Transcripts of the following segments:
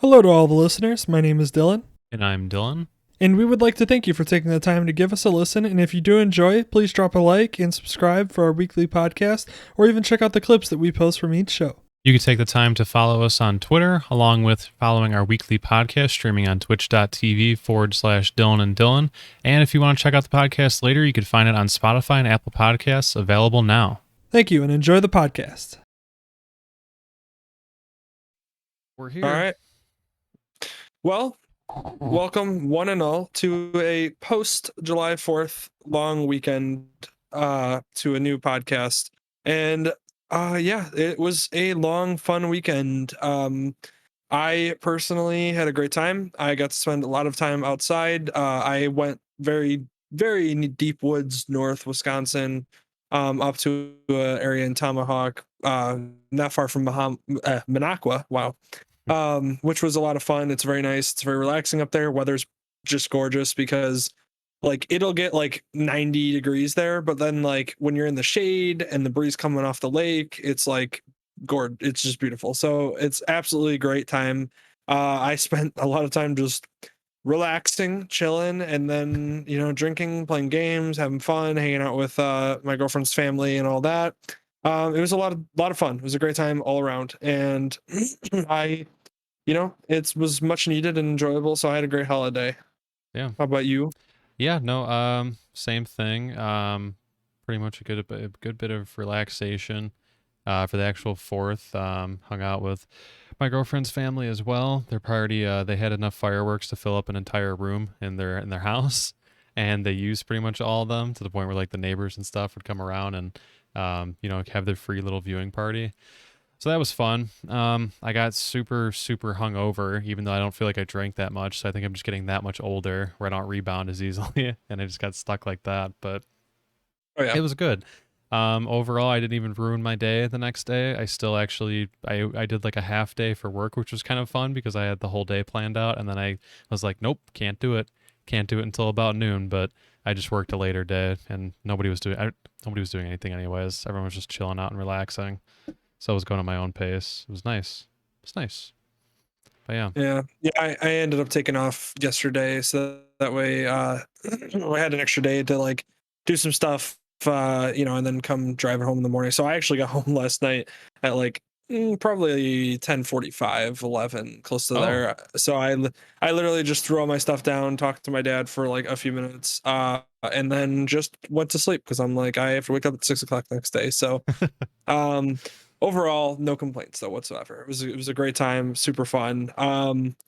Hello to all the listeners. My name is Dylan, And I'm Dylan. and we would like to thank you for taking the time to give us a listen. And if you do enjoy, please drop a like and subscribe for our weekly podcast, or even check out the clips that we post from each show. You can take the time to follow us on Twitter, along with following our weekly podcast streaming on twitch.tv/Dylan and Dylan. And if you want to check out the podcast later, you can find it on Spotify and Apple Podcasts, available now. Thank you, and enjoy the podcast. We're here. All right. Well, welcome one and all to a post July 4th long weekend to a new podcast. And yeah, it was a long, fun weekend. I personally had a great time. I got to spend a lot of time outside. I went very, very deep woods, north Wisconsin, up to an area in Tomahawk, not far from Minocqua. Wow. Which was a lot of fun. It's very nice. It's very relaxing up there. Weather's just gorgeous because like it'll get like 90 degrees there, but then like when you're in the shade and the breeze coming off the lake, it's like it's just beautiful. So it's absolutely a great time. I spent a lot of time just relaxing, chilling, and then drinking, playing games, having fun, hanging out with my girlfriend's family and all that. It was a lot of fun. It was a great time all around, and I it was much needed and enjoyable. So I had a great holiday. Yeah. How about you? Yeah, no, same thing. Pretty much a good bit of relaxation for the actual 4th. Hung out with my girlfriend's family as well. Their party, they had enough fireworks to fill up an entire room in their house, and they used pretty much all of them to the point where like the neighbors and stuff would come around and have their free little viewing party. So that was fun. I got super, super hungover, even though I don't feel like I drank that much. So I think I'm just getting that much older where I don't rebound as easily, and I just got stuck like that. But Oh yeah. it was good. Overall, I didn't even ruin my day the next day. I still actually, I did like a half day for work, which was kind of fun because I had the whole day planned out. And then I was like, nope, can't do it. Can't do it until about noon. But I just worked a later day, and nobody was doing anything anyways. Everyone was just chilling out and relaxing. So I was going at my own pace. It was nice. It's nice. But yeah. Yeah. I ended up taking off yesterday, so that way I had an extra day to like do some stuff, and then come driving home in the morning. So I actually got home last night at like probably 10:45, 11, close to Oh. there. So I literally just threw all my stuff down, talked to my dad for like a few minutes, and then just went to sleep because I'm like I have to wake up at 6 o'clock next day. So um overall, no complaints though whatsoever. It was a great time, super fun.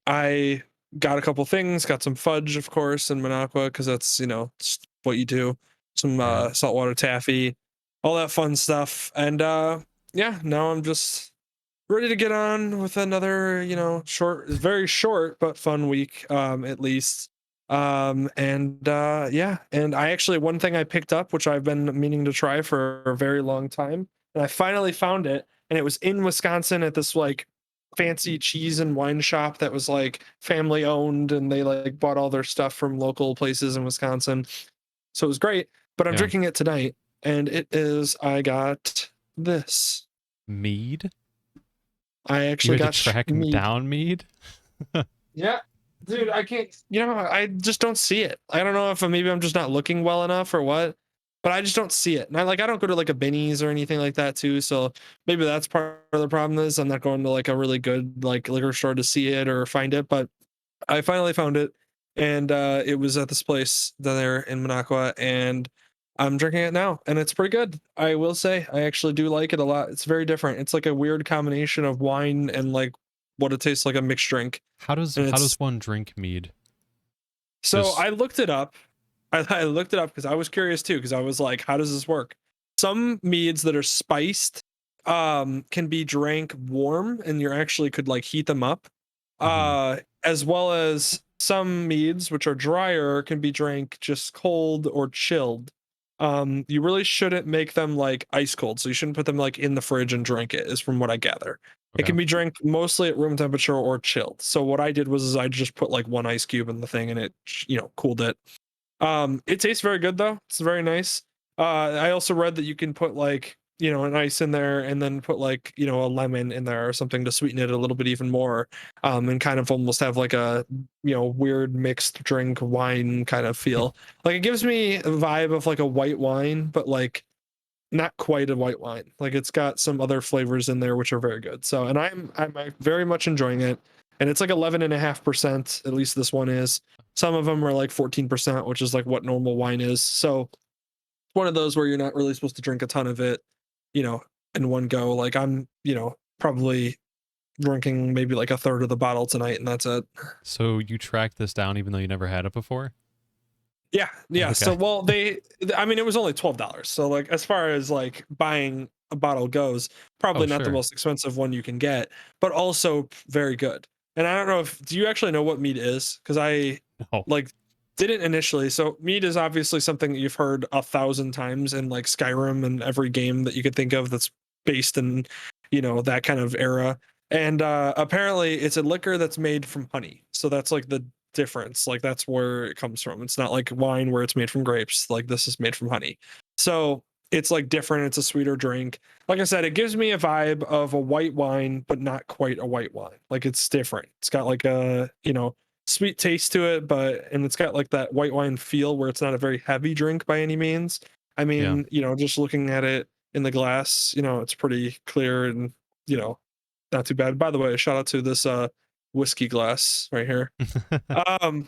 I got a couple things, got some fudge, of course, in Minocqua because that's just what you do. Some Yeah. saltwater taffy, all that fun stuff, and yeah, now I'm just ready to get on with another short, very short but fun week, at least. And yeah, and I actually one thing I picked up, which I've been meaning to try for a very long time, and I finally found it, and it was in Wisconsin at this like fancy cheese and wine shop that was like family owned, and they like bought all their stuff from local places in Wisconsin. So it was great, but I'm Yeah. drinking it tonight, and I got this. Mead? I You actually had to got track mead. down mead? Yeah, dude, I can't. I just don't see it. I don't know if maybe I'm just not looking well enough or what, but I just don't see it. And I don't go to like a Benny's or anything like that too. So maybe that's part of the problem is I'm not going to like a really good like liquor store to see it or find it. But I finally found it, and it was at this place down there in Minocqua, and I'm drinking it now, and it's pretty good. I will say I actually do like it a lot. It's very different. It's like a weird combination of wine and like what it tastes like a mixed drink. How does And how it's does one drink mead? so Just I looked it up. I looked it up because I was curious too, because I was like, how does this work? Some meads that are spiced can be drank warm, and you actually could like heat them up. mhm. As well as some meads which are drier can be drank just cold or chilled. You really shouldn't make them like ice cold, so you shouldn't put them like in the fridge and drink it, is from what I gather. It Okay. can be drank mostly at room temperature or chilled. So what I did was is I just put like one ice cube in the thing and it cooled it. It tastes very good though. It's very nice. I also read that you can put like an ice in there and then put like, a lemon in there or something to sweeten it a little bit even more. And kind of almost have like a, weird mixed drink wine kind of feel. Like it gives me a vibe of like a white wine, but like not quite a white wine. Like it's got some other flavors in there which are very good. So, and I'm very much enjoying it. And it's like 11.5%. At least this one is. Some of them are like 14%, which is like what normal wine is. So one of those where you're not really supposed to drink a ton of it, you know, in one go. Like I'm, probably drinking maybe like a third of the bottle tonight, and that's it. So you tracked this down even though you never had it before? Yeah, yeah. So Okay. well, I mean, it was only $12. So like, as far as like buying a bottle goes, Oh, probably not the sure. most expensive one you can get, but also very good. And I don't know if do you actually know what mead is? Because I Oh, like didn't initially. So mead is obviously something that you've heard 1,000 times in like Skyrim and every game that you could think of that's based in, that kind of era. And apparently, it's a liquor that's made from honey. So that's like the difference. Like that's where it comes from. It's not like wine where it's made from grapes. Like this is made from honey. So it's like different. It's a sweeter drink. Like I said, it gives me a vibe of a white wine, but not quite a white wine. Like it's different. It's got like a, sweet taste to it, and it's got like that white wine feel where it's not a very heavy drink by any means. I yeah. mean, just looking at it in the glass, it's pretty clear and, not too bad. By the way, shout out to this whiskey glass right here. Um,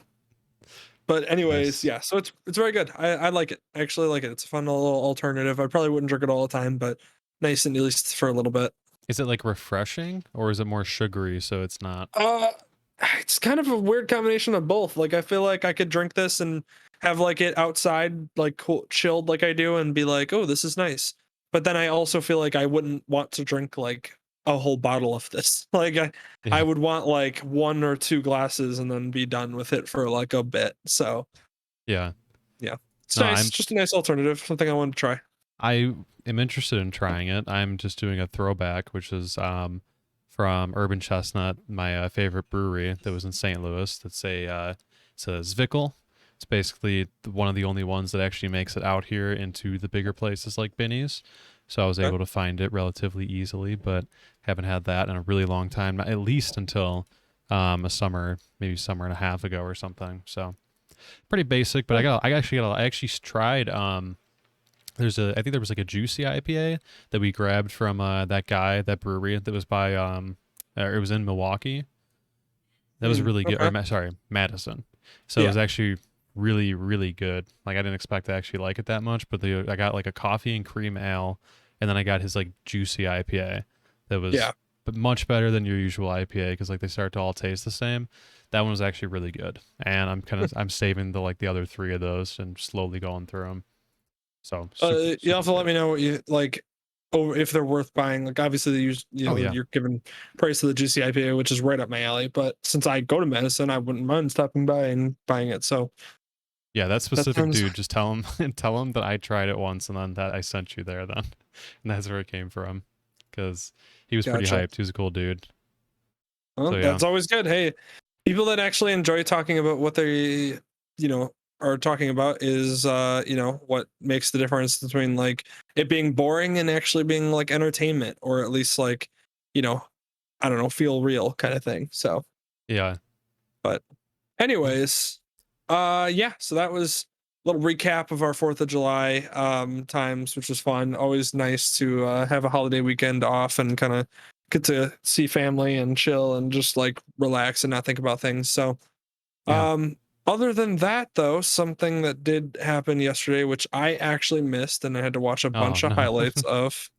but anyways, Nice. yeah, so it's very good. I like it. I actually like it. It's a fun little alternative. I probably wouldn't drink it all the time, but nice and at least for a little bit. Is it like refreshing or is it more sugary so it's not? Uh it's kind of a weird combination of both. Like I feel like I could drink this and have like it outside like cool, chilled like I do and be like, "Oh, this is nice." But then I also feel like I wouldn't want to drink like a whole bottle of this. Like I Yeah. would want like one or two glasses and then be done with it for like a bit. So, Yeah. yeah. It's No, nice. I'm Just a nice alternative, something I wanted to try. I am interested in trying it. I'm just doing a throwback, which is from Urban Chestnut, my favorite brewery that was in St. Louis. It's a Zwickel. It's basically one of the only ones that actually makes it out here into the bigger places like Binny's. So I was Okay. able to find it relatively easily, but haven't had that in a really long time, at least until a summer, maybe summer and a half ago or something. So pretty basic, but Yeah. I actually tried I think there was like a juicy IPA that we grabbed from that brewery that was by or it was in Milwaukee. That was really good. Okay. Sorry, Madison. So it Yeah. was actually really really good. Like I didn't expect to actually like it that much, but I got like a coffee and cream ale, and then I got his like juicy IPA that was Yeah. but much better than your usual IPA because like they start to all taste the same. That one was actually really good, and I'm saving the other three of those and slowly going through them. So super You super also let good. me know what you like. Oh, if they're worth buying. Like obviously, they use Oh yeah. you're giving price to the juicy IPA, which is right up my alley. But since I go to Madison, I wouldn't mind stopping by and buying it. So Yeah, that that specific sounds dude, just tell him tell him that I tried it once and then that I sent you there then. And that's where it came from. Cuz he was pretty gotcha. hyped. He was a cool dude. Well, So yeah. that's always good. Hey, people that actually enjoy talking about what they, you know, are talking about is, what makes the difference between like it being boring and actually being like entertainment, or at least like, you know, I don't know, feel real kind of thing. So, Yeah. but anyways, yeah, so that was a little recap of our 4th of July times, which was fun. Always nice to have a holiday weekend off and kind of get to see family and chill and just like relax and not think about things. So, Yeah. um other than that though, something that did happen yesterday which I actually missed and I had to watch a Oh bunch of no. highlights of.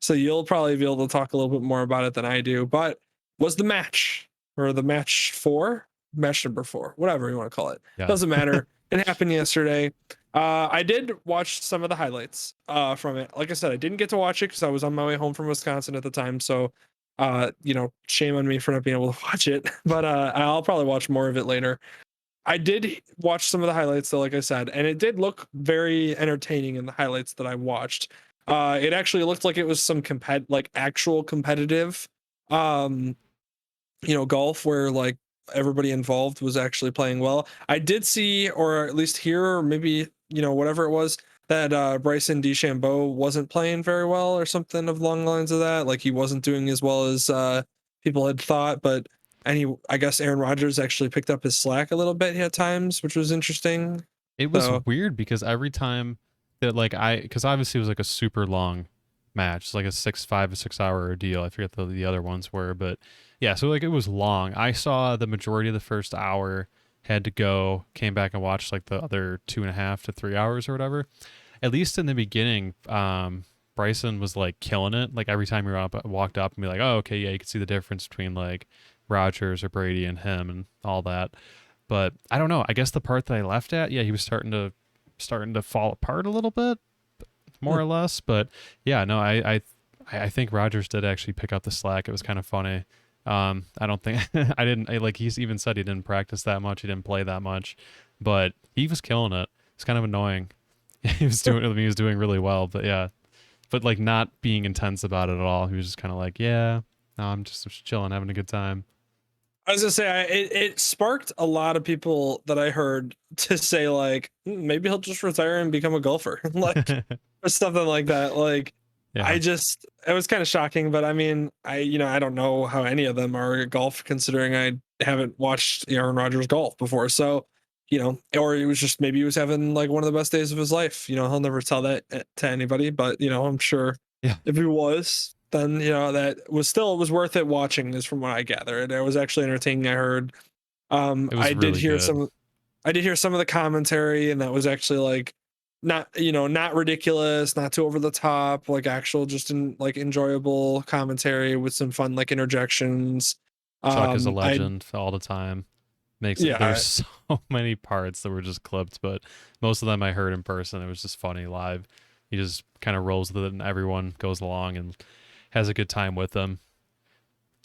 So you'll probably be able to talk a little bit more about it than I do, but was the match or the match 4, match number 4, whatever you want to call it. Yeah. Doesn't matter. It happened yesterday. I did watch some of the highlights from it. Like I said, I didn't get to watch it cuz I was on my way home from Wisconsin at the time, so shame on me for not being able to watch it, but I'll probably watch more of it later. I did watch some of the highlights though, like I said, and it did look very entertaining in the highlights that I watched. It actually looked like it was some like actual competitive, um, golf where like everybody involved was actually playing well. I did see, or at least hear, or maybe whatever it was. that Bryson DeChambeau wasn't playing very well or something along the lines of that. Like he wasn't doing as well as people had thought, but I guess Aaron Rodgers actually picked up his slack a little bit at times, which was interesting. It was So weird because every time that like because obviously it was like a super long match, like a 6 hour ordeal. I forget the other ones were, but yeah, so like it was long. I saw the majority of the first hour, had to go, came back and watched like the other 2.5 to 3 hours or whatever. At least in the beginning, Bryson was like killing it. Like every time walked up and be like, oh, okay, yeah, you could see the difference between like Rogers or Brady and him and all that. But I don't know. I guess the part that I left at, yeah, he was starting to fall apart a little bit, more or less. But yeah, no, I think Rogers did actually pick up the slack. It was kind of funny. I don't think I didn't like. He's even said he didn't practice that much. He didn't play that much, but he was killing it. It's kind of annoying. He was doing. I mean, he was doing really well, but yeah, but like not being intense about it at all. He was just kind of like, yeah, no, I'm just chilling, having a good time. I was gonna say it sparked a lot of people that I heard to say like maybe he'll just retire and become a golfer, like or something like that. Like Yeah, it was kind of shocking, but I mean I don't know how any of them are at golf considering I haven't watched Aaron Rodgers golf before, so or it was just maybe he was having like one of the best days of his life. He'll never tell that to anybody, but I'm sure yeah, if he was, then that it was worth it watching, is from what I gather. And it was actually entertaining. I heard it was really good. I did hear some of the commentary, and that was actually like not ridiculous, not too over the top, like actual just like enjoyable commentary with some fun like interjections. Chuck is a I legend all the time. Makes it. Yeah, There's so many parts that were just clipped, but most of them I heard in person. It was just funny live. He just kind of rolls with it, and everyone goes along and has a good time with them.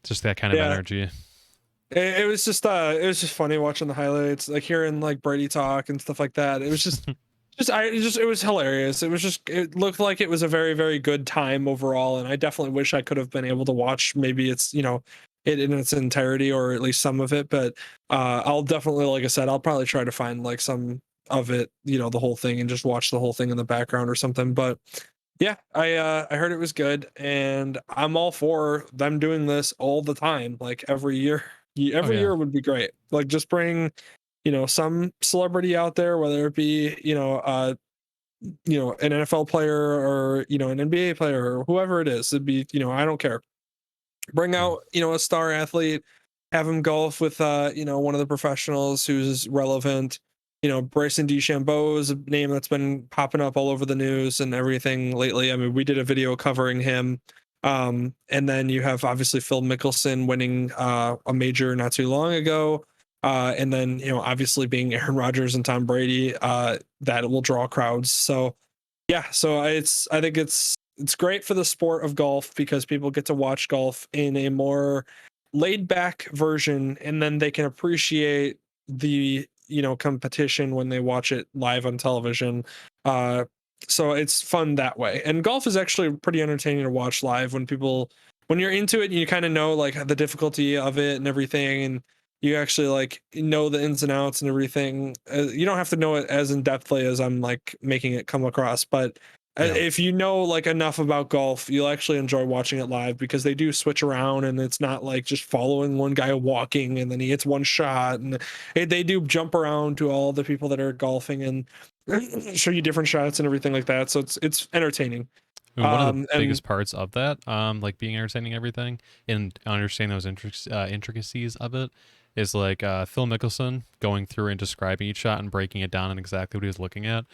Just that kind of yeah. energy. It was just funny watching the highlights, like hearing like Brady talk and stuff like that. It was it was hilarious. It looked like it was a very, very good time overall. And I definitely wish I could have been able to watch maybe it in its entirety or at least some of it. But I'll definitely, like I said, I'll probably try to find like some of it, the whole thing, and just watch the whole thing in the background or something. But yeah, I heard it was good, and I'm all for them doing this all the time, like every year. Oh Every yeah, year would be great. Like just bring, some celebrity out there, whether it be, an NFL player or, an NBA player or whoever it is. It'd be, I don't care. Bring yeah. out, a star athlete, have him golf with one of the professionals who's relevant. Bryson DeChambeau is a name that's been popping up all over the news and everything lately. I mean, we did a video covering him. And then you have obviously Phil Mickelson winning a major not too long ago. And then, obviously being Aaron Rodgers and Tom Brady, that will draw crowds. So yeah, so I think it's great for the sport of golf because people get to watch golf in a more laid back version, and then they can appreciate the competition when they watch it live on television. Uh, so it's fun that way. And golf is actually pretty entertaining to watch live when you're into it, you kind of know like the difficulty of it and everything, and you actually like know the ins and outs and everything. You don't have to know it as in depthly as I'm like making it come across, but Yeah. if you know like enough about golf, you'll actually enjoy watching it live because they do switch around, and it's not like just following one guy walking and then he hits one shot, and they do jump around to all the people that are golfing and show you different shots and everything like that. So it's entertaining. I mean, one of the And biggest parts of that, like being entertaining everything and understanding those intricacies of it, is like Phil Mickelson going through and describing each shot and breaking it down and exactly what he was looking at.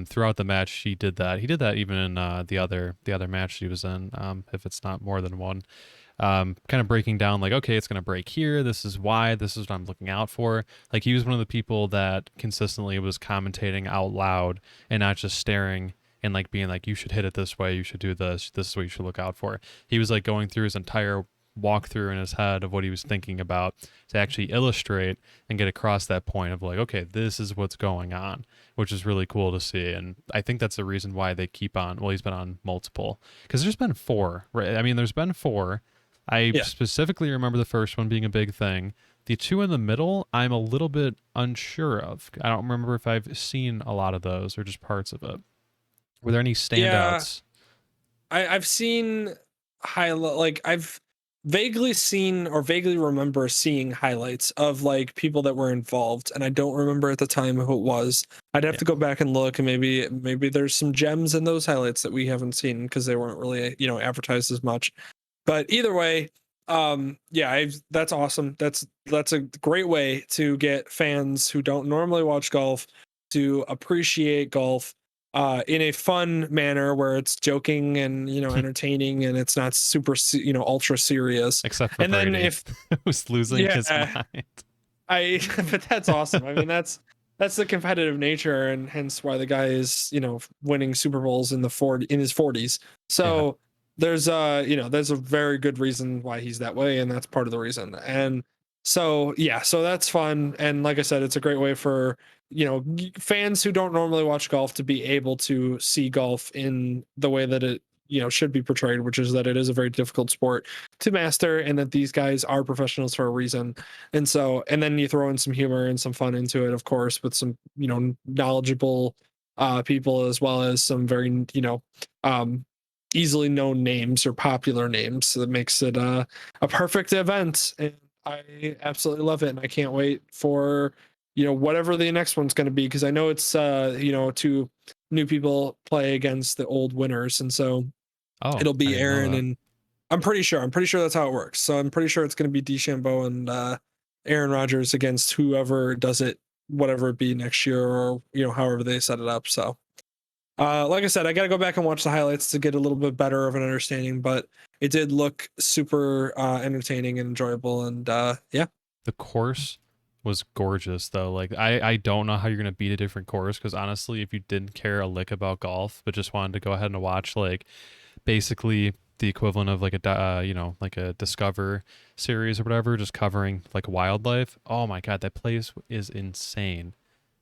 Throughout the match, he did that. He did that even in the other match he was in, if it's not more than one. Kind of breaking down like, okay, it's going to break here. This is why. This is what I'm looking out for. Like he was one of the people that consistently was commentating out loud and not just staring and like being like, you should hit it this way. You should do this. This is what you should look out for. He was like going through his entire walkthrough in his head of what he was thinking about to actually illustrate and get across that point of like, okay, this is what's going on, which is really cool to see. And I think that's the reason why they keep on. Well, he's been on multiple because there's been four, right? I mean, there's been four. I yeah, specifically remember the first one being a big thing. The two in the middle, I'm a little bit unsure of. I don't remember if I've seen a lot of those or just parts of it. Were there any Yeah, standouts? I've seen I've vaguely seen or vaguely remember seeing highlights of like people that were involved, and I don't remember at the time who it was. I'd have Yeah. to go back and look, and maybe there's some gems in those highlights that we haven't seen because they weren't really advertised as much. But either way, yeah, that's awesome. That's a great way to get fans who don't normally watch golf to appreciate golf in a fun manner where it's joking and entertaining, and it's not super ultra serious. Except for And then Brady, if who's losing his yeah, mind. I but that's awesome. I mean, that's the competitive nature, and hence why the guy is winning Super Bowls in his 40s. Yeah. So there's a very good reason why he's that way, and that's part of the reason. And so yeah, so that's fun. And like I said, it's a great way for fans who don't normally watch golf to be able to see golf in the way that it should be portrayed, which is that it is a very difficult sport to master, and that these guys are professionals for a reason. And then you throw in some humor and some fun into it, of course, with some knowledgeable people, as well as some very um easily known names or popular names. So that makes it a perfect event, and I absolutely love it. And I can't wait for whatever the next one's going to be, because I know it's two new people play against the old winners, and so Oh, it'll I be didn't know Aaron that. and I'm pretty sure that's how it works. So I'm pretty sure it's going to be DeChambeau and Aaron Rodgers against whoever does it, whatever it be next year, or however they set it up. So like I said, I got to go back and watch the highlights to get a little bit better of an understanding, but it did look super entertaining and enjoyable. And yeah. The course was gorgeous though. Like I don't know how you're gonna beat a different course, because honestly, if you didn't care a lick about golf but just wanted to go ahead and watch like basically the equivalent of like like a Discover series or whatever, just covering like wildlife. Oh my god, that place is insane.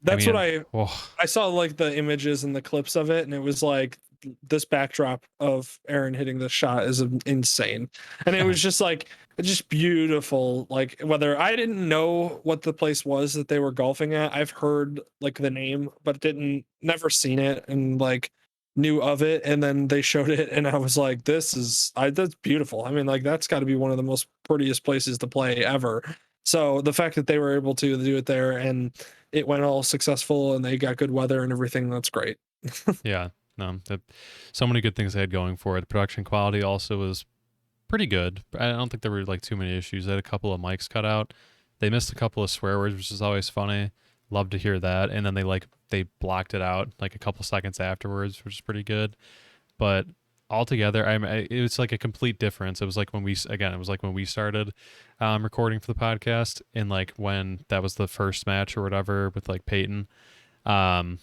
I That's what mean, I oh I saw, like the images and the clips of it, and it was like this backdrop of Aaron hitting the shot is insane. And it yeah, was just like just beautiful. Like, whether I didn't know what the place was that they were golfing at. I've heard like the name, but didn't never seen it, and like knew of it, and then they showed it, and I was like, that's beautiful. I mean, like, that's got to be one of the most prettiest places to play ever. So the fact that they were able to do it there, and it went all successful, and they got good weather and everything, that's great. yeah. No, so many good things they had going for it. The production quality also was pretty good. I don't think there were like too many issues. They had a couple of mics cut out. They missed a couple of swear words, which is always funny. Love to hear that. And then they blocked it out like a couple seconds afterwards, which is pretty good. But altogether, it was like a complete difference. It was like when we started recording for the podcast, and like when that was the first match or whatever with like Peyton. Um,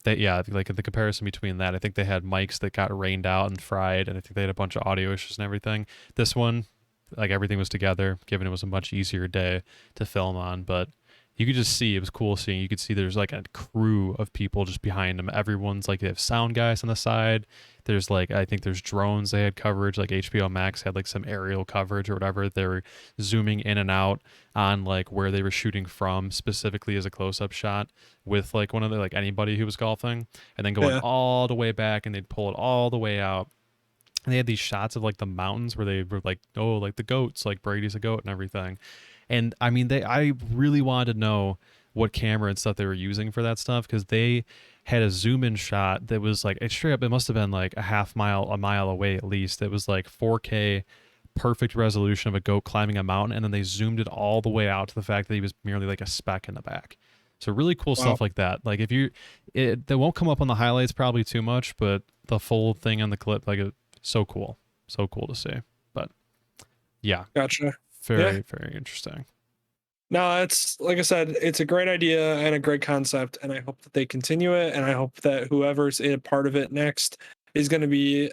that yeah, like the comparison between that, I think they had mics that got rained out and fried, and I think they had a bunch of audio issues and everything. This one, like everything was together, given it was a much easier day to film on. But you could just see, it was cool seeing. You could see there's like a crew of people just behind them. Everyone's like, they have sound guys on the side. There's like, I think there's drones. They had coverage, like HBO Max had like some aerial coverage or whatever. They were zooming in and out on like where they were shooting from, specifically as a close-up shot with like one of the like anybody who was golfing, and then going Yeah. all the way back, and they'd pull it all the way out. And they had these shots of like the mountains where they were like, oh, like the goats, like Brady's a goat and everything. And I mean, I really wanted to know what camera and stuff they were using for that stuff, because they had a zoom in shot that was like, it straight up, it must have been like a mile away at least. It was like 4K, perfect resolution of a goat climbing a mountain, and then they zoomed it all the way out to the fact that he was merely like a speck in the back. So really cool Wow. stuff like that. Like if you, they won't come up on the highlights probably too much, but the full thing on the clip, like so cool, so cool to see. But yeah, Gotcha. Yeah. very very interesting. No, it's like I said, it's a great idea and a great concept, and I hope that they continue it, and I hope that whoever's a part of it next is going to be,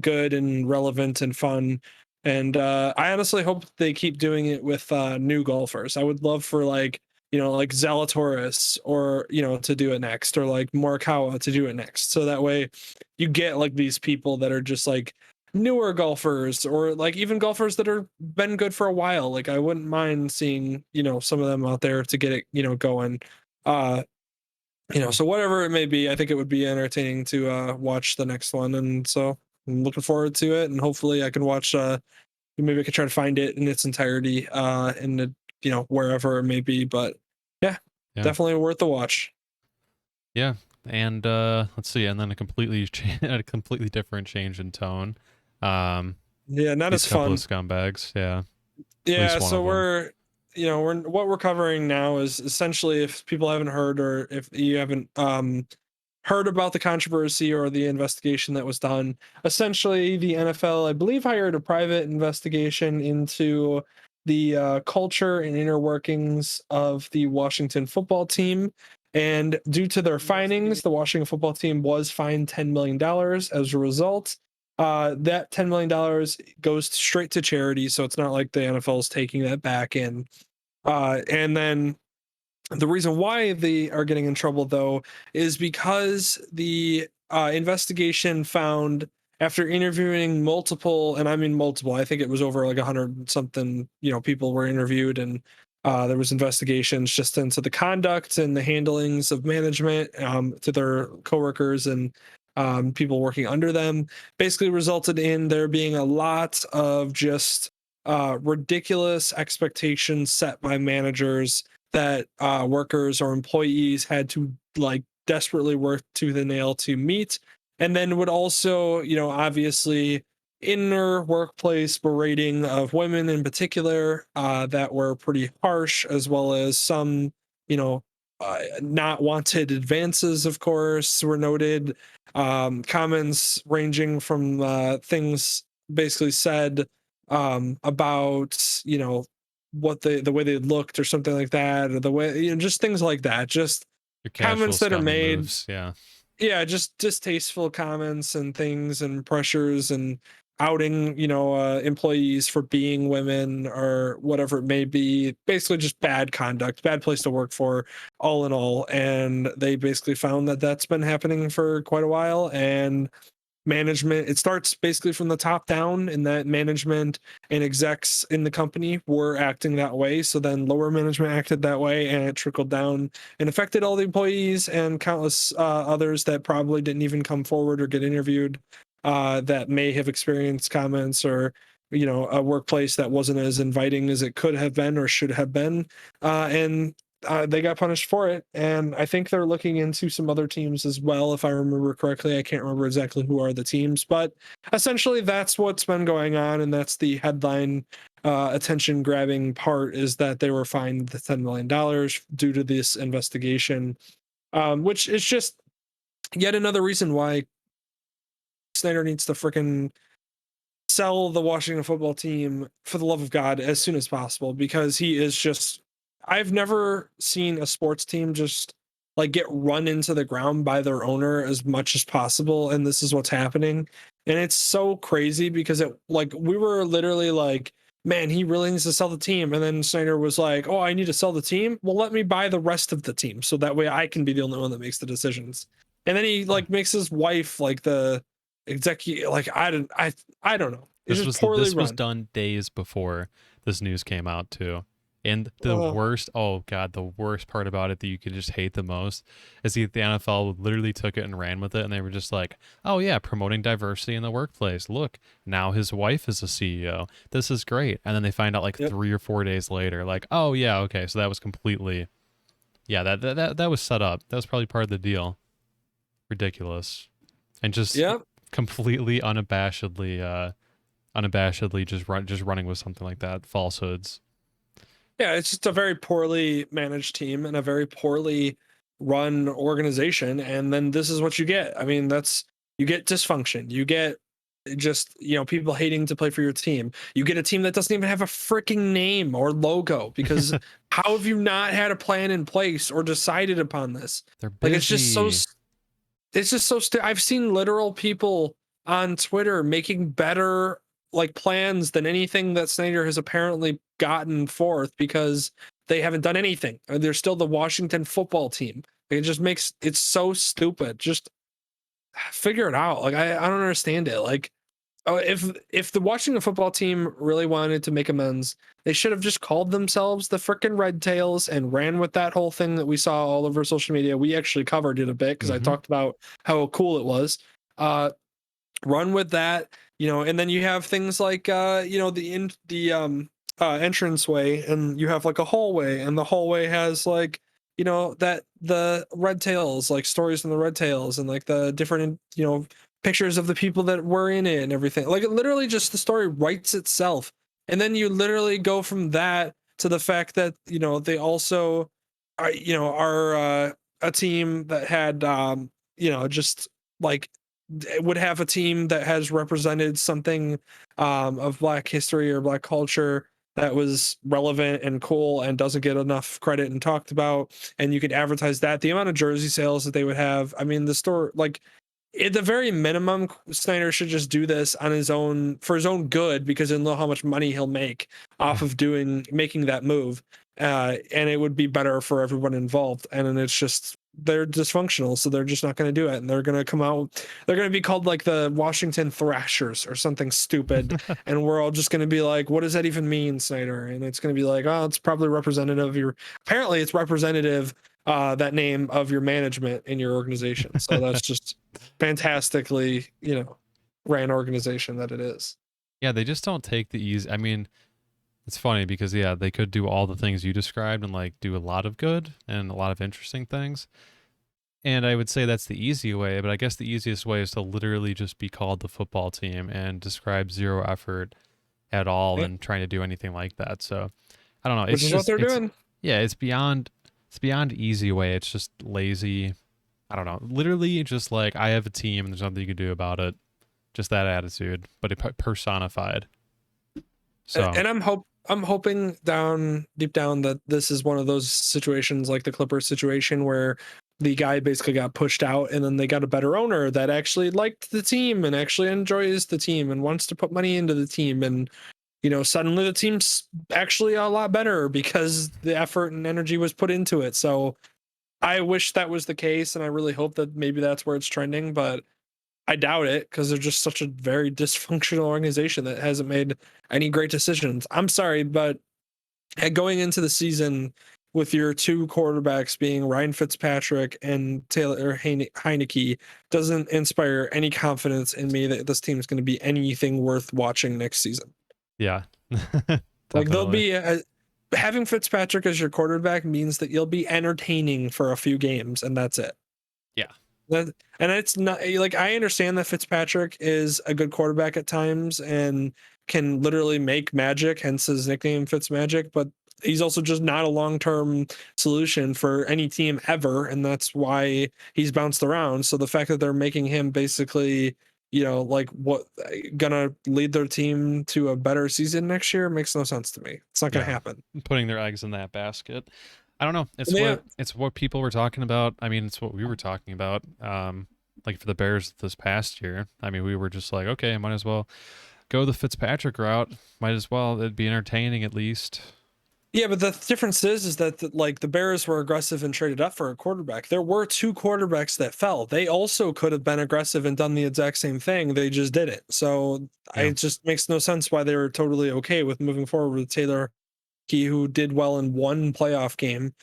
good and relevant and fun. And I honestly hope they keep doing it with new golfers. I would love for like Zalatoris or to do it next, or like Morikawa to do it next, so that way you get like these people that are just like newer golfers, or like even golfers that are been good for a while. Like, I wouldn't mind seeing some of them out there to get it going. uh So whatever it may be, I think it would be entertaining to watch the next one, and so I'm looking forward to it, and hopefully I can watch. Maybe I could try to find it in its entirety, in the wherever it may be, but yeah, Yeah. definitely worth the watch. Yeah. And let's see, and then a completely a completely different change in tone. Yeah, not These as couple fun. of scumbags, yeah. At Yeah, least one so of them. we're what we're covering now is essentially, if people haven't heard, or if you haven't heard about the controversy or the investigation that was done. Essentially, the NFL, I believe, hired a private investigation into the culture and inner workings of the Washington football team. And due to their findings, the Washington football team was fined $10 million as a result. That $10 million goes straight to charity. So it's not like the NFL is taking that back in. And then the reason why they are getting in trouble, though, is because the investigation found, after interviewing multiple, and I mean multiple, I think it was over like 100 something, people were interviewed, and there was investigations just into the conduct and the handlings of management to their coworkers and people working under them. Basically, resulted in there being a lot of just ridiculous expectations set by managers that workers or employees had to like desperately work to the nail to meet, and then would also, obviously, inner workplace berating of women in particular that were pretty harsh, as well as some, not wanted advances, of course, were noted. Comments ranging from things basically said about, what the way they looked or something like that, or the way, just things like that, just Your casual comments that are scummy made. moves, yeah. Yeah, just distasteful comments and things and pressures, and outing, employees for being women or whatever it may be. Basically just bad conduct, bad place to work for, all in all. And they basically found that that's been happening for quite a while. And management, it starts basically from the top down, in that management and execs in the company were acting that way, so then lower management acted that way, and it trickled down and affected all the employees and countless others that probably didn't even come forward or get interviewed, that may have experienced comments, or a workplace that wasn't as inviting as it could have been or should have been, and they got punished for it. And I think they're looking into some other teams as well, if I remember correctly. I can't remember exactly who are the teams, but essentially that's what's been going on, and that's the headline attention grabbing part, is that they were fined the $10 million due to this investigation, which is just yet another reason why Snyder needs to freaking sell the Washington football team, for the love of God, as soon as possible, because he is just, I've never seen a sports team just like get run into the ground by their owner as much as possible, and this is what's happening. And it's so crazy, because it, like, we were literally like, man, he really needs to sell the team, and then Snyder was like, oh, I need to sell the team, well, let me buy the rest of the team so that way I can be the only one that makes the decisions. And then he like makes his wife like the executive, like, I don't know. It's just poorly This was run. done days before this news came out too. And the Oh, worst, oh god, the worst part about it that you could just hate the most is the NFL literally took it and ran with it, and they were just like, "Oh yeah, promoting diversity in the workplace. Look, now his wife is a CEO. This is great." And then they find out like yep. 3 or 4 days later, like, "Oh yeah, okay, so that was completely, yeah, that was set up. That was probably part of the deal." Ridiculous, and just Yep. completely unabashedly just running with something like that, falsehoods. Yeah, it's just a very poorly managed team and a very poorly run organization. And then this is what you get. I mean, you get dysfunction. You get just, people hating to play for your team. You get a team that doesn't even have a freaking name or logo, because how have you not had a plan in place or decided upon this? They're Like, it's just so busy. I've seen literal people on Twitter making better like plans than anything that Snyder has apparently gotten forth, because they haven't done anything. They're still the Washington football team. It just makes it's so stupid. Just figure it out. Like, I don't understand it. Like, if the Washington football team really wanted to make amends, they should have just called themselves the frickin' Red Tails and ran with that whole thing that we saw all over social media. We actually covered it a bit because I talked about how cool it was. Run with that, and then you have things like the entranceway, and you have like a hallway, and the hallway has like that the red tails, like stories from the red tails, and like the different pictures of the people that were in it and everything. Like, it literally just, the story writes itself, and then you literally go from that to the fact that they also are a team that had just like would have a team that has represented something of Black history or Black culture that was relevant and cool and doesn't get enough credit and talked about, and you could advertise that. The amount of jersey sales that they would have, I mean, the store, like, at the very minimum, Snyder should just do this on his own, for his own good, because he'll know how much money he'll make off of making that move, and it would be better for everyone involved. And then it's just, they're dysfunctional, so they're just not going to do it, and they're going to come out, they're going to be called like the Washington Thrashers or something stupid, and we're all just going to be like, what does that even mean, Snyder? And it's going to be like, oh, it's probably representative of your, apparently it's representative, that name, of your management in your organization. So that's just fantastically ran organization that it is. Yeah, they just don't take the easy. I mean, it's funny because they could do all the things you described and like do a lot of good and a lot of interesting things. And I would say that's the easy way, but I guess the easiest way is to literally just be called the football team and describe zero effort at all and trying to do anything like that. So I don't know. Which is what they're doing. Yeah, it's beyond easy way. It's just lazy. I don't know. Literally just like, I have a team and there's nothing you can do about it. Just that attitude, but it personified. So, and I'm hoping deep down that this is one of those situations like the Clippers situation where the guy basically got pushed out, and then they got a better owner that actually liked the team and actually enjoys the team and wants to put money into the team, and suddenly the team's actually a lot better because the effort and energy was put into it. So I wish that was the case, and I really hope that maybe that's where it's trending, but I doubt it, because they're just such a very dysfunctional organization that hasn't made any great decisions. I'm sorry, but going into the season with your two quarterbacks being Ryan Fitzpatrick and Taylor Heineke doesn't inspire any confidence in me that this team is going to be anything worth watching next season. yeah. Like, they'll be having Fitzpatrick as your quarterback means that you'll be entertaining for a few games, and that's it. Yeah. And it's not like, I understand that Fitzpatrick is a good quarterback at times and can literally make magic, hence his nickname Fitzmagic, but he's also just not a long-term solution for any team ever, and that's why he's bounced around. So the fact that they're making him basically, like, what, gonna lead their team to a better season next year makes no sense to me. It's not gonna happen. Putting their eggs in that basket. I don't know. Yeah. It's what people were talking about. I mean, it's what we were talking about. Like for the Bears this past year. I mean, we were just like, okay, I might as well go the Fitzpatrick route. Might as well. It'd be entertaining at least. Yeah, but the difference is that like the Bears were aggressive and traded up for a quarterback. There were two quarterbacks that fell. They also could have been aggressive and done the exact same thing. They just didn't. So it just makes no sense why they were totally okay with moving forward with Taylor, who did well in one playoff game.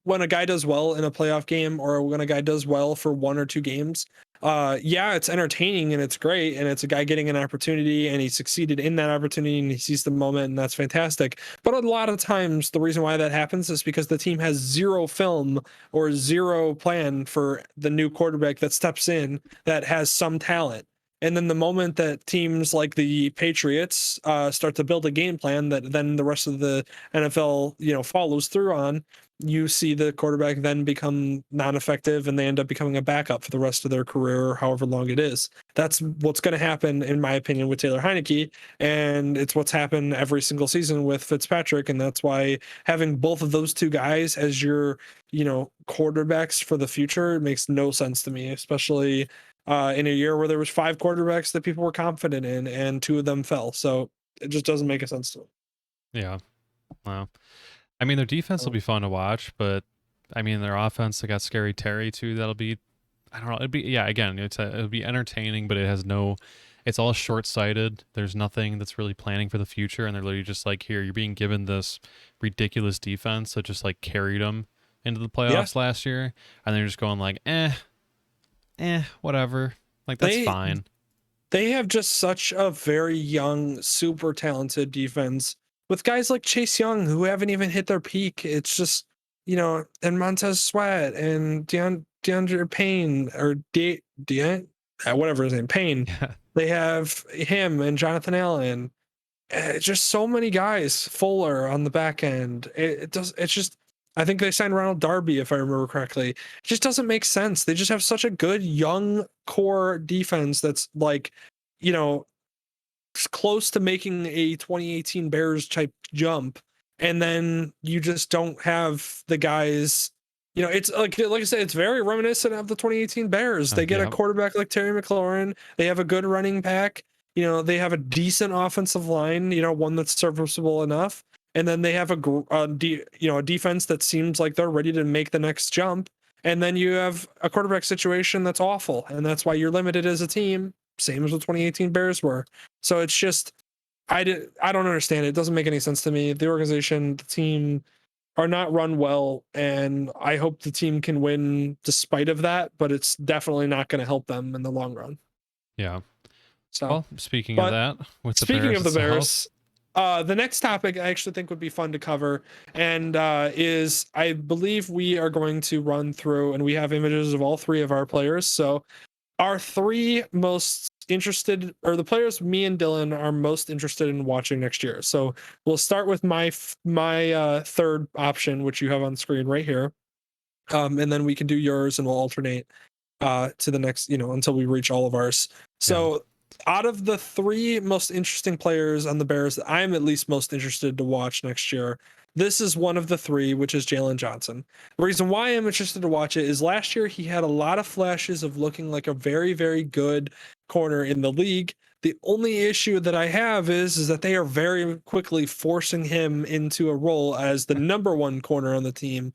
When a guy does well in a playoff game, or when a guy does well for one or two games, it's entertaining and it's great, and it's a guy getting an opportunity and he succeeded in that opportunity and he sees the moment, and that's fantastic. But a lot of times the reason why that happens is because the team has zero film or zero plan for the new quarterback that steps in that has some talent. And then the moment that teams like the Patriots start to build a game plan that then the rest of the NFL, follows through on, you see the quarterback then become non-effective, and they end up becoming a backup for the rest of their career, or however long it is. That's what's going to happen, in my opinion, with Taylor Heineke, and it's what's happened every single season with Fitzpatrick, and that's why having both of those two guys as your, quarterbacks for the future makes no sense to me, especially in a year where there was 5 quarterbacks that people were confident in, and 2 of them fell. So it just doesn't make a sense to me. Yeah. Wow. I mean, their defense will be fun to watch, but I mean, their offense, they got Scary Terry too. That'll be I don't know. It'd be again, it'll be entertaining, but it's all short-sighted. There's nothing that's really planning for the future, and they're literally just like, here, you're being given this ridiculous defense that just like carried them into the Yeah, playoffs last year, and they're just going like, whatever. Like that's they fine. they have just such a very young, super talented defense with guys like Chase Young who haven't even hit their peak. It's just, and Montez Sweat and DeAndre Payne or whatever his name, Payne. Yeah. They have him and Jonathan Allen. Just so many guys. Fuller on the back end. It's just. I think they signed Ronald Darby, if I remember correctly. It just doesn't make sense. They just have such a good young core defense that's like, you know, close to making a 2018 Bears type jump, and then you just don't have the guys. It's like I said, it's very reminiscent of the 2018 Bears. They get a Yeah. quarterback like Terry McLaurin. They have a good running back. They have a decent offensive line. One that's serviceable enough, and then they have a defense that seems like they're ready to make the next jump. And then you have a quarterback situation that's awful, and that's why you're limited as a team. Same as the 2018 Bears were. So it's just, I don't understand it. It doesn't make any sense to me. The organization, the team are not run well, and I hope the team can win despite of that, but it's definitely not going to help them in the long run. Yeah. So, Well, speaking of but that, with the speaking Bears of the itself, Bears, the next topic I actually think would be fun to cover, and is I believe we are going to run through, and we have images of all three of our players. So our three most interested, or the players me and Dylan are most interested in watching next year. So we'll start with my third option, which you have on screen right here, and then we can do yours, and we'll alternate to the next, until we reach all of ours. So out of the three most interesting players on the Bears that I'm at least most interested to watch next year, this is one of the three, which is Jalen Johnson. The reason why I'm interested to watch it is last year he had a lot of flashes of looking like a very, very good corner in the league. The only issue that I have is that they are very quickly forcing him into a role as the number one corner on the team.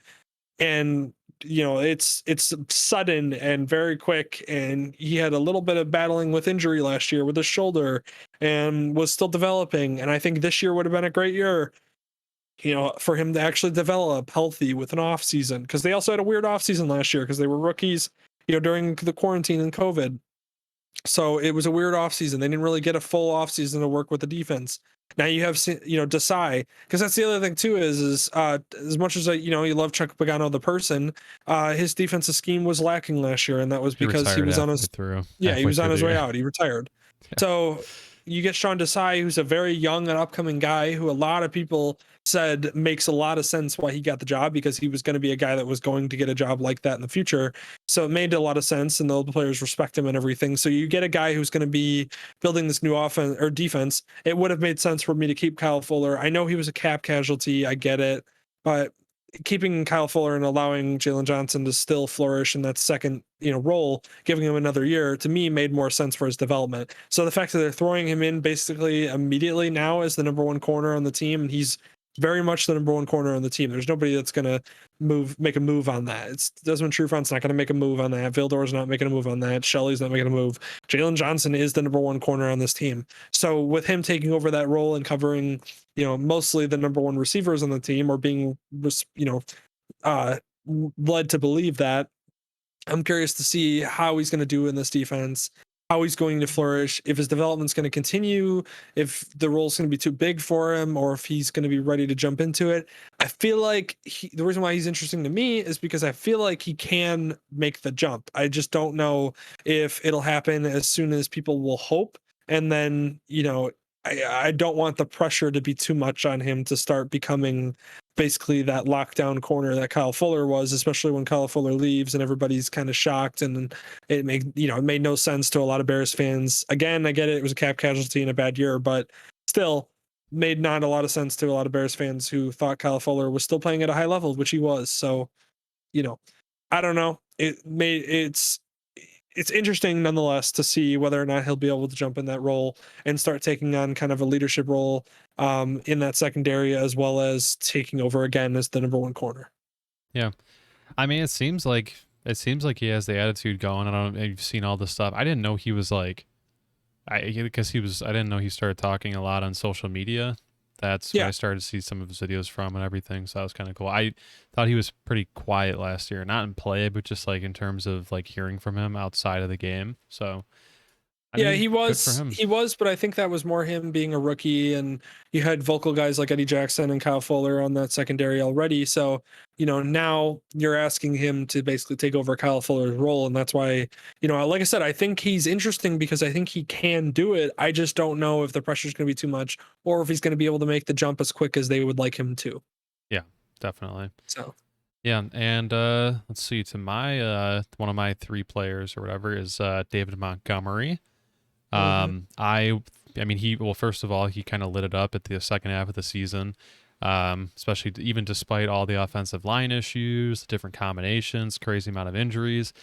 And it's sudden and very quick, and he had a little bit of battling with injury last year with his shoulder and was still developing, and I think this year would have been a great year for him to actually develop healthy with an off season, because they also had a weird off season last year because they were rookies during the quarantine and COVID. So it was a weird offseason. They didn't really get a full offseason to work with the defense. Now you have, Desai, because that's the other thing too is as much as you love Chuck Pagano the person, his defensive scheme was lacking last year, and that was he because he retired was on his halfway through the way year. out. He retired. Yeah. So you get Sean Desai, who's a very young and upcoming guy who a lot of people said makes a lot of sense why he got the job, because he was going to be a guy that was going to get a job like that in the future. So it made a lot of sense, and the players respect him and everything. So you get a guy who's going to be building this new offense or defense. It would have made sense for me to keep Kyle Fuller. I know he was a cap casualty. I get it. But keeping Kyle Fuller and allowing Jalen Johnson to still flourish in that second, role, giving him another year, to me made more sense for his development. So the fact that they're throwing him in basically immediately now as the number one corner on the team, and he's very much the number one corner on the team. There's nobody that's going to make a move on that. It's Desmond Trufant's not going to make a move on that. Vildor's not making a move on that. Shelley's not making a move. Jalen Johnson is the number one corner on this team. So with him taking over that role and covering, mostly the number one receivers on the team, or being, led to believe that, I'm curious to see how he's going to do in this defense, how he's going to flourish, if his development's going to continue, if the role's going to be too big for him, or if he's going to be ready to jump into it. I feel like the reason why he's interesting to me is because I feel like he can make the jump. I just don't know if it'll happen as soon as people will hope. And then, I don't want the pressure to be too much on him to start becoming basically that lockdown corner that Kyle Fuller was, especially when Kyle Fuller leaves and everybody's kind of shocked, and it made no sense to a lot of Bears fans. Again, I get it. It was a cap casualty in a bad year, but still made not a lot of sense to a lot of Bears fans who thought Kyle Fuller was still playing at a high level, which he was. So, I don't know. It's interesting nonetheless to see whether or not he'll be able to jump in that role and start taking on kind of a leadership role in that secondary, as well as taking over again as the number one corner. Yeah. I mean, it seems like It seems like he has the attitude going. I don't know if you've seen all this stuff. I didn't know he was like, I didn't know he started talking a lot on social media. That's when Yeah. I started to see some of his videos from and everything. So that was kind of cool. I thought he was pretty quiet last year, not in play, but just like in terms of like hearing from him outside of the game. So I Yeah, mean, good for him. he was, but I think that was more him being a rookie, and you had vocal guys like Eddie Jackson and Kyle Fuller on that secondary already. So, now you're asking him to basically take over Kyle Fuller's role, and that's why, like I said, I think he's interesting because I think he can do it. I just don't know if the pressure's going to be too much or if he's going to be able to make the jump as quick as they would like him to. Yeah, definitely. So, Yeah, and let's see. To my one of my 3 players or whatever is David Montgomery. I mean, first of all, he kind of lit it up at the second half of the season, especially even despite all the offensive line issues, the different combinations, crazy amount of injuries.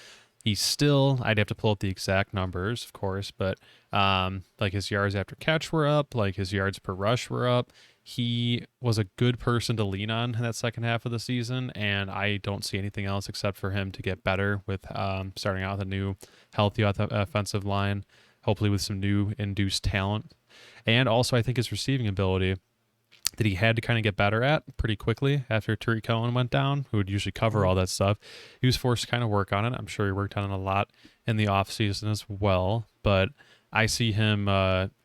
I'd have to pull up the exact numbers, of course, but like his yards after catch were up, like his yards per rush were up. He was a good person to lean on in that second half of the season, and I don't see anything else except for him to get better with starting out with a new healthy offensive line, hopefully with some new induced talent. And also, I think his receiving ability that he had to kind of get better at pretty quickly after Tariq Cohen went down, who would usually cover all that stuff. He was forced to kind of work on it. I'm sure he worked on it a lot in the offseason as well, but I see him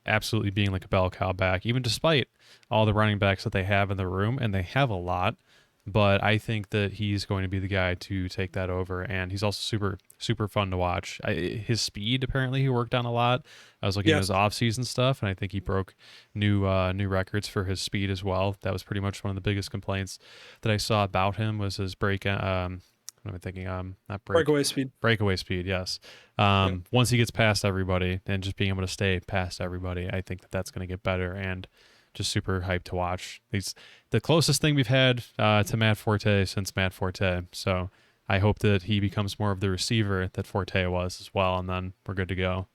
absolutely being like a bell cow back, even despite all the running backs that they have in the room, and they have a lot. But I think that he's going to be the guy to take that over, and he's also super, super fun to watch. His speed, apparently, he worked on a lot. I was looking at his off-season stuff, and I think he broke new records for his speed as well. That was pretty much one of the biggest complaints that I saw about him was his break. What am I thinking? Not breakaway speed. Breakaway speed, yes. Once he gets past everybody and just being able to stay past everybody, I think that that's going to get better and just super hyped to watch. He's the closest thing we've had to Matt Forte since Matt Forte. So I hope that he becomes more of the receiver that Forte was as well, and then we're good to go.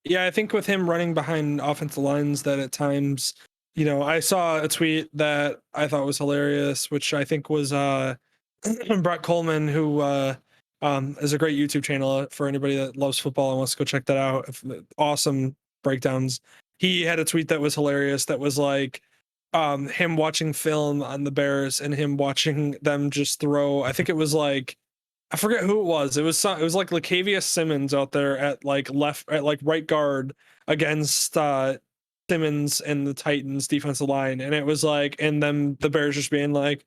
Yeah, I think with him running behind offensive lines that at times, I saw a tweet that I thought was hilarious, which I think was Brett Coleman, who is a great YouTube channel for anybody that loves football and wants to go check that out. Awesome breakdowns. He had a tweet that was hilarious that was like him watching film on the Bears and him watching them just throw. I think it was like, I forget who it was. It was like Latavius Simmons out there at like right guard against Simmons and the Titans defensive line, and it was like, and then the Bears just being like,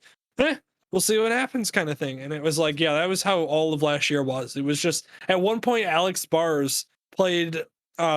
we'll see what happens kind of thing. And it was like, yeah, that was how all of last year was. It was just at one point Alex Bars played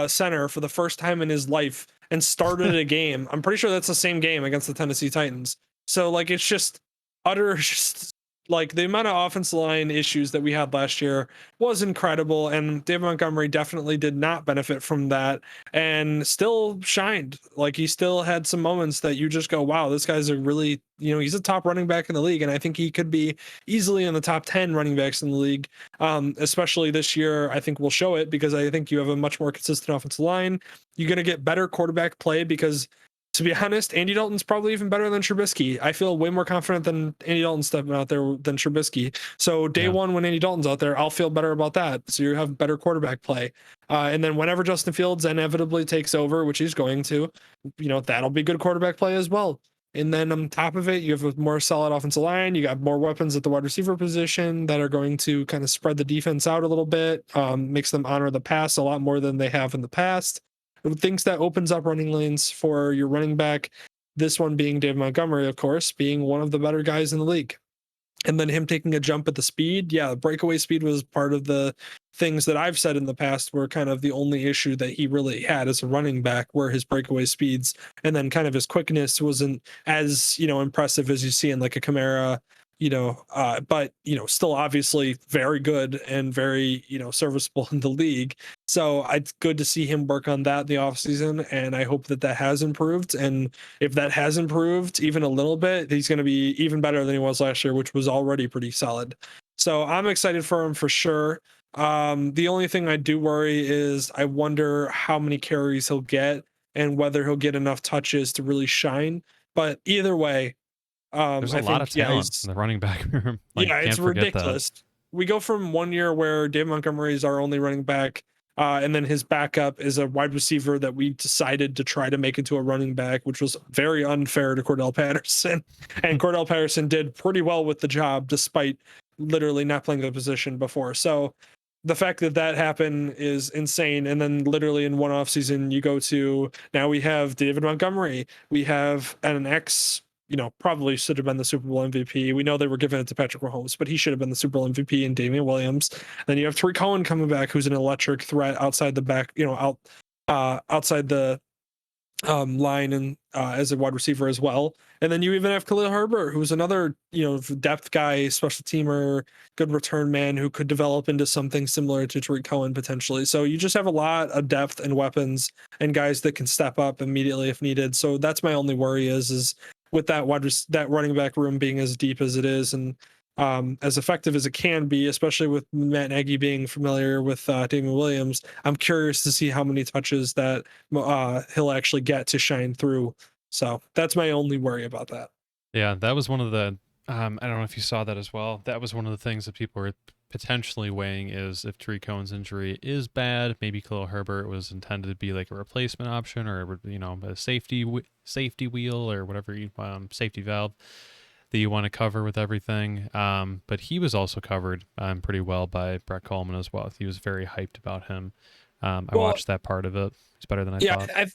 center for the first time in his life and started a game. I'm pretty sure that's the same game against the Tennessee Titans. So like it's just utter just like the amount of offensive line issues that we had last year was incredible, and David Montgomery definitely did not benefit from that and still shined. Like he still had some moments that you just go, wow, this guy's a really, he's a top running back in the league, and I think he could be easily in the top 10 running backs in the league. Especially this year, I think will show it because I think you have a much more consistent offensive line. You're going to get better quarterback play because, to be honest, Andy Dalton's probably even better than Trubisky. I feel way more confident than Andy Dalton stepping out there than Trubisky. So day one, when Andy Dalton's out there, I'll feel better about that. So you have better quarterback play. And then whenever Justin Fields inevitably takes over, which he's going to, that'll be good quarterback play as well. And then on top of it, you have a more solid offensive line. You got more weapons at the wide receiver position that are going to kind of spread the defense out a little bit, makes them honor the pass a lot more than they have in the past. Thinks that opens up running lanes for your running back. This one being Dave Montgomery, of course, being one of the better guys in the league. And then him taking a jump at the speed. Yeah, the breakaway speed was part of the things that I've said in the past were kind of the only issue that he really had as a running back, were his breakaway speeds. And then kind of his quickness wasn't as, impressive as you see in like a Kamara, but still obviously very good and very, serviceable in the league. So it's good to see him work on that in the offseason, and I hope that has improved. And if that has improved even a little bit, he's going to be even better than he was last year, which was already pretty solid. So I'm excited for him for sure. The only thing I do worry is I wonder how many carries he'll get and whether he'll get enough touches to really shine. But either way, there's a lot of talent in the running back room. It's ridiculous. we go from 1 year where David Montgomery is our only running back, and then his backup is a wide receiver that we decided to try to make into a running back, which was very unfair to Cordell Patterson. And Cordell Patterson did pretty well with the job despite literally not playing the position before. So the fact that that happened is insane. And then literally in one off season, you go to now we have David Montgomery, we have an ex, probably should have been the Super Bowl MVP. We know they were giving it to Patrick Mahomes, but he should have been the Super Bowl MVP in Damian Williams. Then you have Tariq Cohen coming back, who's an electric threat outside the back, outside the line and as a wide receiver as well. And then you even have Khalil Herbert, who's another, depth guy, special teamer, good return man who could develop into something similar to Tariq Cohen potentially. So you just have a lot of depth and weapons and guys that can step up immediately if needed. So that's my only worry is with that that running back room being as deep as it is and as effective as it can be, especially with Matt Nagy being familiar with Damian Williams. I'm curious to see how many touches that he'll actually get to shine through. So that's my only worry about that. Yeah, that was one of the, I don't know if you saw that as well. That was one of the things that people were potentially weighing is if Tariq Cohen's injury is bad, maybe Khalil Herbert was intended to be like a replacement option or, a safety wheel or whatever, safety valve that you want to cover with everything. But he was also covered pretty well by Brett Coleman as well. He was very hyped about him. I watched that part of it. It's better than I thought.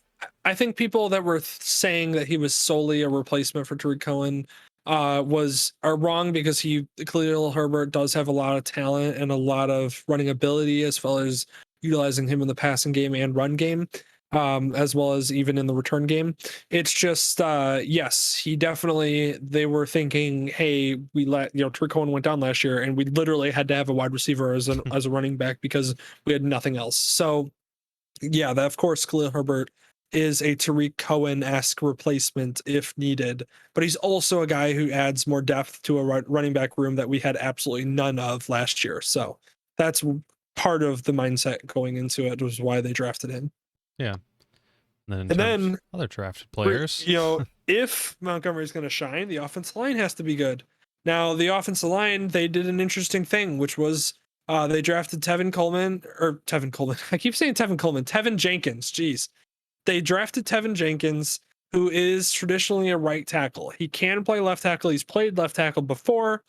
I think people that were saying that he was solely a replacement for Tariq Cohen are wrong because Khalil Herbert does have a lot of talent and a lot of running ability as well as utilizing him in the passing game and run game. As well as even in the return game. It's just, yes, they were thinking, hey, we let, Tariq Cohen went down last year and we literally had to have a wide receiver as a running back because we had nothing else. So yeah, that of course, Khalil Herbert is a Tariq Cohen-esque replacement if needed, but he's also a guy who adds more depth to a running back room that we had absolutely none of last year. So that's part of the mindset going into it was why they drafted him. Yeah. And then other drafted players, if Montgomery's going to shine, the offensive line has to be good. Now, the offensive line, they did an interesting thing, which was they drafted Tevin Coleman. I keep saying Tevin Coleman. Tevin Jenkins. Jeez. They drafted Tevin Jenkins, who is traditionally a right tackle. He can play left tackle. He's played left tackle before.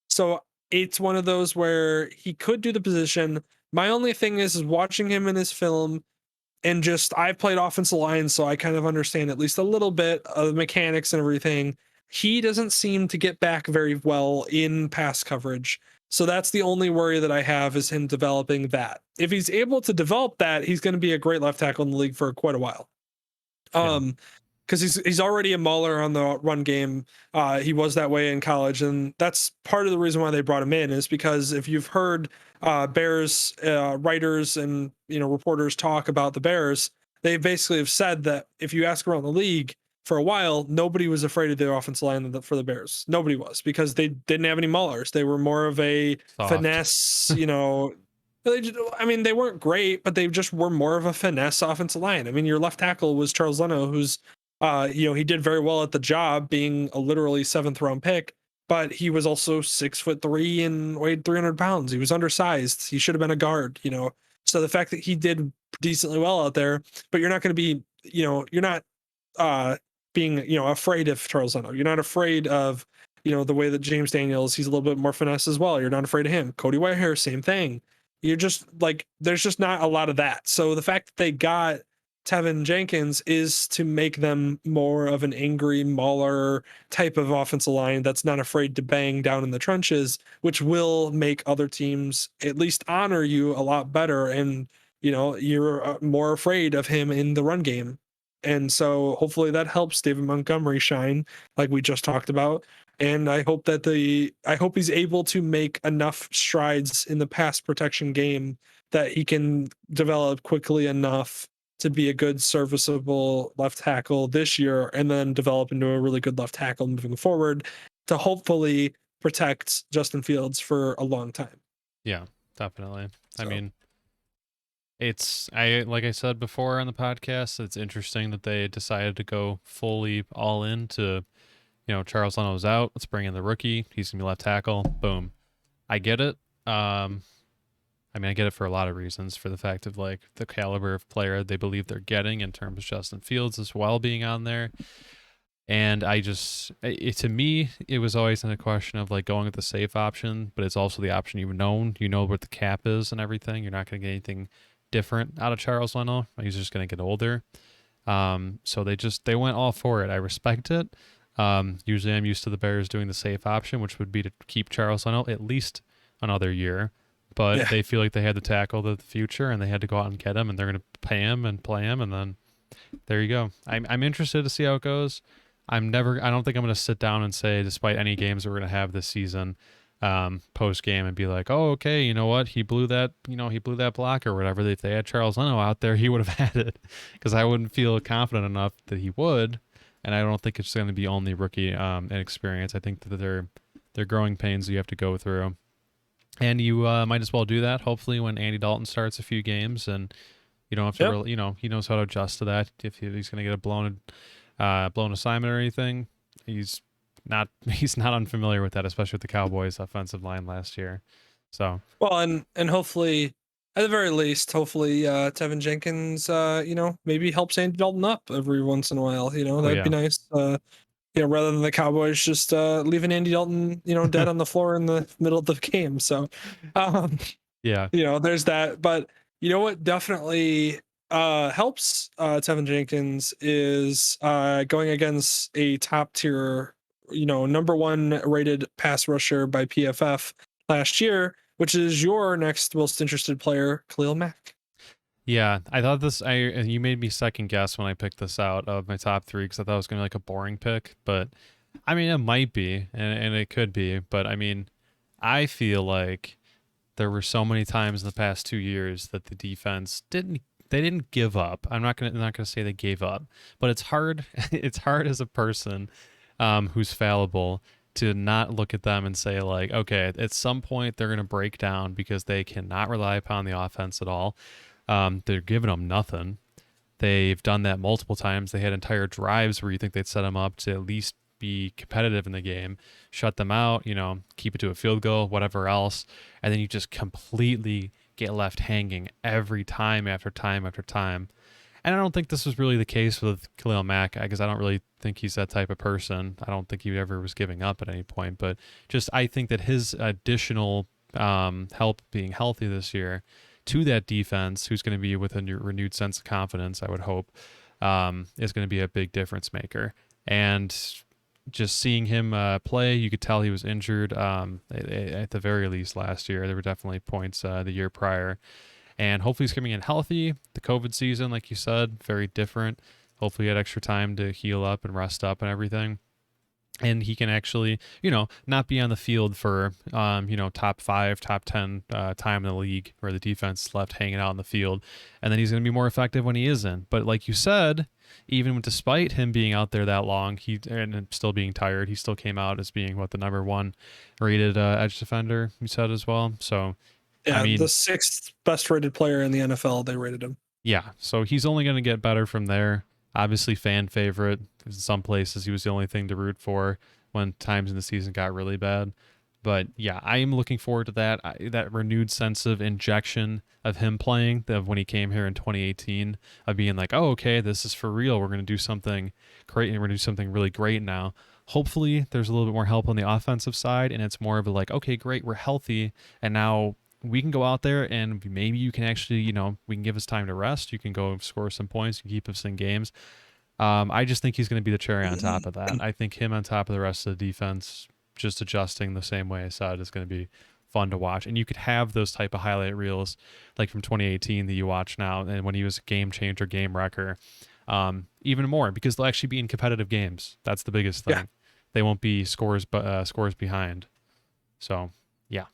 So it's one of those where he could do the position. My only thing is watching him in his film and just I've played offensive line, so I kind of understand at least a little bit of the mechanics and everything. He doesn't seem to get back very well in pass coverage. So that's the only worry that I have is him developing that. If he's able to develop that, he's going to be a great left tackle in the league for quite a while. Because he's already a mauler on the run game. He was that way in college, and that's part of the reason why they brought him in is because if you've heard Bears writers and reporters talk about the Bears, they basically have said that if you ask around the league for a while, nobody was afraid of their offensive line for the Bears. Nobody was because they didn't have any maulers. They were more of a finesse, they weren't great, but they just were more of a finesse offensive line. I mean, your left tackle was Charles Leno, who's, he did very well at the job being a literally 7th round pick, but he was also 6'3" and weighed 300 pounds. He was undersized. He should have been a guard, So the fact that he did decently well out there, but you're not going to be, you're not being, afraid of Charles Leno. You're not afraid of, the way that James Daniels, he's a little bit more finesse as well. You're not afraid of him. Cody Whitehair, same thing. You're just there's just not a lot of that. So the fact that they got Tevin Jenkins is to make them more of an angry mauler type of offensive line that's not afraid to bang down in the trenches, which will make other teams at least honor you a lot better. And, you're more afraid of him in the run game. And so hopefully that helps David Montgomery shine like we just talked about. And I hope he's able to make enough strides in the pass protection game that he can develop quickly enough to be a good serviceable left tackle this year and then develop into a really good left tackle moving forward to hopefully protect Justin Fields for a long time. Yeah, definitely. So. I mean, like I said before on the podcast, it's interesting that they decided to go fully all in to, Charles Leno's out. Let's bring in the rookie. He's going to be left tackle. Boom. I get it. I mean, I get it for a lot of reasons, for the fact of like the caliber of player they believe they're getting in terms of Justin Fields as well being on there. And I just, to me, it was always in a question of like going with the safe option, but it's also the option you've known. You know what the cap is and everything. You're not going to get anything different out of Charles Leno. He's just going to get older. So they went all for it. I respect it. Usually I'm used to the Bears doing the safe option, which would be to keep Charles Leno at least another year. But they feel like they had to tackle the future and they had to go out and get him, and they're going to pay him and play him, and then there you go. I'm interested to see how it goes. I don't think I'm going to sit down and say, despite any games that we're going to have this season, post game and be like, oh, okay, you know what? He blew that block or whatever. If they had Charles Leno out there, he would have had it, because I wouldn't feel confident enough that he would. And I don't think it's going to be only rookie experience. I think that they're growing pains you have to go through. And you might as well do that, hopefully, when Andy Dalton starts a few games, and you don't have to really, he knows how to adjust to that. If he's going to get a blown assignment or anything, he's not unfamiliar with that, especially with the Cowboys' offensive line last year. So well, and hopefully, at the very least, Tevin Jenkins, maybe helps Andy Dalton up every once in a while. That'd be nice. Rather than the Cowboys just leaving Andy Dalton, dead on the floor in the middle of the game. So, there's that. But you know what definitely helps Tevin Jenkins is going against a top tier, number one rated pass rusher by PFF last year, which is your next most interested player, Khalil Mack. Yeah, I thought you made me second guess when I picked this out of my top 3, because I thought it was going to be like a boring pick, but I mean, it might be, and it could be, but I mean, I feel like there were so many times in the past 2 years that the defense didn't give up. I'm not gonna say they gave up, but it's hard. It's hard as a person who's fallible to not look at them and say like, okay, at some point they're gonna break down because they cannot rely upon the offense at all. They're giving them nothing. They've done that multiple times. They had entire drives where you think they'd set them up to at least be competitive in the game, shut them out, keep it to a field goal, whatever else, and then you just completely get left hanging every time after time after time. And I don't think this was really the case with Khalil Mack, because I don't really think he's that type of person. I don't think he ever was giving up at any point, but just I think that his additional help being healthy this year to that defense, who's going to be with a renewed sense of confidence, I would hope, is going to be a big difference maker. And just seeing him play, you could tell he was injured at the very least last year. There were definitely points the year prior. And hopefully he's coming in healthy. The COVID season, like you said, very different. Hopefully he had extra time to heal up and rest up and everything. And he can actually, not be on the field for, top 5, top 10 time in the league where the defense left hanging out in the field. And then he's going to be more effective when he isn't. But like you said, even despite him being out there that long, and still being tired, he still came out as being the number 1 rated edge defender, you said as well. So, yeah, I mean, the 6th best rated player in the NFL, they rated him. Yeah, so he's only going to get better from there. Obviously fan favorite. In some places he was the only thing to root for when times in the season got really bad. But yeah, I am looking forward to that. That renewed sense of injection of him playing, of when he came here in 2018, of being like, oh, okay, this is for real. We're going to do something great, and we're going to do something really great now. Hopefully there's a little bit more help on the offensive side, and it's more of a like, okay, great, we're healthy, and now we can go out there and maybe you can actually, we can give us time to rest. You can go score some points. You can keep us in games. I just think he's going to be the cherry on top of that. I think him on top of the rest of the defense, just adjusting the same way I said, is going to be fun to watch. And you could have those type of highlight reels like from 2018 that you watch now, and when he was a game changer, game wrecker, even more, because they'll actually be in competitive games. That's the biggest thing. Yeah. They won't be scores behind. So, yeah.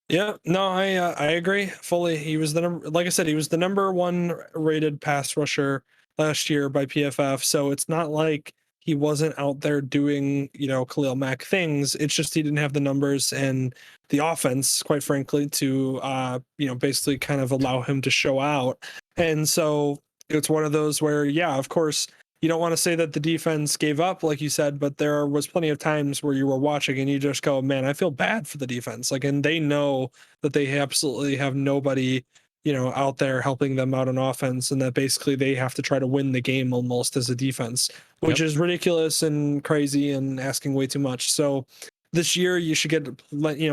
Yeah, no, I agree fully. He was like I said, he was the number 1 rated pass rusher last year by PFF. So it's not like he wasn't out there doing, Khalil Mack things. It's just he didn't have the numbers and the offense, quite frankly, to basically kind of allow him to show out. And so it's one of those where, yeah, of course, you don't want to say that the defense gave up, like you said, but there was plenty of times where you were watching and you just go, man, I feel bad for the defense. Like, and they know that they absolutely have nobody, out there helping them out on offense, and that basically they have to try to win the game almost as a defense, which Yep. is ridiculous and crazy and asking way too much. So this year you should get,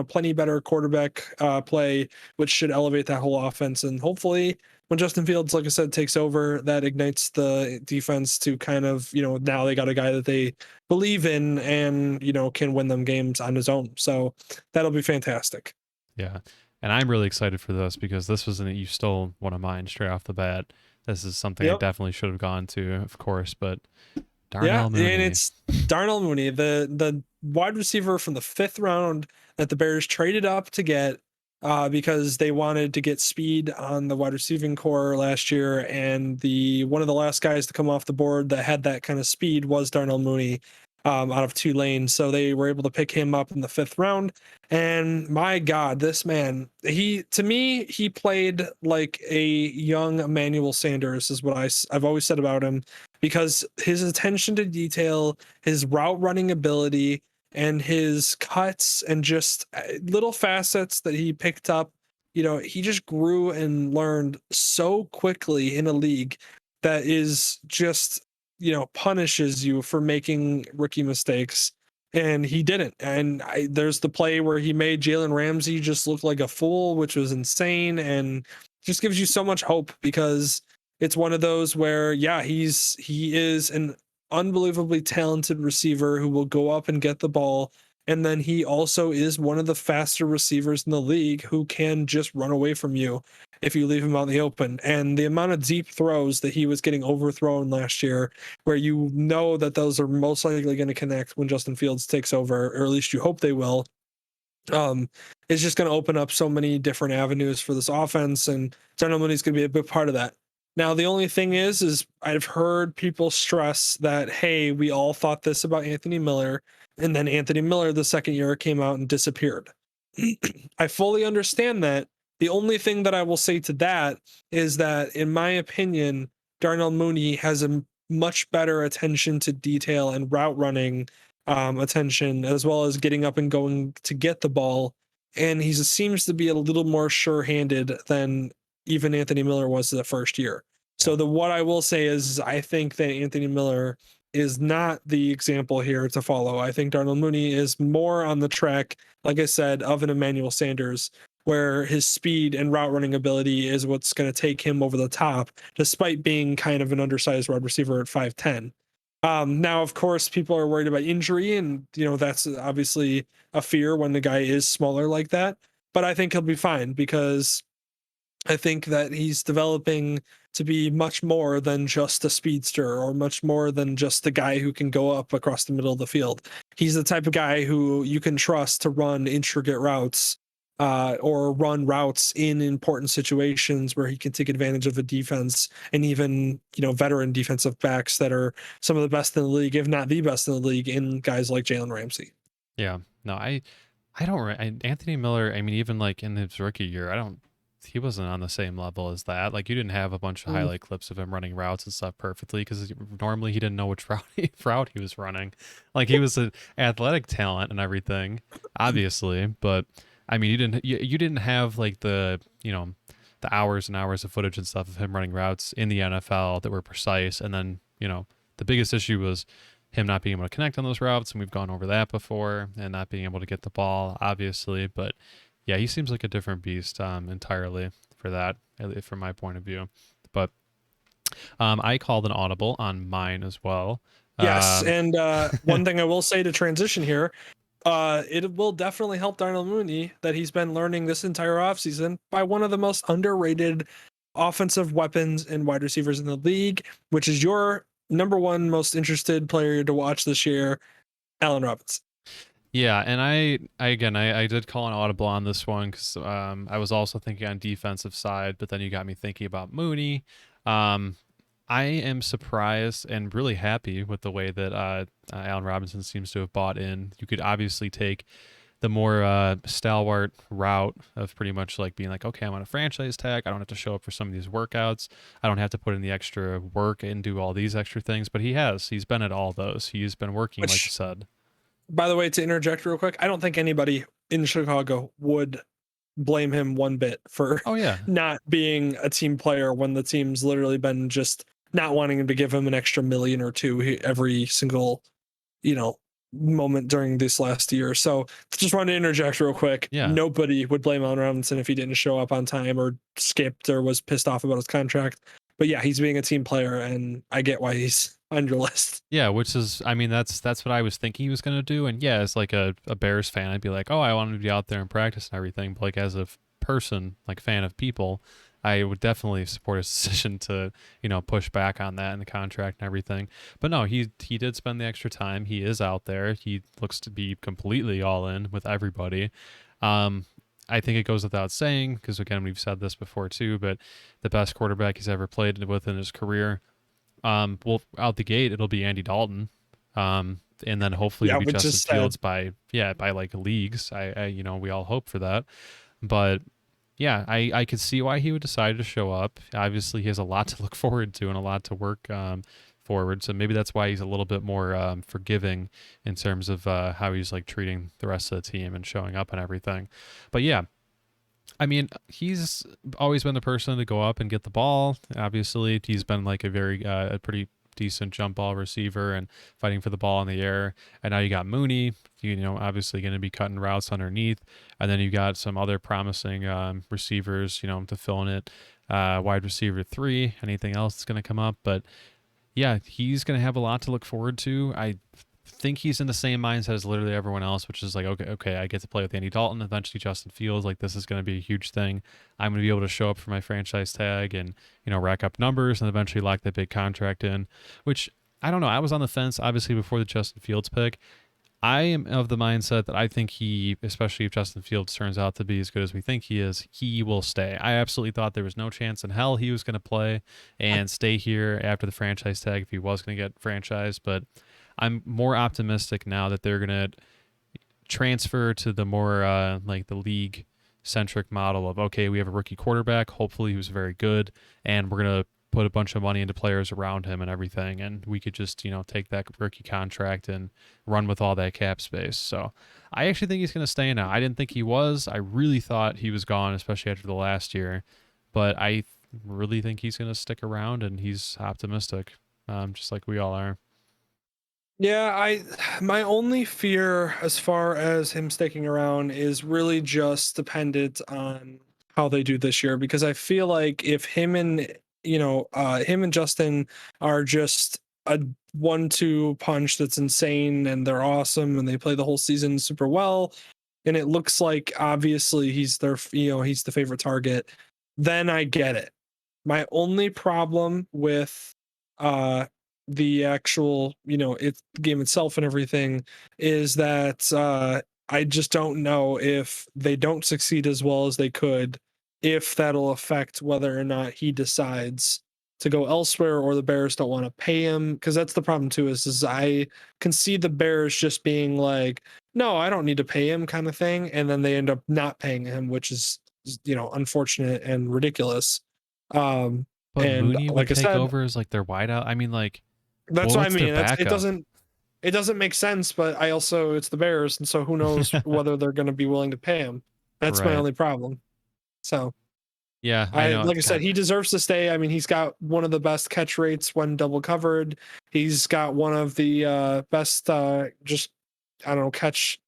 plenty better quarterback play, which should elevate that whole offense. And hopefully when Justin Fields, like I said, takes over, that ignites the defense to kind of, now they got a guy that they believe in and, can win them games on his own. So that'll be fantastic. Yeah. And I'm really excited for this because this was you stole one of mine straight off the bat. This is something I Yep. definitely should have gone to, of course, but Yeah, Darnell Mooney. and it's Darnell Mooney, the wide receiver from the 5th round that the Bears traded up to get, because they wanted to get speed on the wide receiving core last year, and the one of the last guys to come off the board that had that kind of speed was Darnell Mooney, out of Tulane. So they were able to pick him up in the 5th round. And my God, this man, to me, he played like a young Emmanuel Sanders, is what I've always said about him, because his attention to detail, his route running ability, and his cuts and just little facets that he picked up, he just grew and learned so quickly in a league that is just, punishes you for making rookie mistakes. And he didn't. And there's the play where he made Jalen Ramsey just look like a fool, which was insane, and just gives you so much hope, because it's one of those where, yeah, he is an unbelievably talented receiver who will go up and get the ball. And then he also is one of the faster receivers in the league who can just run away from you if you leave him out in the open. And the amount of deep throws that he was getting overthrown last year, where you know that those are most likely going to connect when Justin Fields takes over, or at least you hope they will, is just going to open up so many different avenues for this offense, and Darnell Mooney's going to be a big part of that. Now, the only thing is I've heard people stress that, hey, we all thought this about Anthony Miller, and then Anthony Miller the second year came out and disappeared. I fully understand that. The only thing that I will say to that is that, in my opinion, Darnell Mooney has a much better attention to detail and route running attention, as well as getting up and going to get the ball. And he seems to be a little more sure-handed than even Anthony Miller was the first year. So what I will say is, I think that Anthony Miller is not the example here to follow. I think Darnell Mooney is more on the track, like I said, of an Emmanuel Sanders, where his speed and route running ability is what's going to take him over the top, despite being kind of an undersized wide receiver at 5'10". Now, of course, people are worried about injury, and that's obviously a fear when the guy is smaller like that. But I think he'll be fine, because I think that he's developing to be much more than just a speedster, or much more than just the guy who can go up across the middle of the field. He's the type of guy who you can trust to run intricate routes, or run routes in important situations where he can take advantage of a defense, and even, veteran defensive backs that are some of the best in the league, if not the best in the league, in guys like Jalen Ramsey. Yeah. No, I don't. Anthony Miller. I mean, even like in his rookie year, he wasn't on the same level as that. Like, you didn't have a bunch of highlight clips of him running routes and stuff perfectly, because normally he didn't know which route he was running. Like, he was an athletic talent and everything, obviously, but I mean, you didn't have like the the hours and hours of footage and stuff of him running routes in the NFL that were precise. And then the biggest issue was him not being able to connect on those routes, and we've gone over that before, and not being able to get the ball, obviously, but. Yeah, he seems like a different beast entirely for that, at least from my point of view. But I called an audible on mine as well. Yes, and one thing I will say to transition here, it will definitely help Darnell Mooney that he's been learning this entire offseason by one of the most underrated offensive weapons and wide receivers in the league, which is your number one most interested player to watch this year, Allen Robinson. Yeah, and I did call an audible on this one, because I was also thinking on defensive side, but then you got me thinking about Mooney. I am surprised and really happy with the way that Allen Robinson seems to have bought in. You could obviously take the more stalwart route of pretty much like being like, okay, I'm on a franchise tag. I don't have to show up for some of these workouts. I don't have to put in the extra work and do all these extra things. But he's been at all those. He's been working, like you Which, said. by the way, to interject real quick, I don't think anybody in Chicago would blame him one bit for Oh yeah, not being a team player when the team's literally been just not wanting him to give him an extra million or two every single, you know, moment during this last year. So just wanted to interject real quick. yeah. Nobody would blame Allen Robinson if he didn't show up on time or skipped or was pissed off about his contract. But yeah, he's being a team player, and I get why he's on your list. Yeah, which is, I mean, that's what I was thinking he was gonna do. And yeah, as like a Bears fan, I'd be like, oh, I want him to be out there and practice and everything. But like as a person, like fan of people, I would definitely support his decision to, push back on that in the contract and everything. But no, he did spend the extra time. He is out there. He looks to be completely all in with everybody. I think it goes without saying, because again, we've said this before too, but the best quarterback he's ever played with in his career, well, out the gate, it'll be Andy Dalton. And then hopefully Yeah, it'll be which Justin is sad. Fields by like leagues. We all hope for that. But yeah, I could see why he would decide to show up. Obviously, he has a lot to look forward to and a lot to work forward. So maybe that's why he's a little bit more forgiving in terms of how he's like treating the rest of the team and showing up and everything. But yeah, I mean, he's always been the person to go up and get the ball. Obviously, he's been like a pretty decent jump ball receiver and fighting for the ball in the air. And now you got Mooney, obviously going to be cutting routes underneath. And then you got some other promising receivers, to fill in it. Wide receiver 3, anything else that's going to come up. But yeah, he's going to have a lot to look forward to. I think he's in the same mindset as literally everyone else, which is like, okay, I get to play with Andy Dalton, eventually Justin Fields. Like, this is going to be a huge thing. I'm going to be able to show up for my franchise tag and, rack up numbers and eventually lock that big contract in, which I don't know. I was on the fence, obviously, before the Justin Fields pick. I am of the mindset that I think he, especially if Justin Fields turns out to be as good as we think he is, he will stay. I absolutely thought there was no chance in hell he was going to play and stay here after the franchise tag if he was going to get franchised, but I'm more optimistic now that they're going to transfer to the more like the league centric model of, okay, we have a rookie quarterback, hopefully who's very good, and we're going to put a bunch of money into players around him and everything, and we could just, take that rookie contract and run with all that cap space. So I actually think he's going to stay now. I didn't think he was. I really thought he was gone, especially after the last year, but I really think he's going to stick around, and he's optimistic, just like we all are. Yeah, my only fear as far as him sticking around is really just dependent on how they do this year, because I feel like if him and him and Justin are just a 1-2 punch that's insane and they're awesome and they play the whole season super well, and it looks like obviously he's he's the favorite target, then I get it. My only problem with the actual, it's the game itself and everything, is that I just don't know if they don't succeed as well as they could, if that'll affect whether or not he decides to go elsewhere or the Bears don't want to pay him. Because that's the problem too, is I can see the Bears just being like, no, I don't need to pay him kind of thing, and then they end up not paying him, which is unfortunate and ridiculous. But And Mooney would like I take said, over as like their wideout. I mean, like, that's well, what I what's their mean. backup? It doesn't make sense, but I also, it's the Bears, and so who knows whether they're going to be willing to pay him. That's my Right. only problem. So Yeah, I know. like I said, God, he deserves to stay. I mean, he's got one of the best catch rates when double covered. He's got one of the best just, I don't know, catch,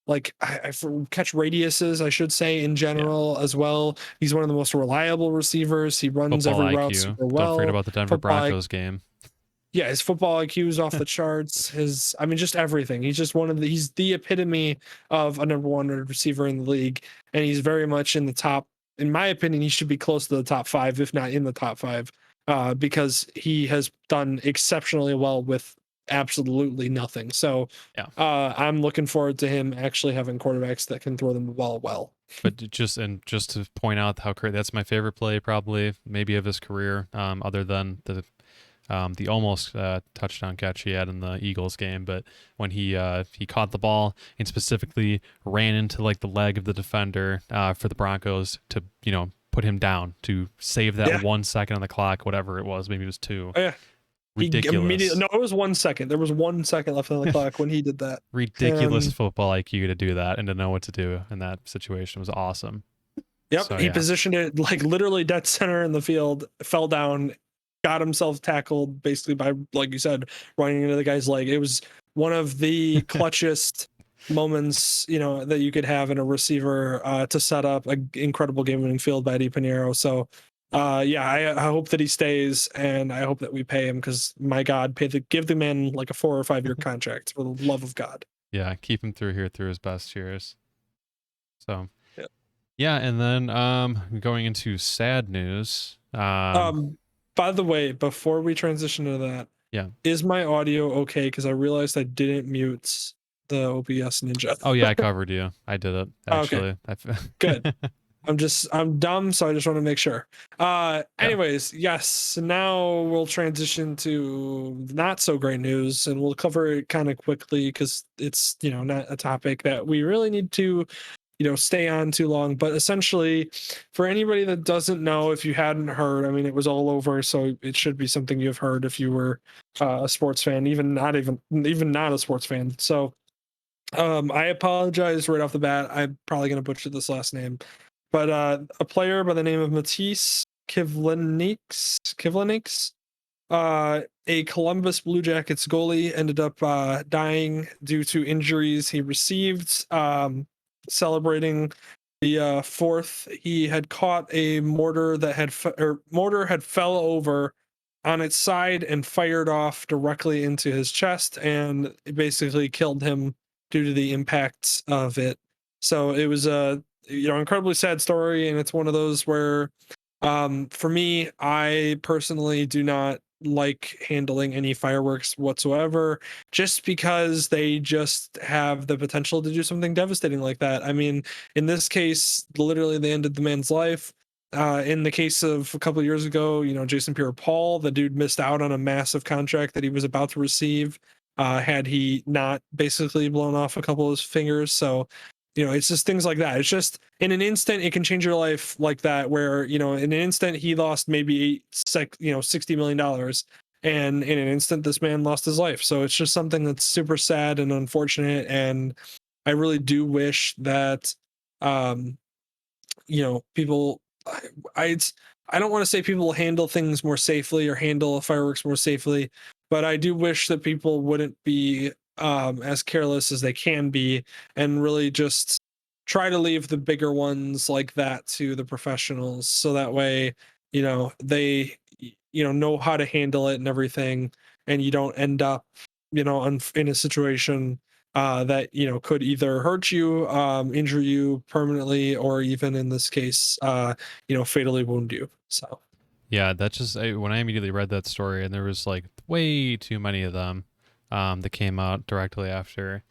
like catch radiuses, I should say, in yeah. general as well. He's one of the most reliable receivers. He runs Football every route IQ. super Don't forget well. about the Denver Football, Broncos game. yeah, his football IQ is off the charts. I mean, just everything. He's just he's the epitome of a number 1 receiver in the league. And he's very much in the top, in my opinion, he should be close to the top 5, if not in the top 5, because he has done exceptionally well with absolutely nothing. So Yeah. I'm looking forward to him actually having quarterbacks that can throw them the ball well. But just to point out how great, that's my favorite play probably maybe of his career, other than the the almost touchdown catch he had in the Eagles game, but when he caught the ball and specifically ran into like the leg of the defender for the Broncos to put him down to save that Yeah. 1 second on the clock, whatever it was, maybe it was 2. Oh, yeah. Ridiculous. No, it was 1 second. There was 1 second left on the clock when he did that. Ridiculous football IQ to do that and to know what to do in that situation was awesome. Yep, So, he yeah. positioned it like literally dead center in the field, fell down, got himself tackled basically by, like you said, running into the guy's leg. It was one of the clutchest moments, that you could have in a receiver to set up an incredible game-winning field by Eddie Pinheiro. So, I hope that he stays, and I hope that we pay him because, my God, give the man like a 4 or 5 year contract for the love of God. Yeah, keep him through his best years. So, Yep. yeah, and then going into sad news. By the way, before we transition to that, yeah, is my audio okay? Because I realized I didn't mute the OBS Ninja. oh yeah, I covered you. I did it actually. Okay. Good. I'm dumb, so I just want to make sure. Anyways, yes, now we'll transition to not so great news, and we'll cover it kind of quickly because it's not a topic that we really need to stay on too long. But essentially, for anybody that doesn't know, if you hadn't heard, I mean, it was all over, so it should be something you've heard if you were a sports fan, even not a sports fan. So I apologize right off the bat. I'm probably going to butcher this last name, but a player by the name of Matisse Kivlenieks, a Columbus Blue Jackets goalie, ended up dying due to injuries he received. Celebrating the fourth, he had caught a mortar that had fell over on its side and fired off directly into his chest, and it basically killed him due to the impact of it. So it was a incredibly sad story, and it's one of those where for me, I personally do not like handling any fireworks whatsoever, just because they just have the potential to do something devastating like that. I mean, in this case, literally they ended the man's life. In the case of a couple of years ago, Jason Pierre-Paul, the dude missed out on a massive contract that he was about to receive had he not basically blown off a couple of his fingers. So it's just things like that. It's just in an instant, it can change your life like that, where, in an instant he lost maybe, $60 million. And in an instant, this man lost his life. So it's just something that's super sad and unfortunate. And I really do wish that, people, I don't want to say people handle things more safely or handle fireworks more safely, but I do wish that people wouldn't be as careless as they can be, and really just try to leave the bigger ones like that to the professionals, so that way they know how to handle it and everything, and you don't end up in a situation that could either hurt you, injure you permanently, or even in this case fatally wound you. So yeah, that's just when I immediately read that story, and there was like way too many of them that came out directly after,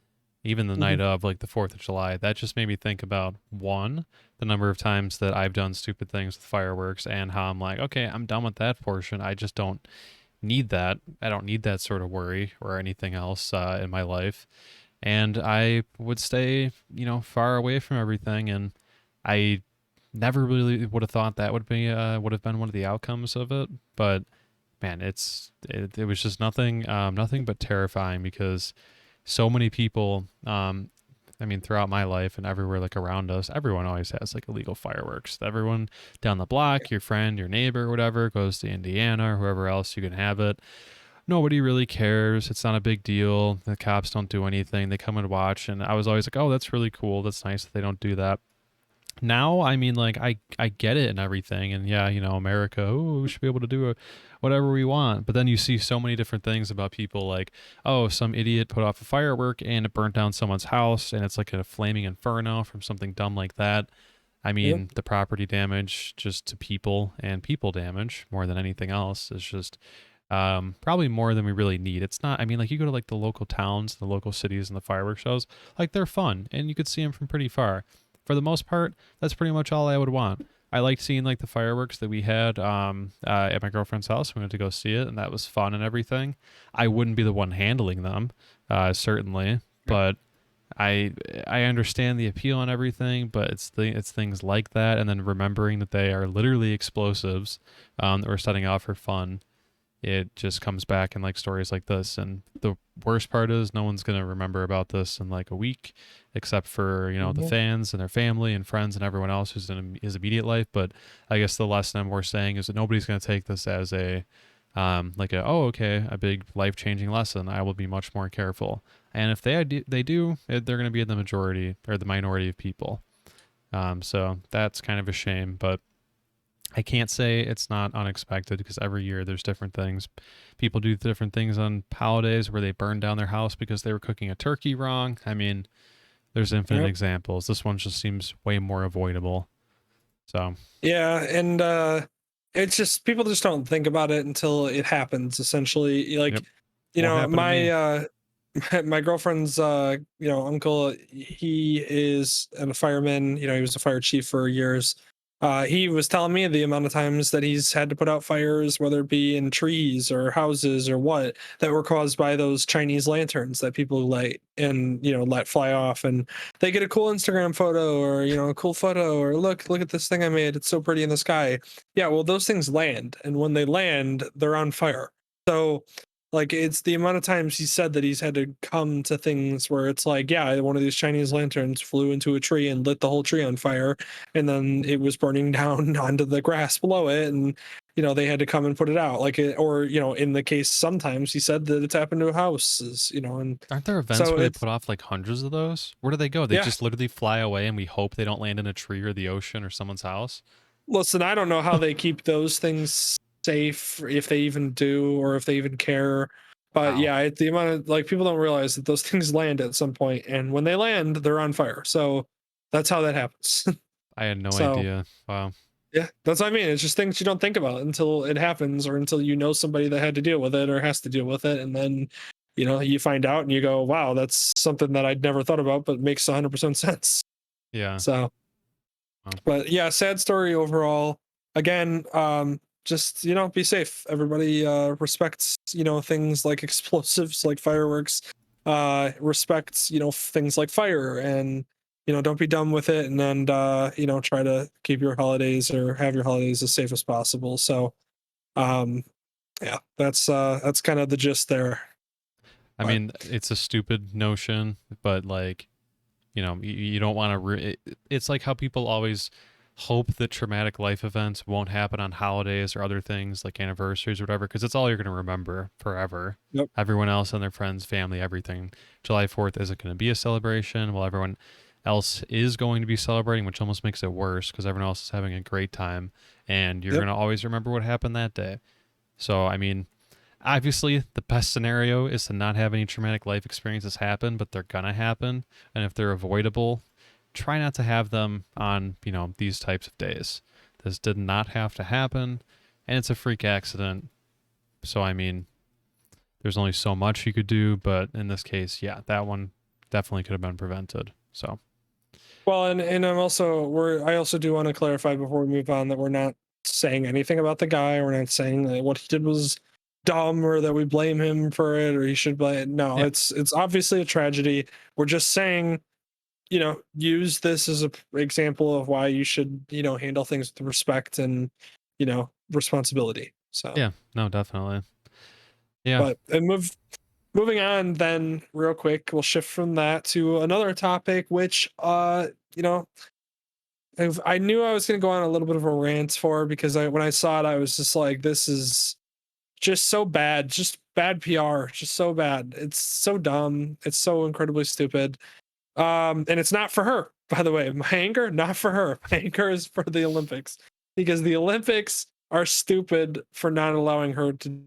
even the night of, like the 4th of July. That just made me think about, one, the number of times that I've done stupid things with fireworks, and how I'm like, okay, I'm done with that portion. I just don't need that. I don't need that sort of worry or anything else in my life. And I would stay, far away from everything. And I never really would have thought that would have been one of the outcomes of it. But man, it was just nothing but terrifying, because so many people, throughout my life and everywhere, like around us, everyone always has like illegal fireworks. Everyone down the block, your friend, your neighbor, whatever, goes to Indiana or whoever else you can have it. Nobody really cares. It's not a big deal. The cops don't do anything. They come and watch. And I was always like, oh, that's really cool. That's nice that they don't do that. Now, I get it and everything. And yeah, America, oh, we should be able to do whatever we want. But then you see so many different things about people, like, oh, some idiot put off a firework and it burnt down someone's house, and it's like a flaming inferno from something dumb like that. The property damage just to people, and people damage more than anything else, is just probably more than we really need. It's not, like you go to like the local towns, the local cities, and the fireworks shows, like they're fun and you could see them from pretty far. For the most part, that's pretty much all I would want. I liked seeing like the fireworks that we had at my girlfriend's house. We went to go see it, and that was fun and everything. I wouldn't be the one handling them, certainly, but I I understand the appeal and everything, but it's things like that, and then remembering that they are literally explosives that we're setting off for fun. It just comes back in like stories like this, and the worst part is no one's gonna remember about this in like a week, except for the Mhm. fans and their family and friends and everyone else who's in his immediate life. But I guess the lesson I'm more saying is that nobody's gonna take this as a like a oh okay a big life changing lesson. I will be much more careful. And if they do, they're going to be in the majority or the minority of people. So that's kind of a shame, but I can't say it's not unexpected because every year there's different things. People do different things on holidays where they burn down their house because they were cooking a turkey wrong. I mean, there's infinite Yep. examples. This one just seems way more avoidable. So, Yeah, and it's just people just don't think about it until it happens. Essentially, like yep, won't happen to me. my girlfriend's uncle, he is a fireman. He was a fire chief for years. He was telling me the amount of times that he's had to put out fires, whether it be in trees or houses or what, that were caused by those Chinese lanterns that people light and let fly off, and they get a cool Instagram photo or a cool photo, or look at this thing I made, it's so pretty in the sky. Yeah, well, those things land, and when they land, they're on fire. So like, it's the amount of times he said that he's had to come to things where it's like, yeah, one of these Chinese lanterns flew into a tree and lit the whole tree on fire, and then it was burning down onto the grass below it, and they had to come and put it out. Like, or in the case, sometimes he said that it's happened to houses, and Aren't there events so where they it's put off like hundreds of those? Where do they go? They yeah. just literally fly away and we hope they don't land in a tree or the ocean or someone's house? Listen, I don't know how they keep those things safe, if they even do, or if they even care. But Wow. yeah, the amount of, like, people don't realize that those things land at some point, and when they land, they're on fire. So that's how that happens. I had no So idea. Wow. yeah, that's what I mean. It's just things you don't think about until it happens, or until you know somebody that had to deal with it or has to deal with it, and then you find out and you go, "Wow, that's something that I'd never thought about, but makes 100% sense." Yeah. So. Wow. But yeah, sad story overall. Again, just be safe. Everybody respects things like explosives, like fireworks. Respects things like fire, and don't be dumb with it. And then try to keep your holidays, or have your holidays as safe as possible. So um, yeah, that's kind of the gist there. I But mean, it's a stupid notion, but like, you don't want to. It's like how people always hope that traumatic life events won't happen on holidays or other things like anniversaries or whatever, because it's all you're going to remember forever. yep, Everyone else and their friends, family, everything. July 4th isn't going to be a celebration while everyone else is going to be celebrating, which almost makes it worse because everyone else is having a great time and you're yep, going to always remember what happened that day. So, I mean, obviously the best scenario is to not have any traumatic life experiences happen, but they're gonna happen, and if they're avoidable, try not to have them on these types of days. This did not have to happen, and it's a freak accident. So I mean, there's only so much you could do, but in this case, yeah, that one definitely could have been prevented. So Well, and I also do want to clarify before we move on that we're not saying anything about the guy. We're not saying that what he did was dumb, or that we blame him for it, or he should blame. No, yeah, it's obviously a tragedy. We're just saying, use this as a example of why you should, handle things with respect and, responsibility. So, yeah, no, definitely, yeah, but and moving on then real quick, we'll shift from that to another topic, which I knew I was going to go on a little bit of a rant for, because when I saw it, I was just like, this is just so bad, just bad PR, just so bad. It's so dumb. It's so incredibly stupid. And it's not for her, by the way. My anger, not for her. My anger is for the Olympics, because the Olympics are stupid for not allowing her to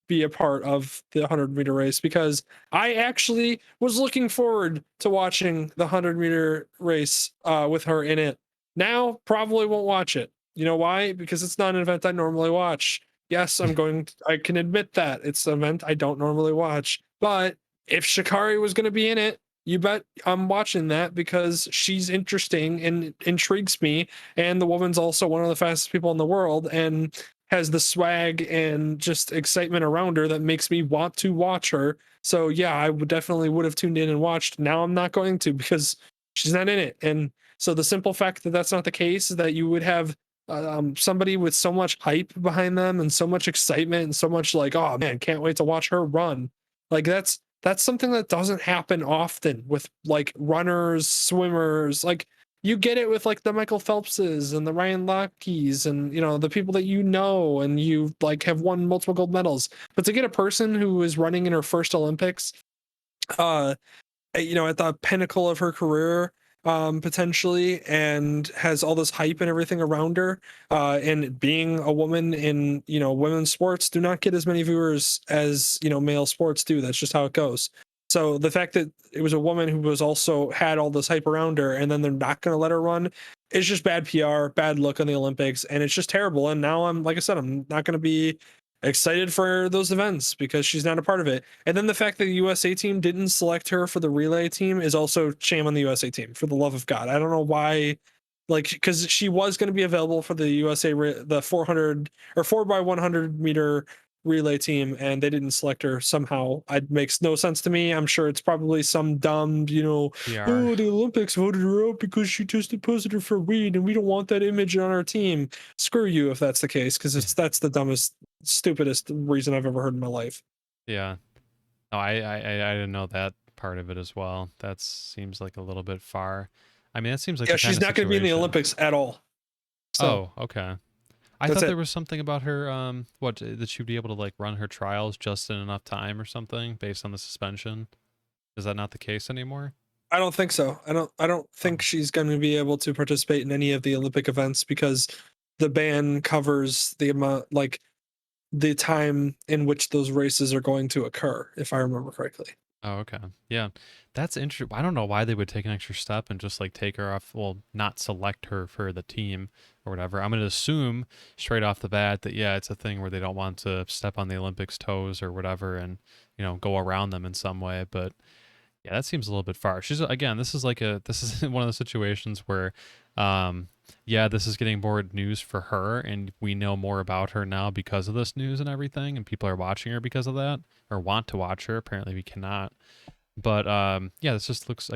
be a part of the 100-meter race, because I actually was looking forward to watching the 100-meter race with her in it. Now, probably won't watch it. You know why? Because it's not an event I normally watch. Yes, I can admit that it's an event I don't normally watch. But if Sha'Carri was going to be in it, You bet I'm watching that because she's interesting and intrigues me. And the woman's also one of the fastest people in the world and has the swag and just excitement around her that makes me want to watch her. So yeah, I would definitely would have tuned in and watched. Now I'm not going to because she's not in it. And so the simple fact that that's not the case is that you would have somebody with so much hype behind them and so much excitement and so much like, oh man, can't wait to watch her run. Like that's something that doesn't happen often with like runners, swimmers. Like you get it with like the Michael Phelpses and the Ryan Lockeys and the people that and you like have won multiple gold medals. But to get a person who is running in her first Olympics, uh at the pinnacle of her career, potentially, and has all this hype and everything around her, and being a woman in women's sports do not get as many viewers as male sports do. That's just how it goes. So the fact that it was a woman who was also had all this hype around her and then they're not going to let her run is just bad PR, bad look on the Olympics, and it's just terrible. And now I'm like I said, I'm not going to be excited for those events because she's not a part of it. And then the fact that the USA team didn't select her for the relay team is also shame on the USA team, for the love of God. I don't know why, like, because she was going to be available for the the 400 or 4x100 meter relay team, and they didn't select her somehow. It makes no sense to me. I'm sure it's probably some dumb, PR. oh, the Olympics voted her out because she tested positive for weed, and we don't want that image on our team. Screw you if that's the case, because that's the dumbest, stupidest reason I've ever heard in my life. Yeah. No, I didn't know that part of it as well. That seems like a little bit far. I mean, that seems like Yeah, the kind she's of not going to be in the situation. Olympics at all. So Oh, okay. I that's thought there it. was something about her, what, that she'd be able to like run her trials just in enough time or something based on the suspension. Is that not the case anymore? I don't think so. I don't think Oh, she's going to be able to participate in any of the Olympic events because the ban covers the amount, like the time in which those races are going to occur, if I remember correctly. oh, okay. Yeah. That's interesting. I don't know why they would take an extra step and just like take her off, well, not select her for the team or whatever. I'm going to assume straight off the bat that, yeah, it's a thing where they don't want to step on the Olympics' toes or whatever and, go around them in some way. But yeah, that seems a little bit far. She's again, this is one of those situations where yeah, this is getting more news for her and we know more about her now because of this news and everything and people are watching her because of that or want to watch her. Apparently we cannot. But yeah, this looks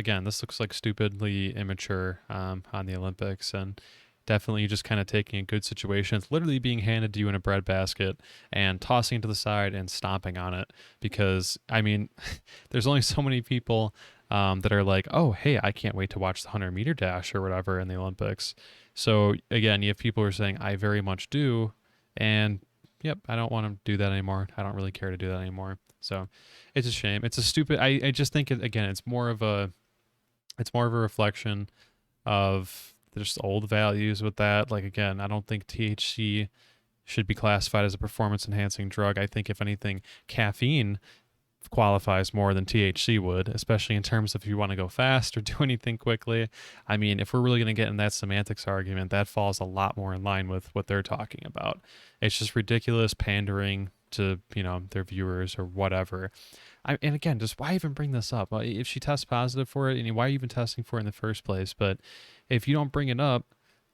like stupidly immature on the Olympics and definitely just kind of taking a good situation. It's literally being handed to you in a breadbasket and tossing it to the side and stomping on it because I mean, there's only so many people that are like, oh, hey, I can't wait to watch the 100-meter dash or whatever in the Olympics. So again, you have people who are saying, I very much do, and yep, I don't want to do that anymore. I don't really care to do that anymore. So it's a shame. It's a stupid. I just think again, it's more of a reflection of just old values with that. Like again, I don't think THC should be classified as a performance enhancing drug. I think if anything, caffeine qualifies more than THC would, especially in terms of if you want to go fast or do anything quickly. I mean, if we're really going to get in that semantics argument, that falls a lot more in line with what they're talking about. It's just ridiculous pandering to, their viewers or whatever. And again, just why even bring this up? If she tests positive for it, and why are you even testing for it in the first place? But if you don't bring it up,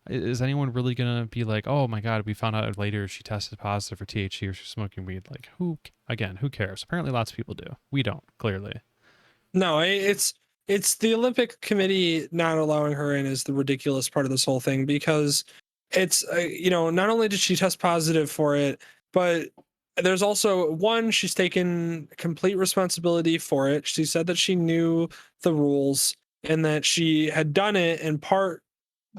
is anyone really gonna be like, oh my god, we found out later she tested positive for THC or she's smoking weed? Like, who cares? Apparently lots of people do. We don't, clearly. No, it's the Olympic Committee not allowing her in is the ridiculous part of this whole thing because it's not only did she test positive for it, but there's also one, she's taken complete responsibility for it. She said that she knew the rules and that she had done it in part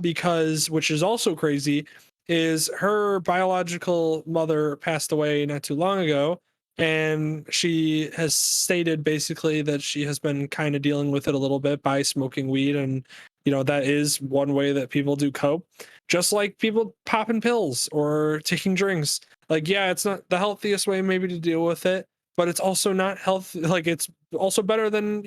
because, which is also crazy, is her biological mother passed away not too long ago, and she has stated basically that she has been kind of dealing with it a little bit by smoking weed, and that is one way that people do cope, just like people popping pills or taking drinks. Like, yeah, it's not the healthiest way maybe to deal with it, but it's also not healthy. Like, it's also better than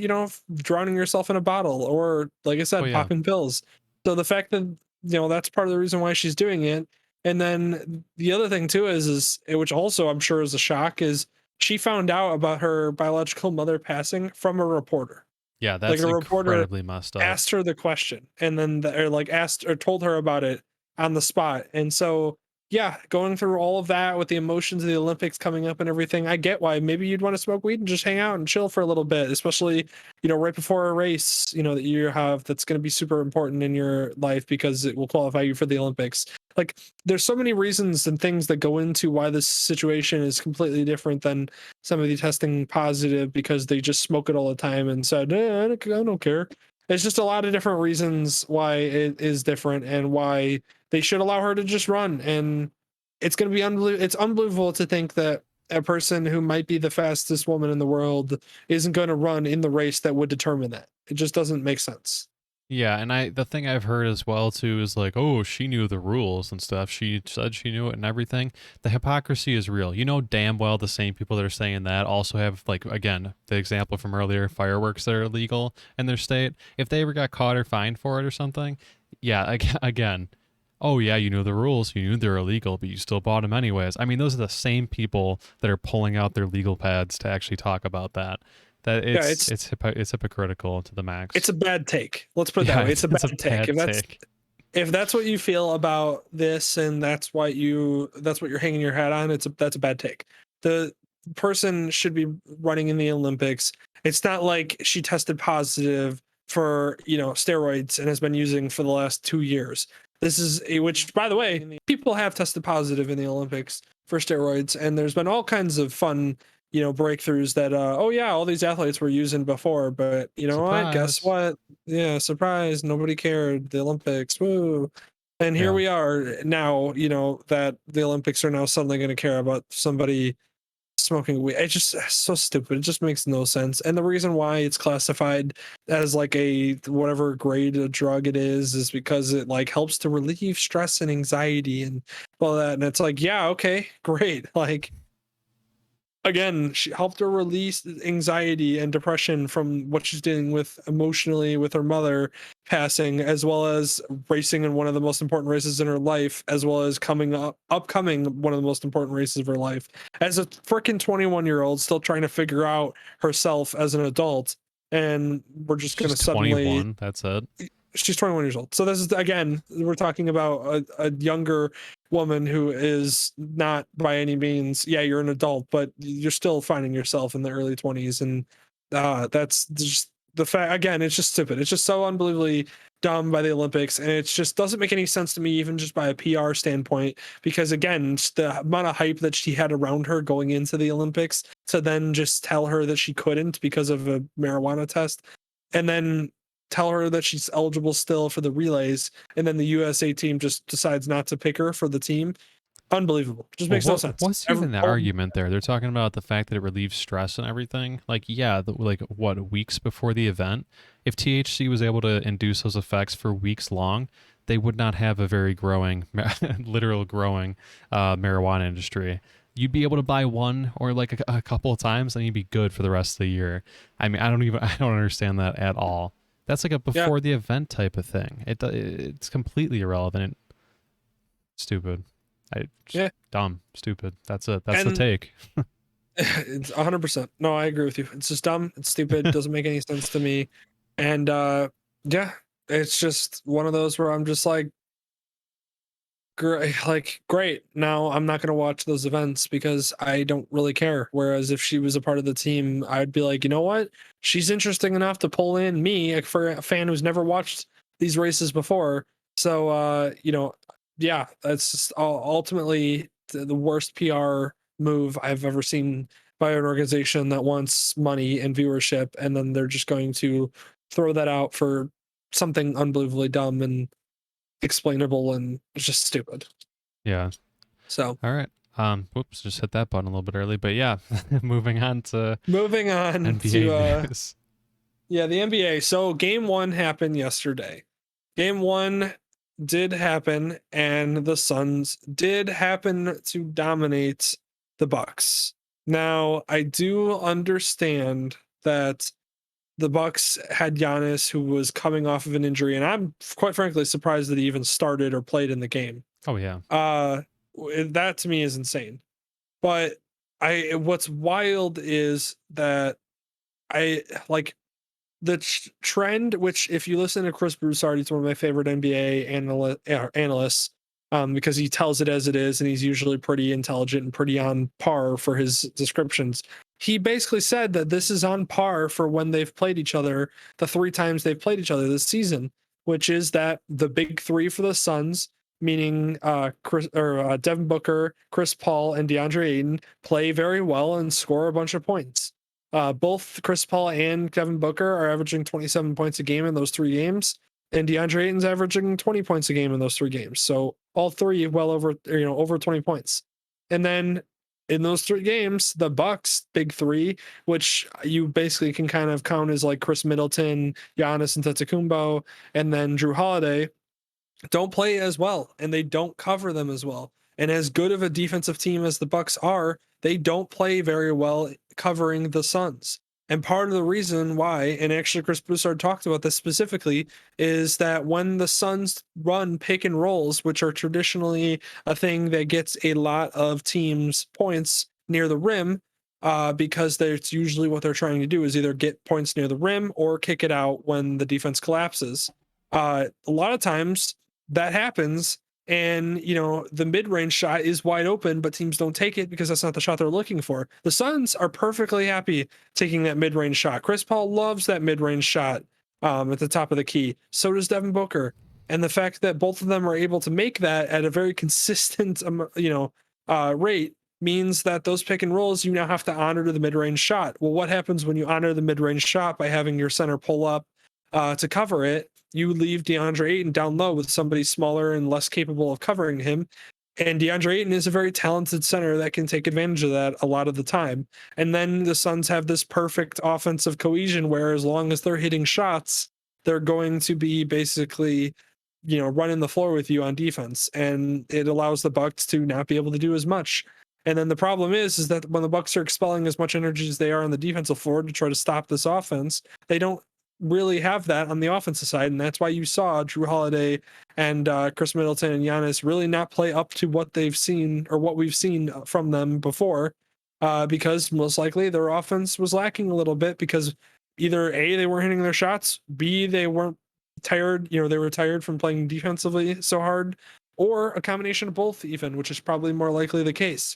drowning yourself in a bottle or, like I Oh said, yeah. popping pills. So the fact that that's part of the reason why she's doing it. And then the other thing too is which also I'm sure is a shock, is she found out about her biological mother passing from a reporter. Yeah, Like that's a reporter incredibly messed up. asked her the question and then or like asked or told her about it on the spot. And so yeah, going through all of that with the emotions of the Olympics coming up and everything, I get why maybe you'd want to smoke weed and just hang out and chill for a little bit, especially, right before a race, that you have that's going to be super important in your life because it will qualify you for the Olympics. Like there's so many reasons and things that go into why this situation is completely different than somebody testing positive because they just smoke it all the time and said, I don't care. There's just a lot of different reasons why it is different and why they should allow her to just run. And it's going to be unbelievable. It's unbelievable to think that a person who might be the fastest woman in the world isn't going to run in the race that would determine that. It just doesn't make sense. Yeah, and the thing I've heard as well too is like, oh, she knew the rules and stuff. She said she knew it and everything. The hypocrisy is real. You know damn well the same people that are saying that also have, like, again, the example from earlier, fireworks that are illegal in their state. If they ever got caught or fined for it or something, yeah, again, oh yeah, you knew the rules, you knew they're illegal, but you still bought them anyways. I mean, those are the same people that are pulling out their legal pads to actually talk about that. That Yeah, it's hypocritical to the max. it's a bad take. Let's put it Yeah, that way. It's a it's a bad take. bad take. If that's what you feel about this and that's what you're hanging your hat on, that's a bad take. The person should be running in the Olympics. It's not like she tested positive for, steroids and has been using for the last 2 years. This is which, by the way, people have tested positive in the Olympics for steroids, and there's been all kinds of fun, breakthroughs that oh yeah, all these athletes were using before, but you know what? Guess Surprise. what? Yeah, surprise, nobody cared. The Olympics, woo. And here Yeah. we are now, that the Olympics are now suddenly going to care about somebody smoking weed. It's just so stupid. It just makes no sense. And the reason why it's classified as like a whatever grade of drug it is because it like helps to relieve stress and anxiety and all that. And it's like, yeah, okay, great. Like again, she helped her release anxiety and depression from what she's dealing with emotionally with her mother passing, as well as racing in one of the most important races in her life, as well as upcoming one of the most important races of her life. As a freaking 21-year-old still trying to figure out herself as an adult, and we're just She's gonna suddenly 21. That's it. she's 21 years old. So this is again, we're talking about a younger woman who is not by any means, yeah, you're an adult, but you're still finding yourself in the early 20s. And that's just the fact. Again, it's just stupid. It's just so unbelievably dumb by the Olympics, and it just doesn't make any sense to me, even just by a PR standpoint, because again, just the amount of hype that she had around her going into the Olympics to then just tell her that she couldn't because of a marijuana test, and then tell her that she's eligible still for the relays, and then the USA team just decides not to pick her for the team. Unbelievable. Just Well, makes no sense. what's even the argument there? They're talking about the fact that it relieves stress and everything. Like, yeah, like what, weeks before the event? If THC was able to induce those effects for weeks long, they would not have a very growing, literal growing marijuana industry. You'd be able to buy one or like a couple of times, and you'd be good for the rest of the year. I mean, I don't understand that at all. That's like a Yeah. before the event type of thing. It's completely irrelevant. Stupid. Yeah. Dumb, stupid. That's it. That's the And take. it's 100%. No, I agree with you. It's just dumb. It's stupid. Doesn't make any sense to me. And yeah, it's just one of those where I'm just like, great. Now I'm not going to watch those events because I don't really care. Whereas if she was a part of the team, I'd be like, you know what? She's interesting enough to pull in me for a fan who's never watched these races before. So, yeah, that's just ultimately the worst PR move I've ever seen by an organization that wants money and viewership, and then they're just going to throw that out for something unbelievably dumb and explainable and it's just stupid. Yeah. So All right. Whoops, just hit that button a little bit early, but yeah, moving on to moving on NBA to news. yeah, the NBA. So game one happened yesterday. Game one did happen, and the Suns did happen to dominate the Bucks. Now, I do understand that the Bucks had Giannis, who was coming off of an injury, and I'm quite frankly surprised that he even started or played in the game. Oh yeah. That to me is insane. But what's wild is that I like the trend, which if you listen to Chris Broussard, he's one of my favorite NBA analysts, because he tells it as it is, and he's usually pretty intelligent and pretty on par for his descriptions. He basically said that this is on par for when they've played each other, the 3 times they've played each other this season, which is that the big three for the Suns, meaning Devin Booker, Chris Paul, and DeAndre Ayton, play very well and score a bunch of points. Both Chris Paul and Devin Booker are averaging 27 points a game in those 3 games, and DeAndre Ayton's averaging 20 points a game in those 3 games. So all three well over over 20 points. And then in those 3 games, the Bucks big three, which you basically can kind of count as like Chris Middleton, Giannis Antetokounmpo, and then Drew Holiday, don't play as well, and they don't cover them as well. And as good of a defensive team as the Bucks are, they don't play very well covering the Suns. And part of the reason why, and actually Chris Broussard talked about this specifically, is that when the Suns run pick and rolls, which are traditionally a thing that gets a lot of teams points near the rim, because that's usually what they're trying to do, is either get points near the rim or kick it out when the defense collapses. A lot of times that happens, and the mid-range shot is wide open, but teams don't take it because that's not the shot they're looking for. The Suns are perfectly happy taking that mid-range shot. Chris Paul loves that mid-range shot at the top of the key. So does Devin Booker. And the fact that both of them are able to make that at a very consistent rate means that those pick and rolls, you now have to honor the mid-range shot. Well, what happens when you honor the mid-range shot by having your center pull up to cover it? You leave DeAndre Ayton down low with somebody smaller and less capable of covering him. And DeAndre Ayton is a very talented center that can take advantage of that a lot of the time. And then the Suns have this perfect offensive cohesion where as long as they're hitting shots, they're going to be basically, running the floor with you on defense. And it allows the Bucks to not be able to do as much. And then the problem is that when the Bucks are expelling as much energy as they are on the defensive floor to try to stop this offense, they don't really have that on the offensive side, and that's why you saw Drew Holiday and Chris Middleton and Giannis really not play up to what they've seen or what we've seen from them before, because most likely their offense was lacking a little bit because either A, they weren't hitting their shots, B, they weren't tired, they were tired from playing defensively so hard, or a combination of both even, which is probably more likely the case.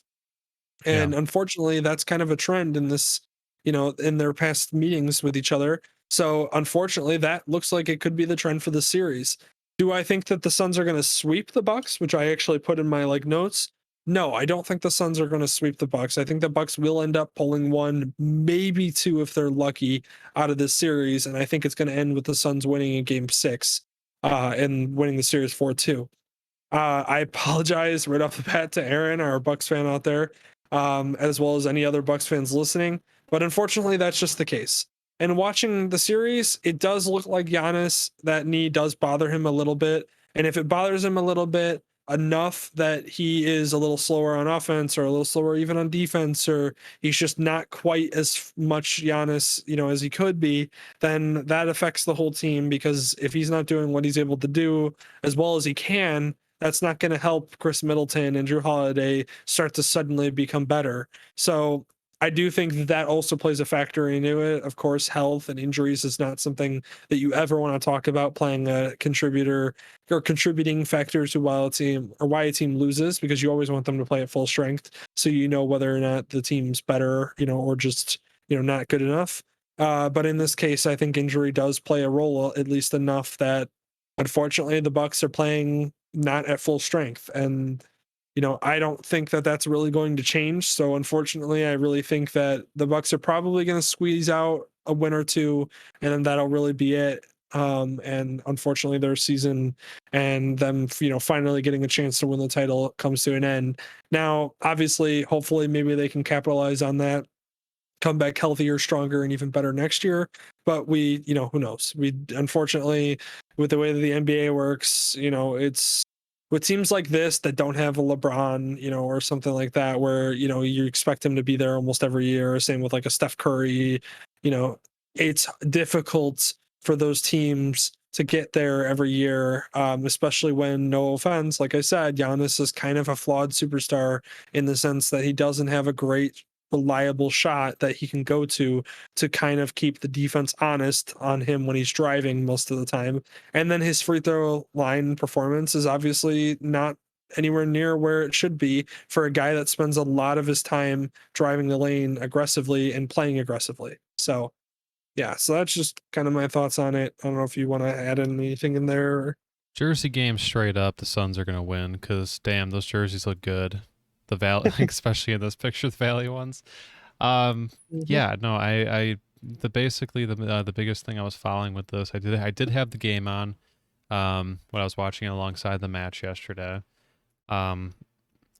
And unfortunately, that's kind of a trend in this, in their past meetings with each other. So unfortunately, that looks like it could be the trend for the series. Do I think that the Suns are going to sweep the Bucks, which I actually put in my notes? No, I don't think the Suns are going to sweep the Bucks. I think the Bucks will end up pulling one, maybe two if they're lucky out of this series, and I think it's going to end with the Suns winning in Game 6 and winning the series 4-2. I apologize right off the bat to Aaron, our Bucks fan out there, as well as any other Bucks fans listening, but unfortunately, that's just the case. And watching the series, it does look like Giannis, that knee does bother him a little bit. And if it bothers him a little bit enough that he is a little slower on offense or a little slower even on defense, or he's just not quite as much Giannis, as he could be, then that affects the whole team, because if he's not doing what he's able to do as well as he can, that's not going to help Chris Middleton and Drew Holiday start to suddenly become better. So I do think that also plays a factor into it. Of course, health and injuries is not something that you ever want to talk about playing a contributor or contributing factor to why a team loses, because you always want them to play at full strength, so whether or not the team's better, or just not good enough. But in this case, I think injury does play a role, at least enough that unfortunately the Bucks are playing not at full strength, and I don't think that that's really going to change. So unfortunately, I really think that the Bucks are probably going to squeeze out a win or two, and then that'll really be it. And unfortunately, their season and them, finally getting a chance to win the title comes to an end. Now, obviously, hopefully, maybe they can capitalize on that, come back healthier, stronger, and even better next year. But who knows? We unfortunately, with the way that the NBA works, it's with teams like this that don't have a LeBron, or something like that, where you expect him to be there almost every year. Same with like a Steph Curry. It's difficult for those teams to get there every year, especially when, no offense, like I said, Giannis is kind of a flawed superstar in the sense that he doesn't have a great reliable shot that he can go to kind of keep the defense honest on him when he's driving most of the time. And then his free throw line performance is obviously not anywhere near where it should be for a guy that spends a lot of his time driving the lane aggressively and playing aggressively. So yeah, so that's just kind of my thoughts on it. I don't know if you want to add anything in there. Jersey game straight up, the Suns are gonna win because damn, those jerseys look good. The Valley, especially in this picture, the Valley ones. Yeah, no, the biggest thing I was following with this, I did have the game on, when I was watching it alongside the match yesterday. Um,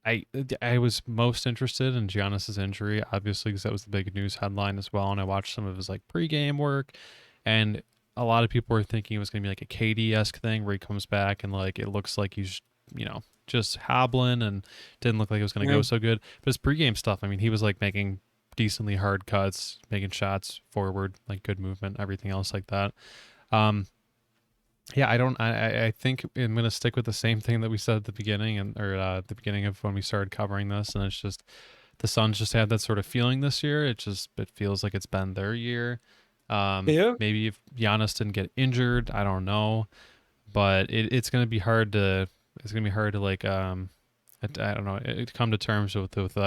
I was most interested in Giannis's injury, obviously, because that was the big news headline as well. And I watched some of his like pregame work, and a lot of people were thinking it was gonna be like a KD-esque thing where he comes back and like it looks like he's just hobbling and didn't look like it was gonna go so good. But his pregame stuff, I mean, he was like making decently hard cuts, making shots forward, like good movement, everything else like that. Um, yeah, I think I'm gonna stick with the same thing that we said at the beginning the beginning of when we started covering this, and it's just the Suns just had that sort of feeling this year. It feels like it's been their year. Yeah. Maybe if Giannis didn't get injured, I don't know, but it's gonna be hard to like I don't know, come to terms with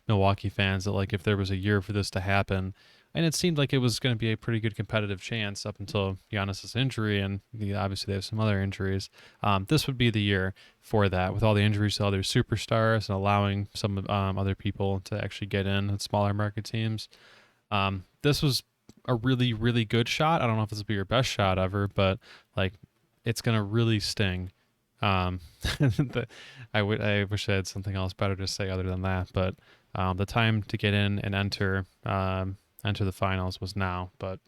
Milwaukee fans that like if there was a year for this to happen, and it seemed like it was going to be a pretty good competitive chance up until Giannis's injury, and obviously they have some other injuries. This would be the year for that, with all the injuries to other superstars and allowing some other people to actually get in smaller market teams. This was a really, really good shot. I don't know if this will be your best shot ever, but like it's going to really sting. I wish I had something else better to say other than that, but the time to get in and enter the finals was now. But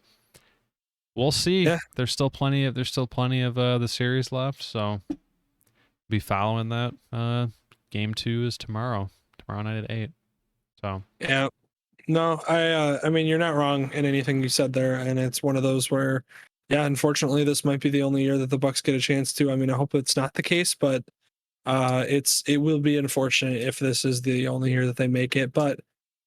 we'll see. Yeah. There's still plenty of the series left, so be following that. Game 2 is tomorrow night at 8. So Yeah. No, I mean, you're not wrong in anything you said there, and it's one of those where, yeah, unfortunately, this might be the only year that the Bucks get a chance to. I mean, I hope it's not the case, but it will be unfortunate if this is the only year that they make it. But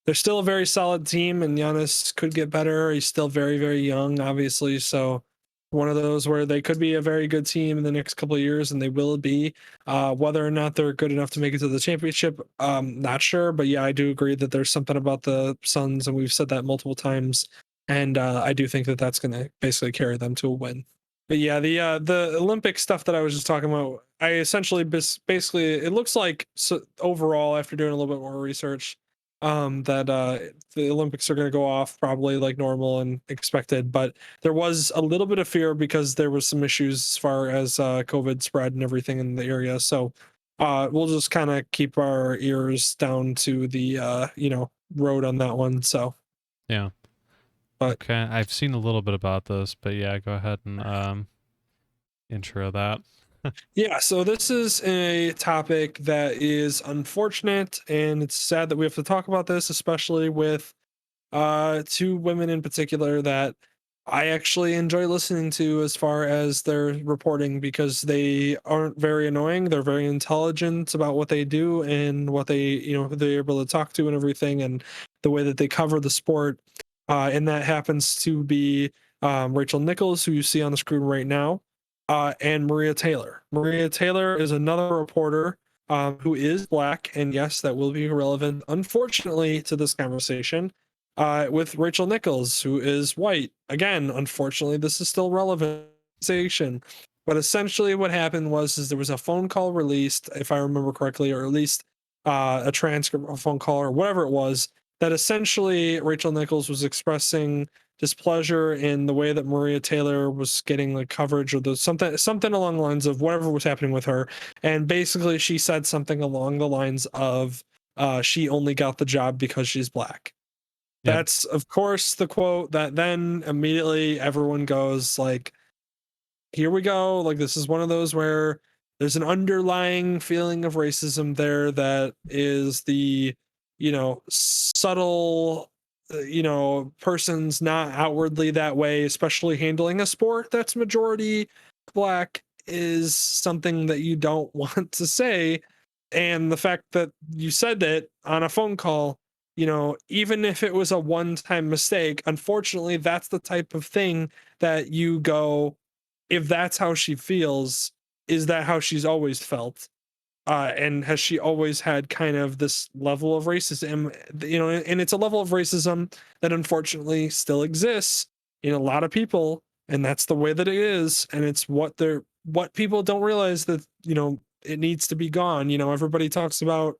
they're still a very solid team, and Giannis could get better. He's still very, very young, obviously. So one of those where they could be a very good team in the next couple of years, and they will be. Whether or not they're good enough to make it to the championship, not sure. But yeah, I do agree that there's something about the Suns, and we've said that multiple times. And I do think that that's going to basically carry them to a win. But yeah, the Olympic stuff that I was just talking about, I essentially basically it looks like, so overall after doing a little bit more research, that the Olympics are going to go off probably like normal and expected, but there was a little bit of fear because there was some issues as far as COVID spread and everything in the area. So we'll just kind of keep our ears down to the road on that one. So yeah. but Okay, I've seen a little bit about this, but yeah, go ahead and intro that. yeah, so this is a topic that is unfortunate, and it's sad that we have to talk about this, especially with two women in particular that I actually enjoy listening to as far as their reporting, because they aren't very annoying. They're very intelligent about what they do and what they, who they're able to talk to and everything, and the way that they cover the sport. And that happens to be Rachel Nichols, who you see on the screen right now, and Maria Taylor. Maria Taylor is another reporter who is black, and yes, that will be relevant, unfortunately, to this conversation. With Rachel Nichols, who is white. Again, unfortunately, this is still relevant. But essentially, what happened is there was a phone call released, if I remember correctly, or at least a transcript of a phone call or whatever it was, that essentially Rachel Nichols was expressing displeasure in the way that Maria Taylor was getting like coverage, or the something along the lines of whatever was happening with her. And basically, she said something along the lines of, she only got the job because she's black. Yep. That's, of course, the quote that then immediately everyone goes like, here we go. Like, this is one of those where there's an underlying feeling of racism there that is the, subtle, person's not outwardly that way, especially handling a sport that's majority black, is something that you don't want to say. And the fact that you said it on a phone call even if it was a one-time mistake, unfortunately, that's the type of thing that you go, if that's how she feels, is that how she's always felt? And has she always had kind of this level of racism? And it's a level of racism that unfortunately still exists in a lot of people, and that's the way that it is. And it's what people don't realize, that it needs to be gone. Everybody talks about,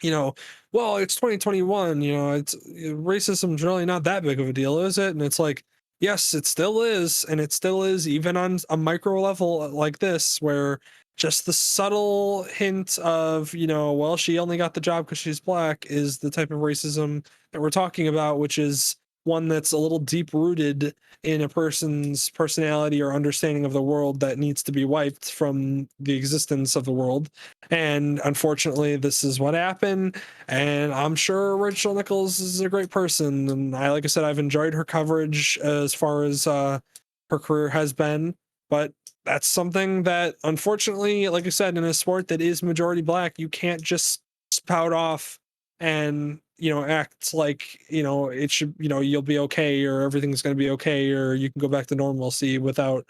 you know, well, it's 2021, it's racism's really not that big of a deal, is it? And it's like, yes, it still is, and it still is, even on a micro level like this, where just the subtle hint of, well, she only got the job because she's black, is the type of racism that we're talking about, which is one that's a little deep rooted in a person's personality or understanding of the world, that needs to be wiped from the existence of the world. And unfortunately, this is what happened. And I'm sure Rachel Nichols is a great person. And like I said, I've enjoyed her coverage as far as her career has been. But that's something that, unfortunately, like I said, in a sport that is majority black, you can't just spout off and act like it should, you'll be okay, or everything's going to be okay, or you can go back to normalcy, without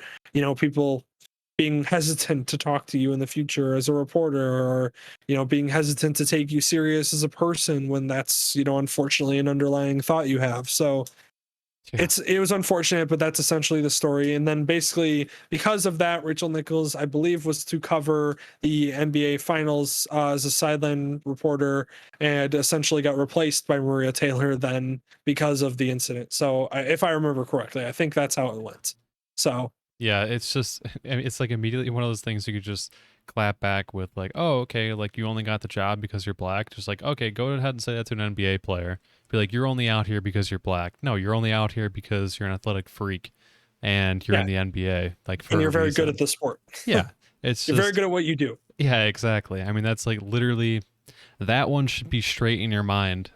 people being hesitant to talk to you in the future as a reporter, or being hesitant to take you serious as a person, when that's unfortunately an underlying thought you have. So Yeah. it was unfortunate, but that's essentially the story. And then basically, because of that, Rachel Nichols, I believe, was to cover the NBA finals as a sideline reporter, and essentially got replaced by Maria Taylor then, because of the incident. So if I remember correctly, I think that's how it went. So Yeah, it's just, I mean, it's like immediately one of those things you could just clap back with, like, oh, okay, like you only got the job because you're black. Just like, okay, go ahead and say that to an NBA player. Be like, you're only out here because you're black. No, you're only out here because you're an athletic freak and you're yeah, in the NBA, like, for and a you're very good reason. at the sport. Yeah, it's You're very just, good at what you do. yeah, exactly. I mean, that's like literally, that one should be straight in your mind.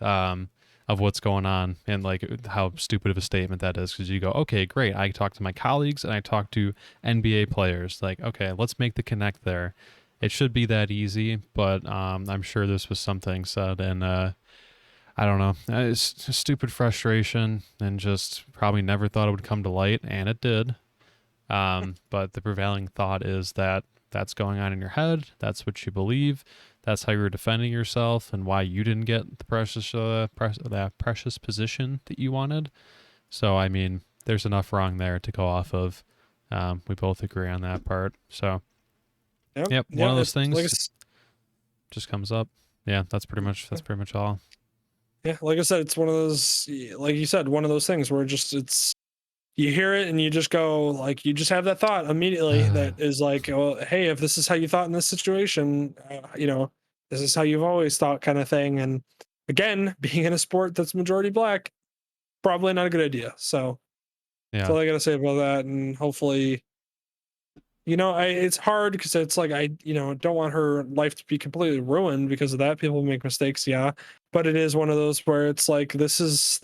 Of what's going on, and like how stupid of a statement that is, because you go, okay, great, I talk to my colleagues and I talk to NBA players, like, okay, let's make the connect there. It should be that easy, but I'm sure this was something said, and I don't know, it's just stupid frustration, and just probably never thought it would come to light, and it did. But the prevailing thought is that that's going on in your head. That's what you believe. That's how you're defending yourself, and why you didn't get the that precious position that you wanted. So, I mean, there's enough wrong there to go off of. We both agree on that part. So, yep, one of those It's like things just comes up. Yeah, that's pretty much all. yeah, like I said, it's one of those, like you said, one of those things where just it's, you hear it and you just go, like, you just have that thought immediately that is like, well, hey, if this is how you thought in this situation, this is how you've always thought, kind of thing. And again, being in a sport that's majority black, probably not a good idea. So that's Yeah, all I gotta say about that. And hopefully, it's hard because it's like, I don't want her life to be completely ruined because of that. People make mistakes, yeah, but it is one of those where it's like, this is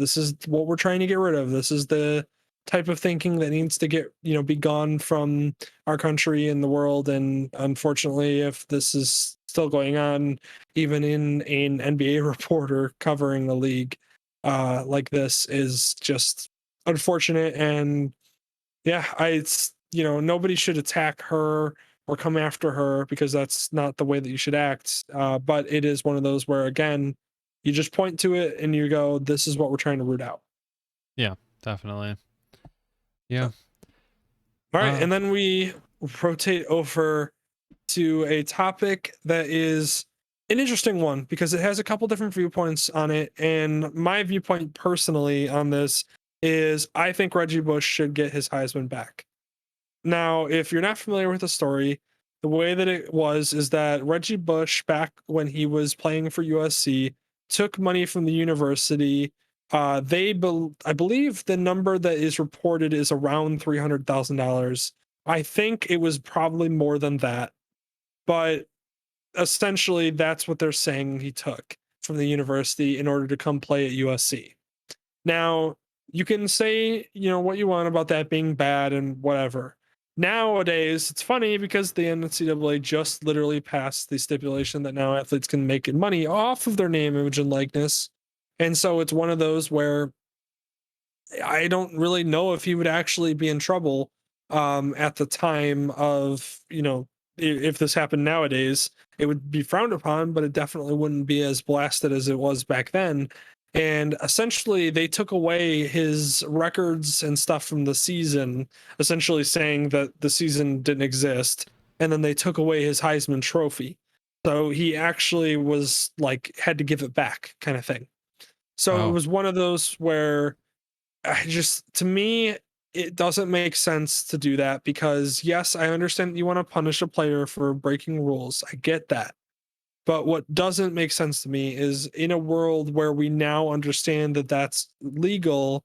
what we're trying to get rid of. This is the type of thinking that needs to get, be gone from our country and the world. And unfortunately, if this is still going on, even in an NBA reporter covering the league, like this, is just unfortunate. And yeah, it's, nobody should attack her or come after her, because that's not the way that you should act. But it is one of those where, again, you just point to it and you go, this is what we're trying to root out. yeah, definitely. So, Yeah. all right. Uh, And then we rotate over to a topic that is an interesting one, because it has a couple different viewpoints on it. And my viewpoint personally on this is, I think Reggie Bush should get his Heisman back. Now, if you're not familiar with the story, the way that it was is that Reggie Bush, back when he was playing for USC, took money from the university. I believe the number that is reported is around $300,000. I think it was probably more than that, but essentially that's what they're saying he took from the university in order to come play at USC. Now, you can say, what you want about that being bad and whatever. Nowadays, it's funny because the NCAA just literally passed the stipulation that now athletes can make money off of their name, image, and likeness. And so it's one of those where I don't really know if he would actually be in trouble at the time of, if this happened nowadays, it would be frowned upon, but it definitely wouldn't be as blasted as it was back then. And essentially, they took away his records and stuff from the season, essentially saying that the season didn't exist. And then they took away his Heisman trophy. So he actually was like, had to give it back, kind of thing. So it Oh, was one of those where to me, it doesn't make sense to do that because, yes, I understand that you want to punish a player for breaking rules. I get that. But what doesn't make sense to me is in a world where we now understand that that's legal,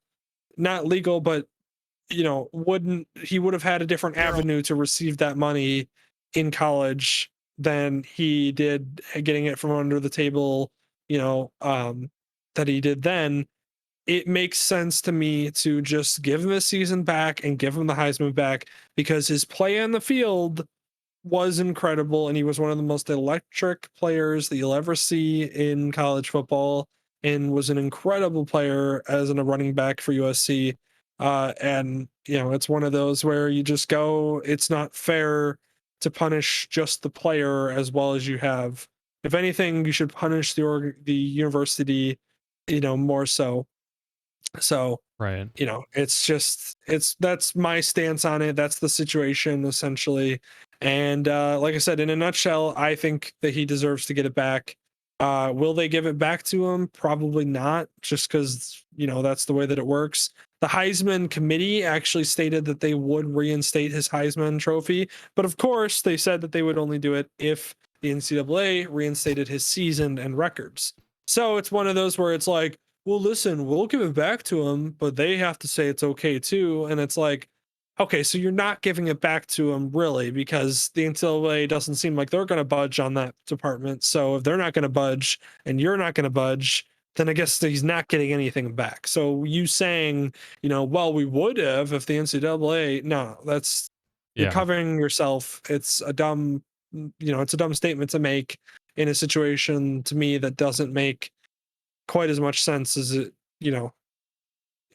not legal, but, wouldn't he would have had a different avenue to receive that money in college than he did getting it from under the table, that he did then. It makes sense to me to just give him a season back and give him the Heisman back because his play on the field was incredible and he was one of the most electric players that you'll ever see in college football and was an incredible player as a running back for USC. And it's one of those where you just go, it's not fair to punish just the player as well as you have. If anything, you should punish the university, more so. So, right. that's my stance on it. That's the situation essentially. And like I said, in a nutshell, I think that he deserves to get it back. Will they give it back to him? Probably not, just because that's the way that it works. The Heisman committee actually stated that they would reinstate his Heisman trophy, but of course they said that they would only do it if the NCAA reinstated his season and records. So it's one of those where it's like, well, listen, we'll give it back to him, but they have to say it's okay too. And it's like, okay, so you're not giving it back to him really because the NCAA doesn't seem like they're going to budge on that department. So if they're not going to budge and you're not going to budge, then I guess he's not getting anything back. So you saying, well, we would have if the NCAA, no, you're Yeah. covering yourself. It's a dumb statement to make in a situation to me that doesn't make quite as much sense as it, and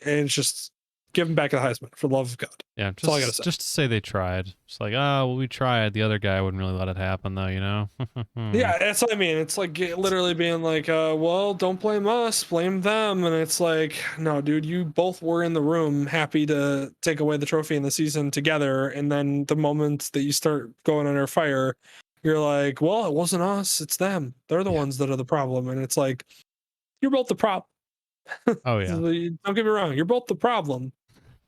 it's just give him back the Heisman for the love of God. Yeah. That's all I gotta say. Just to say they tried. It's like, oh, well, we tried. The other guy wouldn't really let it happen, though, you know? Yeah, that's what I mean. It's like literally being like, well, don't blame us, blame them. And it's like, no, dude, you both were in the room happy to take away the trophy in the season together. And then the moment that you start going under fire, you're like, well, it wasn't us, it's them. They're the Yeah. ones that are the problem. And it's like, you're both the problem. Oh, yeah. Don't get me wrong, you're both the problem.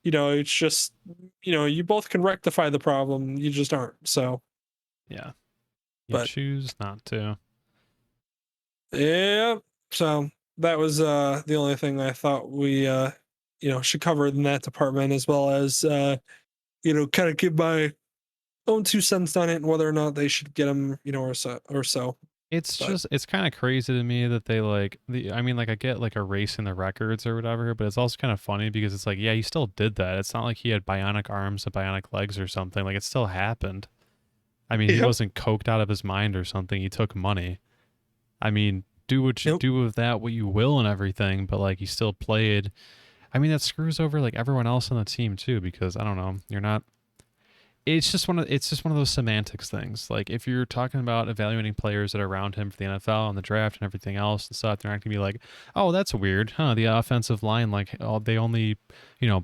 It's just, you both can rectify the problem, you just aren't. So, Yeah. You but choose not to. yeah, so that was the only thing I thought we should cover in that department, as well as kind of give my own 2 cents on it and whether or not they should get them, or so. But It's kind of crazy to me that they I mean, like, I get like erasing the records or whatever, but it's also kind of funny because it's like, yeah, he still did that. It's not like he had bionic arms and bionic legs or something. Like, it still happened. I mean, he yep, wasn't coked out of his mind or something. He took money. I mean, do what you yep, do with that, what you will and everything, but like, he still played. I mean, that screws over like everyone else on the team too, because I don't know, you're not. It's just one of those semantics things. Like, if you're talking about evaluating players that are around him for the NFL and the draft and everything else and stuff, they're not gonna be like, oh, that's weird, huh? The offensive line, like, oh, they only,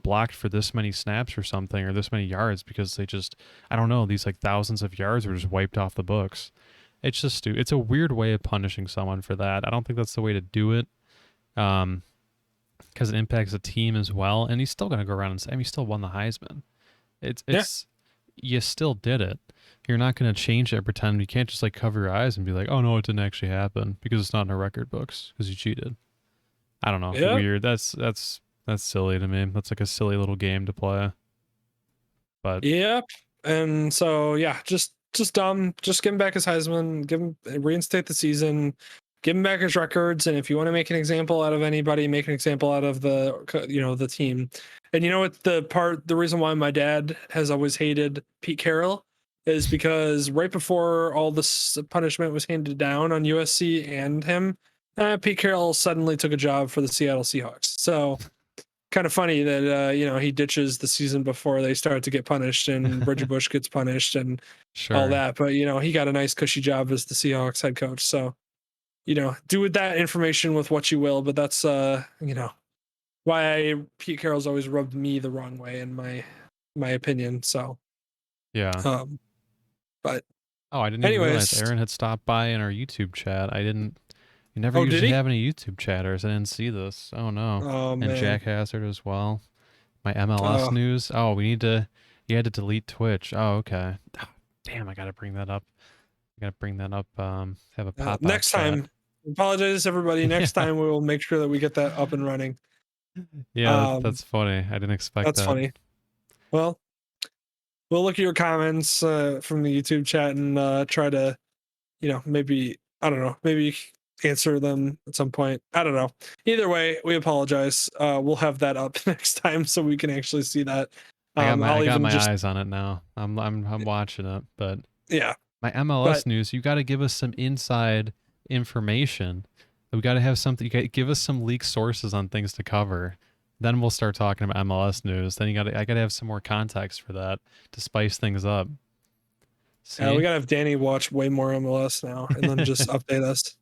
blocked for this many snaps or something, or this many yards, because they just, I don't know, these like thousands of yards were just wiped off the books. It's just it's a weird way of punishing someone for that. I don't think that's the way to do it. Because it impacts the team as well. And he's still going to go around and say, I mean, he still won the Heisman. yeah, You still did it. You're not going to change it, pretend. You can't just like cover your eyes and be like, oh no, it didn't actually happen because it's not in our record books because you cheated. I don't know. yeah, Weird. That's silly to me. That's like a silly little game to play. But yep. And so yeah, just dumb. Just give him back his Heisman. Reinstate the season. Give him back his records. And if you want to make an example out of anybody, make an example out of the team. And you know what, the reason why my dad has always hated Pete Carroll is because right before all this punishment was handed down on USC and him, Pete Carroll suddenly took a job for the Seattle Seahawks. So kind of funny that he ditches the season before they start to get punished and Reggie Bush gets punished and all Sure. that. But he got a nice cushy job as the Seahawks head coach. So do with that information with what you will. But that's why Pete Carroll's always rubbed me the wrong way in my opinion. So Yeah. but Oh, I didn't even realize anyways, Aaron had stopped by in our YouTube chat. We never oh, did usually he? have any YouTube chatters. I didn't see this. Oh no. Oh And man. Jack Hazard as well. My MLS Oh, news. Oh, you had to delete Twitch. Oh, okay. Ah, damn, I gotta bring that up. Have a pop out next chat. time. Apologize everybody. Yeah. Next time we will make sure that we get that up and running. Yeah, Um, that's funny. I didn't expect that's that. funny. Well, we'll look at your comments from the YouTube chat and try to, maybe I don't know, maybe answer them at some point. I don't know. Either way, we apologize. We'll have that up next time so we can actually see that. I I'll got even my just eyes on it now. I'm watching it, but yeah, my but MLS news, you got to give us some inside information. We got to have something. You got to give us some leaked sources on things to cover. Then we'll start talking about MLS news. Then I got to have some more context for that to spice things up. we See? gotta have Danny watch way more MLS now and then just update us.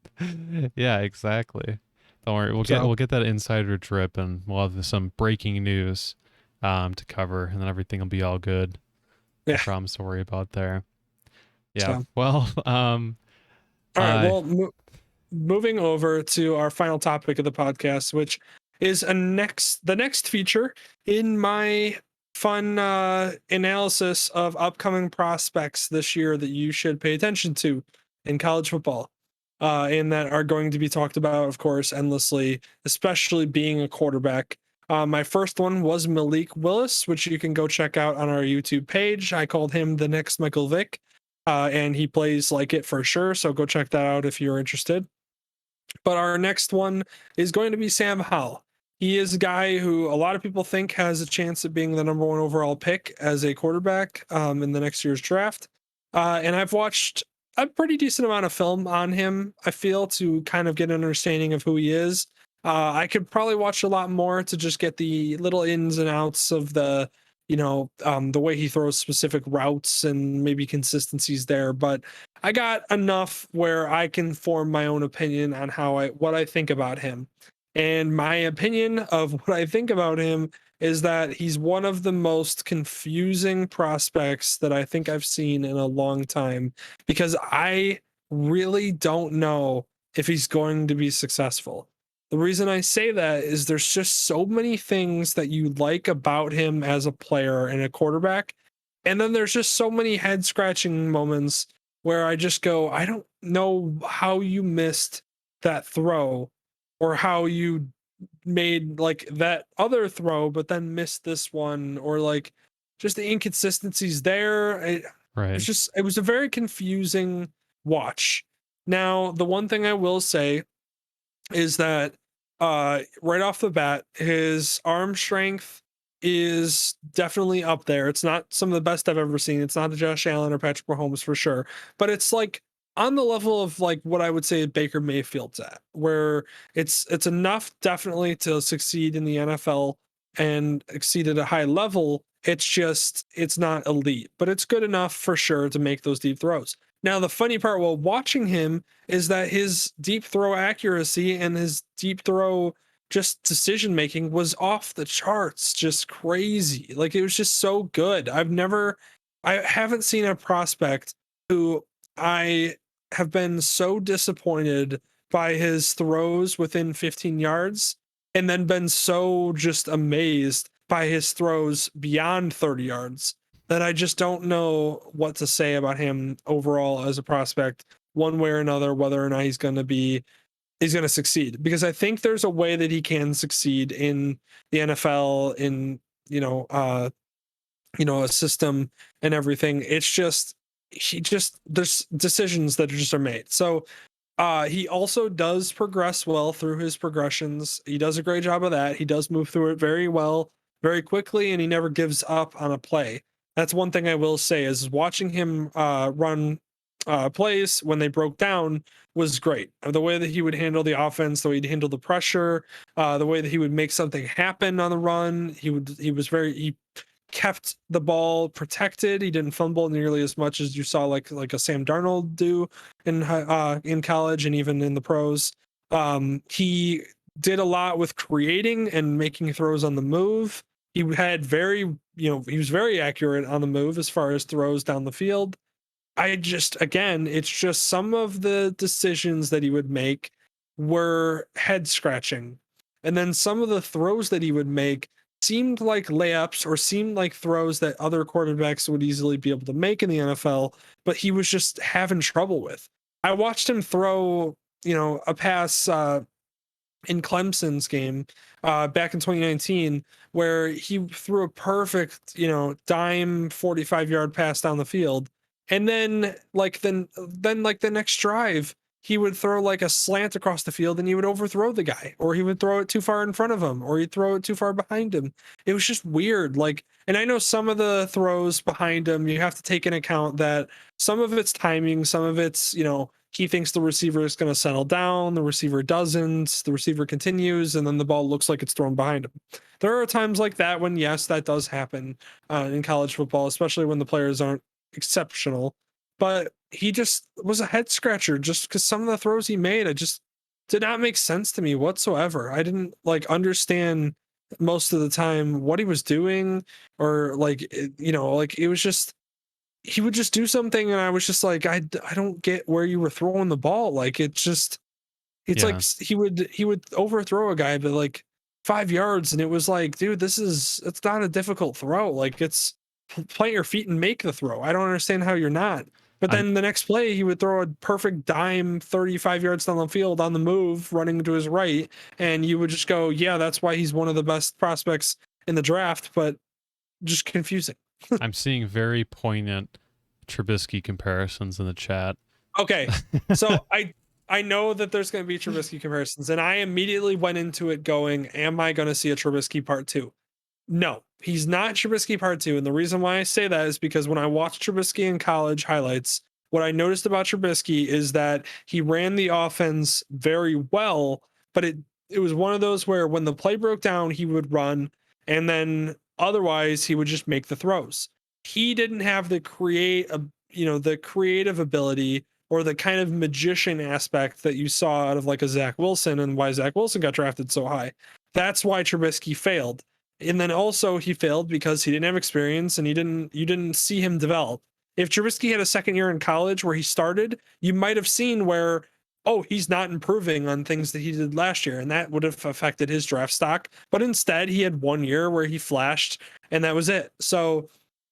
Yeah, exactly. Don't worry. So We'll get that insider drip and we'll have some breaking news to cover and then everything will be all good. No yeah. problems to worry about there. Yeah. So Well, all right. uh Well, moving over to our final topic of the podcast, which is the next feature in my fun analysis of upcoming prospects this year that you should pay attention to in college football, and that are going to be talked about, of course, endlessly, especially being a quarterback. My first one was Malik Willis, which you can go check out on our YouTube page. I called him the next Michael Vick, and he plays like it for sure. So go check that out if you're interested. But our next one is going to be Sam Howell. He is a guy who a lot of people think has a chance at being the number one overall pick as a quarterback in the next year's draft. And I've watched a pretty decent amount of film on him, I feel, to kind of get an understanding of who he is. I could probably watch a lot more to just get the little ins and outs of the way he throws specific routes and maybe consistencies there. But I got enough where I can form my own opinion on what I think about him. And my opinion of what I think about him is that he's one of the most confusing prospects that I think I've seen in a long time, because I really don't know if he's going to be successful. The reason I say that is there's just so many things that you like about him as a player and a quarterback. And then there's just so many head scratching moments where I just go, I don't know how you missed that throw, or how you made like that other throw but then missed this one, or like just the inconsistencies there. right. It was a very confusing watch. Now, the one thing I will say is that right off the bat, his arm strength is definitely up there. It's not some of the best I've ever seen. It's not a Josh Allen or Patrick Mahomes for sure, but it's like on the level of like what I would say Baker Mayfield's at, where it's enough definitely to succeed in the NFL and exceed at a high level. It's not elite, but it's good enough for sure to make those deep throws. Now, the funny part while watching him is that his deep throw accuracy and his deep throw just decision making was off the charts, just crazy. Like, it was just so good. I haven't seen a prospect who I have been so disappointed by his throws within 15 yards and then been so just amazed by his throws beyond 30 yards that I just don't know what to say about him overall as a prospect, one way or another, whether or not he's going to succeed. Because I think there's a way that he can succeed in the NFL, in a system and everything. It's just there's decisions that just are made. So he also does progress well through his progressions. He does a great job of that. He does move through it very well, very quickly, and he never gives up on a play. That's one thing I will say is watching him run plays when they broke down was great. The way that he would handle the offense, the way he'd handle the pressure, the way that he would make something happen on the run. He kept the ball protected. He didn't fumble nearly as much as you saw like a Sam Darnold do in college and even in the pros. He did a lot with creating and making throws on the move. He had he was very accurate on the move as far as throws down the field. Again, it's just some of the decisions that he would make were head scratching. And then some of the throws that he would make seemed like layups or seemed like throws that other quarterbacks would easily be able to make in the NFL, but he was just having trouble with. I watched him throw, a pass in Clemson's game back in 2019, where he threw a perfect, dime 45-yard pass down the field. And then like the next drive, he would throw like a slant across the field and he would overthrow the guy, or he would throw it too far in front of him, or he'd throw it too far behind him. It was just weird. And I know some of the throws behind him, you have to take into account that some of it's timing, some of it's, he thinks the receiver is going to settle down, the receiver doesn't, the receiver continues, and then the ball looks like it's thrown behind him. There are times like that when, yes, that does happen in college football, especially when the players aren't exceptional. But he just was a head scratcher just because some of the throws he made, it just did not make sense to me whatsoever. I didn't understand most of the time what he was doing, or it was just, he would just do something and I was just like, I don't get where you were throwing the ball. Yeah. He would overthrow a guy by like 5 yards, and it was like, dude, it's not a difficult throw. Like, it's plant your feet and make the throw. I don't understand how you're not. But I'm then the next play, he would throw a perfect dime 35 yards down the field on the move, running to his right. And you would just go, yeah, that's why he's one of the best prospects in the draft, but just confusing. I'm seeing very poignant Trubisky comparisons in the chat. Okay. So I know that there's going to be Trubisky comparisons, and I immediately went into it going, am I going to see a Trubisky part 2? No, he's not Trubisky part 2. And the reason why I say that is because when I watched Trubisky in college highlights, what I noticed about Trubisky is that he ran the offense very well, but it was one of those where when the play broke down, he would run, and then otherwise he would just make the throws. He didn't have the creative ability or the kind of magician aspect that you saw out of like a Zach Wilson, and why Zach Wilson got drafted so high. That's why Trubisky failed. And then also he failed because he didn't have experience, and you didn't see him develop. If Trubisky had a second year in college where he started, you might have seen where, oh, he's not improving on things that he did last year, and that would have affected his draft stock. But instead, he had 1 year where he flashed, and that was it. So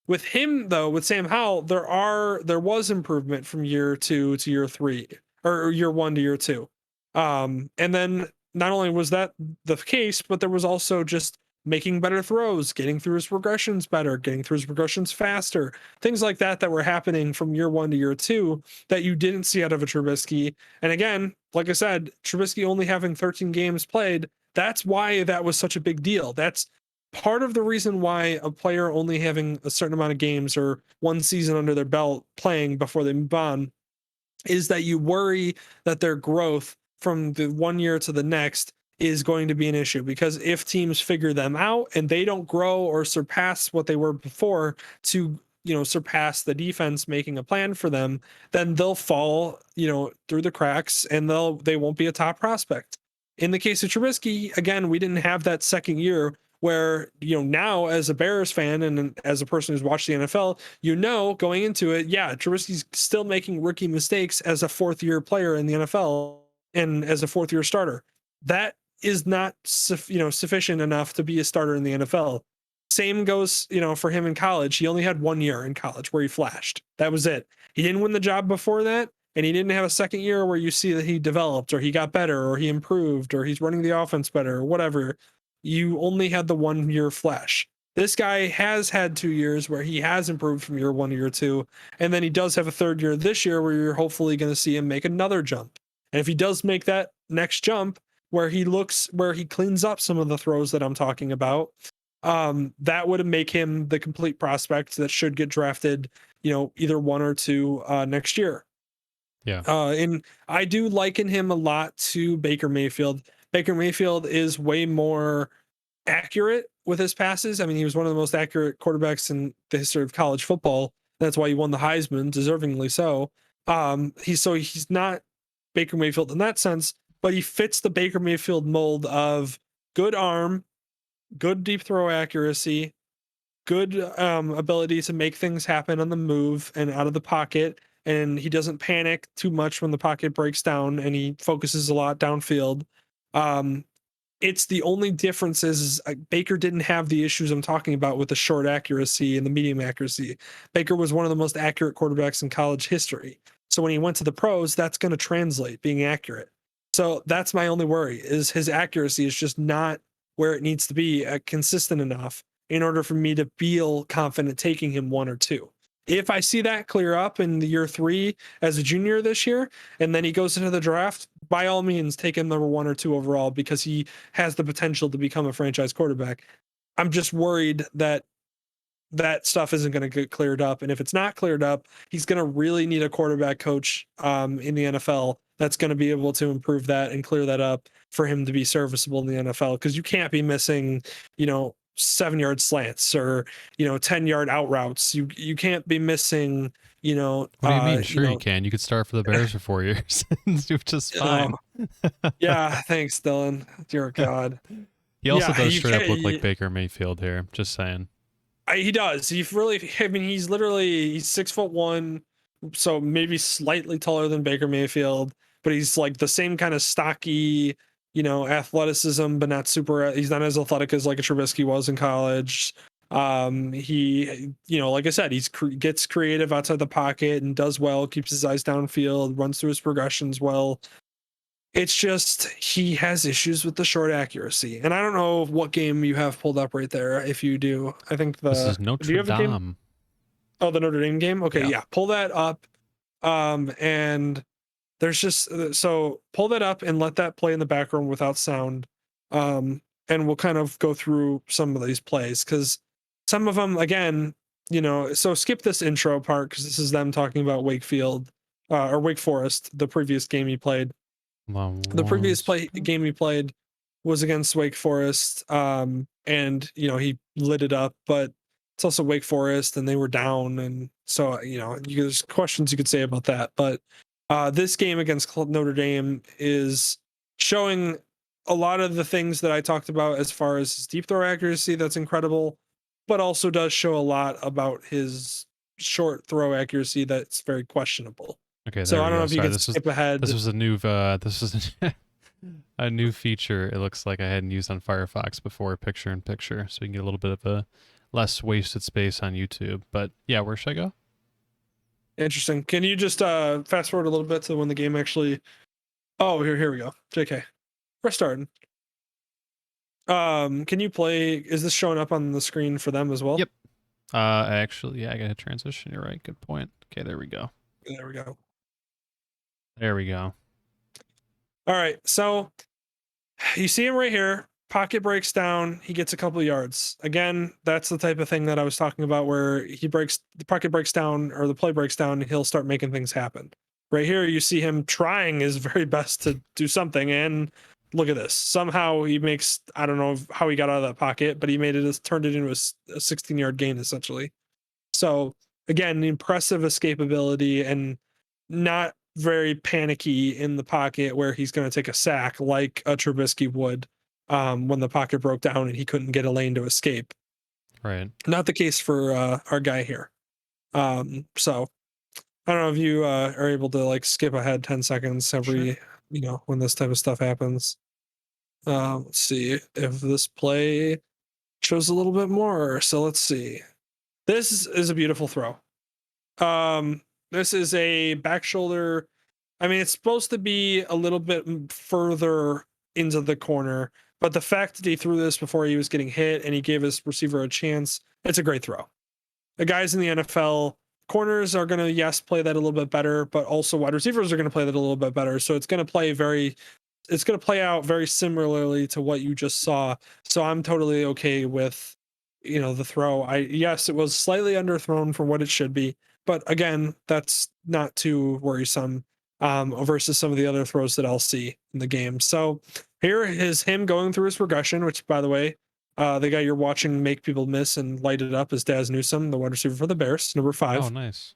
with him, though, with Sam Howell, there was improvement from year 2 to year 3, or year 1 to year 2. And then not only was that the case, but there was also just making better throws, getting through his progressions better, getting through his progressions faster, things like that were happening from year 1 to year 2 that you didn't see out of a Trubisky. And again, like I said, Trubisky only having 13 games played, that's why that was such a big deal. That's part of the reason why a player only having a certain amount of games or one season under their belt playing before they move on is that you worry that their growth from the 1 year to the next is going to be an issue, because if teams figure them out and they don't grow or surpass what they were before to surpass the defense making a plan for them, then they'll fall through the cracks, and they won't be a top prospect. In the case of Trubisky, again, we didn't have that second year where, now as a Bears fan and as a person who's watched the NFL, going into it, yeah, Trubisky's still making rookie mistakes as a fourth year player in the NFL and as a fourth year starter. That is not sufficient enough to be a starter in the NFL. Same goes, for him in college. He only had 1 year in college where he flashed. That was it. He didn't win the job before that, and he didn't have a second year where you see that he developed or he got better or he improved or he's running the offense better or whatever. You only had the 1 year flash. This guy has had 2 years where he has improved from year 1 to year 2, and then he does have a third year this year where you're hopefully going to see him make another jump. And if he does make that next jump where he cleans up some of the throws that I'm talking about, that would make him the complete prospect that should get drafted, either 1 or 2 next year. Yeah. And I do liken him a lot to Baker Mayfield. Baker Mayfield is way more accurate with his passes. I mean, he was one of the most accurate quarterbacks in the history of college football. That's why he won the Heisman, deservingly so. He's not Baker Mayfield in that sense, but he fits the Baker Mayfield mold of good arm, good deep throw accuracy, good ability to make things happen on the move and out of the pocket. And he doesn't panic too much when the pocket breaks down, and he focuses a lot downfield. Um, it's the only difference is Baker didn't have the issues I'm talking about with the short accuracy and the medium accuracy. Baker was one of the most accurate quarterbacks in college history. So when he went to the pros, that's going to translate being accurate. So that's my only worry is his accuracy is just not where it needs to be consistent enough in order for me to feel confident taking him 1 or 2. If I see that clear up in the year 3 as a junior this year, and then he goes into the draft, by all means, take him number 1 or 2 overall because he has the potential to become a franchise quarterback. I'm just worried that that stuff isn't going to get cleared up. And if it's not cleared up, he's going to really need a quarterback coach in the NFL that's going to be able to improve that and clear that up for him to be serviceable in the NFL. Because you can't be missing, 7-yard slants or 10-yard out routes. You can't be missing. What do you mean? Sure, you can. You could start for the Bears for 4 years and do just fine. Yeah, thanks, Dylan. Dear God. He also does you straight up can't- look like Baker Mayfield here. Just saying. He does. He's 6'1", so maybe slightly taller than Baker Mayfield, but he's like the same kind of stocky, athleticism, but not super. He's not as athletic as like a Trubisky was in college. He, like I said, gets creative outside the pocket and does well, keeps his eyes downfield, runs through his progressions well. It's just he has issues with the short accuracy, and I don't know what game you have pulled up right there. If you do, I think This is do Notre you have a game? Dame. Oh, the Notre Dame game. Okay, Yeah. yeah, pull that up. And there's just so pull that up and let that play in the background without sound. And we'll kind of go through some of these plays because some of them, again, so skip this intro part because this is them talking about Wakefield or Wake Forest, the previous game he played. The previous game he played was against Wake Forest, and he lit it up. But it's also Wake Forest, and they were down, and so there's questions you could say about that. But this game against Notre Dame is showing a lot of the things that I talked about as far as his deep throw accuracy. That's incredible, but also does show a lot about his short throw accuracy that's very questionable. Okay, So there I we don't go. know if you Sorry, can skip ahead. This was a new a new feature. It looks like I hadn't used on Firefox before, picture in picture, so you can get a little bit of a less wasted space on YouTube. But yeah, where should I go? Interesting. Can you just fast forward a little bit to when the game actually? Oh, here we go. JK, we're starting. Can you play? Is this showing up on the screen for them as well? Yep. Actually, yeah, I got a transition. You're right. Good point. Okay, there we go. There we go. There we go. All right. So you see him right here. Pocket breaks down. He gets a couple of yards. Again, that's the type of thing that I was talking about where the pocket breaks down or the play breaks down and he'll start making things happen. Right here, you see him trying his very best to do something. And look at this. Somehow he makes, I don't know how he got out of that pocket, but he turned it into a 16-yard gain essentially. So again, impressive escapability and not very panicky in the pocket where he's going to take a sack like a Trubisky would when the pocket broke down and he couldn't get a lane to escape. Right. Not the case for our guy here. So I don't know if you are able to like skip ahead 10 seconds every, when this type of stuff happens. Let's see if this play shows a little bit more. So let's see. This is a beautiful throw. This is a back shoulder. I mean, it's supposed to be a little bit further into the corner, but the fact that he threw this before he was getting hit and he gave his receiver a chance, it's a great throw. The guys in the NFL, corners are going to, yes, play that a little bit better, but also wide receivers are going to play that a little bit better. So it's going to play out very similarly to what you just saw. So I'm totally okay with, the throw. Yes, it was slightly underthrown for what it should be, but again, that's not too worrisome. versus some of the other throws that I'll see in the game. So here is him going through his progression, which, by the way, the guy you're watching make people miss and light it up is Daz Newsome, the wide receiver for the Bears, number 5. Oh, nice.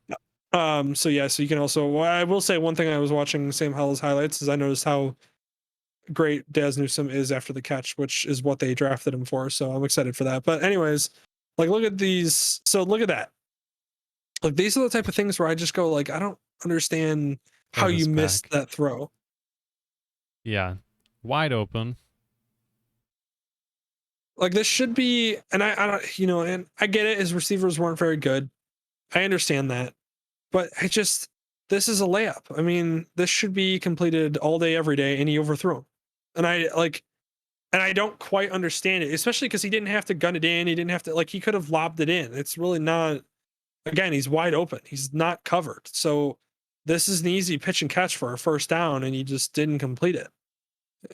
So yeah, so you can also, well, I will say one thing. I was watching Sam Howell's highlights is I noticed how great Daz Newsome is after the catch, which is what they drafted him for. So I'm excited for that. But anyways, like look at these. So look at that. Like these are the type of things where I just go like, I don't understand how That you is missed back. that throw. Yeah. Wide open. Like this should be, and I don't, and I get it. His receivers weren't very good. I understand that, but this is a layup. I mean, this should be completed all day, every day, and he overthrew him. And I don't quite understand it, especially because he didn't have to gun it in. He didn't have to, like, he could have lobbed it in. It's really not, again, he's wide open. He's not covered. So this is an easy pitch and catch for a first down, and he just didn't complete it.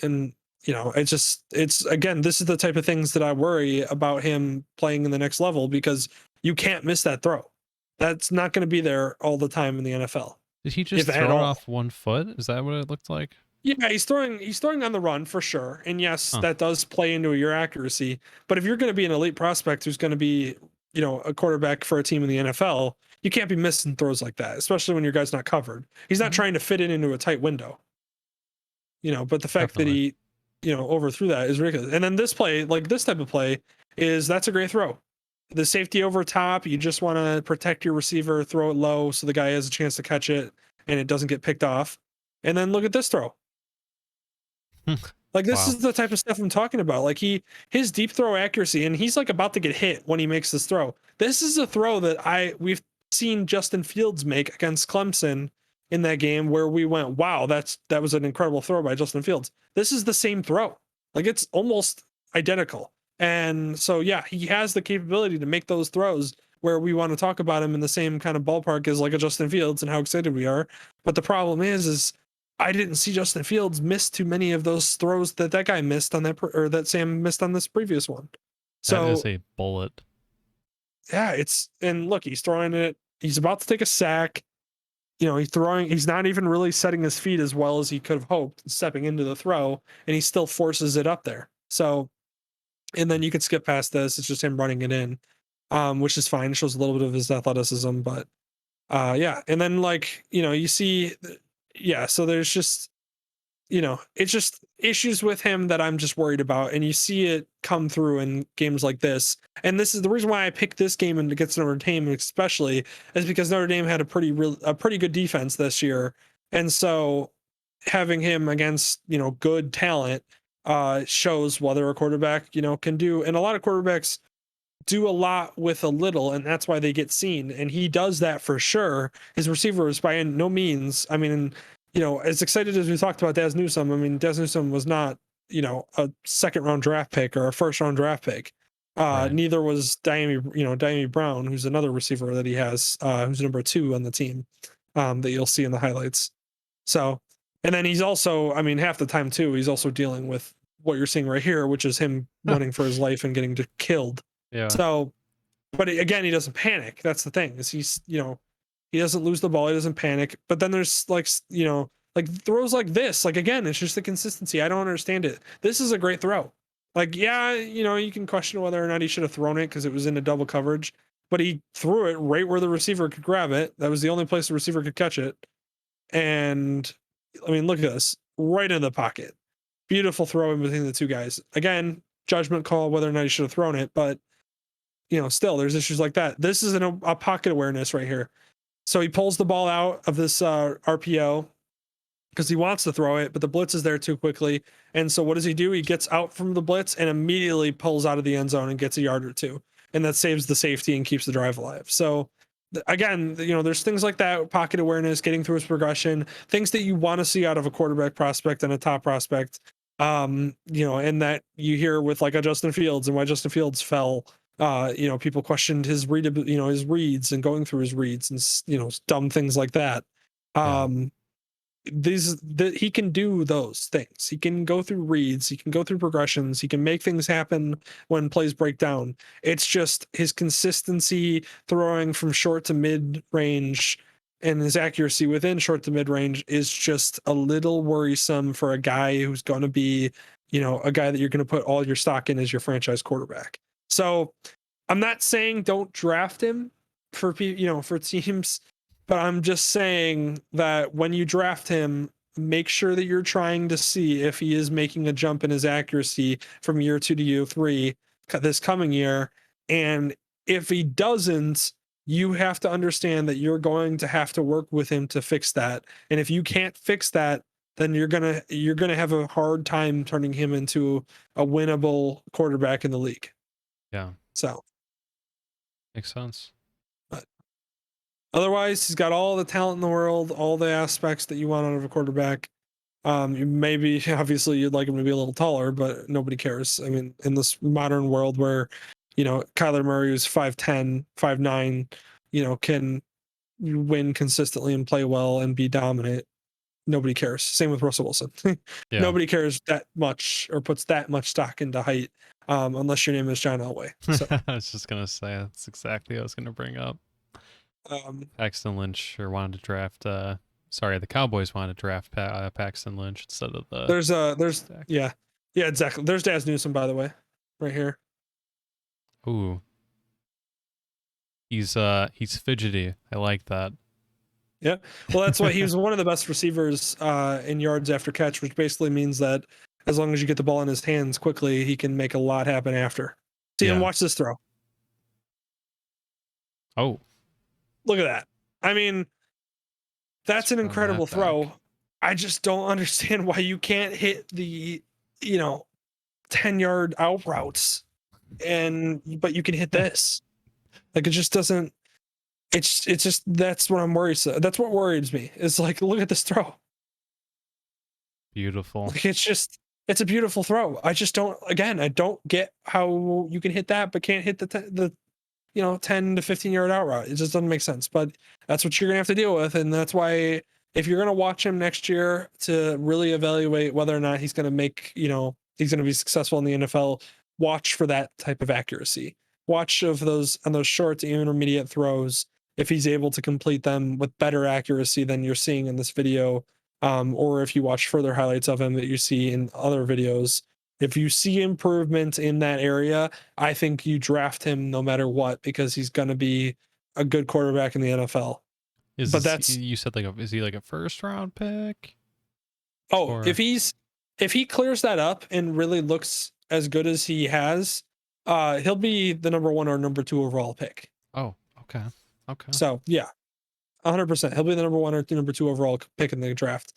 And, it's again, this is the type of things that I worry about him playing in the next level because you can't miss that throw. That's not going to be there all the time in the NFL. Did he just If at throw it all. off one foot? Is that what it looked like? Yeah, he's throwing on the run for sure. And yes, that does play into your accuracy. But if you're going to be an elite prospect who's going to be, a quarterback for a team in the NFL, you can't be missing throws like that, especially when your guy's not covered. He's not trying to fit it into a tight window. But the fact that he, overthrew that is ridiculous. And then this play, like this type of play, that's a great throw. The safety over top, you just want to protect your receiver, throw it low so the guy has a chance to catch it and it doesn't get picked off. And then look at this throw. Like this Wow. is the type of stuff I'm talking about. Like his deep throw accuracy, and he's like about to get hit when he makes this throw. This is a throw that we've seen Justin Fields make against Clemson in that game where we went, wow, that was an incredible throw by Justin Fields. This is the same throw. Like it's almost identical. And so yeah, he has the capability to make those throws where we want to talk about him in the same kind of ballpark as like a Justin Fields and how excited we are. But the problem is I didn't see Justin Fields miss too many of those throws that guy missed on or that Sam missed on this previous one. So that is a bullet. Yeah, and look, he's throwing it. He's about to take a sack. He's not even really setting his feet as well as he could have hoped, stepping into the throw, and he still forces it up there. So, and then you could skip past this. It's just him running it in, which is fine. It shows a little bit of his athleticism, but yeah. And then you see, yeah, so there's just, it's just issues with him that I'm just worried about. And you see it come through in games like this. And this is the reason why I picked this game and against Notre Dame, especially, is because Notre Dame had a pretty good defense this year. And so having him against, good talent shows whether a quarterback, can do. And a lot of quarterbacks do a lot with a little, and that's why they get seen. And he does that for sure. His receivers by no means, I mean, as excited as we talked about Daz Newsome, I mean, Daz Newsome was not, a second round draft pick or a first round draft pick. Right. Neither was Diami Brown, who's another receiver that he has, who's number 2 on the team, that you'll see in the highlights. So, and then he's also, I mean, half the time too, he's also dealing with what you're seeing right here, which is him running for his life and getting killed. Yeah. So, but again, he doesn't panic. That's the thing, is he's, he doesn't lose the ball. He doesn't panic. But then there's like throws like this. Like, again, it's just the consistency. I don't understand it. This is a great throw. Like, yeah, you can question whether or not he should have thrown it because it was in a double coverage, but he threw it right where the receiver could grab it. That was the only place the receiver could catch it. And I mean, look at this, right in the pocket. Beautiful throw in between the two guys. Again, judgment call whether or not he should have thrown it, but still there's issues like that. This is a pocket awareness right here. So he pulls the ball out of this RPO because he wants to throw it, but the blitz is there too quickly. And so what does he do? He gets out from the blitz and immediately pulls out of the end zone and gets a yard or two. And that saves the safety and keeps the drive alive. So again, there's things like that, pocket awareness, getting through his progression, things that you want to see out of a quarterback prospect and a top prospect. And that you hear with like a Justin Fields, and why Justin Fields fell. People questioned his his reads and going through his reads and dumb things like that. He can do those things. He can go through reads, he can go through progressions, he can make things happen when plays break down. It's just his consistency throwing from short to mid range and his accuracy within short to mid range is just a little worrisome for a guy who's going to be, a guy that you're going to put all your stock in as your franchise quarterback. So I'm not saying don't draft him for for teams, but I'm just saying that when you draft him, make sure that you're trying to see if he is making a jump in his accuracy from year 2 to year 3 this coming year. And if he doesn't, you have to understand that you're going to have to work with him to fix that. And if you can't fix that, then you're gonna have a hard time turning him into a winnable quarterback in the league. Yeah. So Makes sense. but otherwise, he's got all the talent in the world, all the aspects that you want out of a quarterback. Maybe obviously you'd like him to be a little taller, but nobody cares. I mean, in this modern world where, Kyler Murray, who's 5'10", 5'9", can win consistently and play well and be dominant, nobody cares. Same with Russell Wilson. Yeah. Nobody cares that much or puts that much stock into height, unless your name is John Elway. So, I was just gonna say that's exactly what I was gonna bring up. Paxton Lynch wanted to draft. The Cowboys wanted to draft Paxton Lynch instead of the. there's yeah exactly. There's Daz Newsome, by the way, right here. Ooh. He's fidgety. I like that. Yeah, well, that's why he was one of the best receivers in yards after catch, which basically means that as long as you get the ball in his hands quickly, he can make a lot happen after. See, and watch this throw. Oh, look at that. I mean, that's an incredible throw. I just don't understand why you can't hit the 10-yard out routes, but you can hit this. Like, it just doesn't. It's just, that's what I'm worried. That's what worries me. Is like, look at this throw. Beautiful. Like, it's a beautiful throw. I just don't. Again, I don't get how you can hit that, but can't hit the 10 to 15-yard out route. It just doesn't make sense. But that's what you're gonna have to deal with, and that's why if you're gonna watch him next year to really evaluate whether or not he's gonna make, he's gonna be successful in the NFL, watch for that type of accuracy. Watch on those short to intermediate throws if he's able to complete them with better accuracy than you're seeing in this video, or if you watch further highlights of him that you see in other videos. If you see improvement in that area, I think you draft him no matter what, because he's going to be a good quarterback in the NFL. You said is he like a first round pick? Oh, if he clears that up and really looks as good as he has, he'll be the number 1 or number 2 overall pick. Oh, okay. So yeah, 100%. He'll be the number 1 or number 2 overall pick in the draft.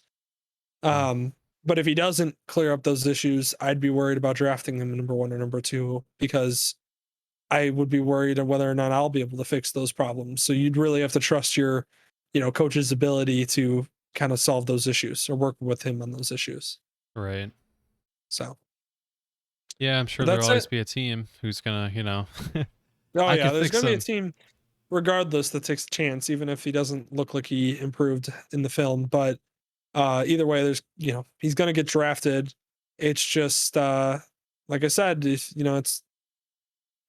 But if he doesn't clear up those issues, I'd be worried about drafting him number 1 or number 2, because I would be worried on whether or not I'll be able to fix those problems. So you'd really have to trust your, coach's ability to kind of solve those issues or work with him on those issues. Right. So. Yeah, I'm sure there'll always be a team who's gonna, Oh yeah, there's gonna be a team, regardless, that takes a chance, even if he doesn't look like he improved in the film. But either way, there's he's gonna get drafted. It's just like I said, it's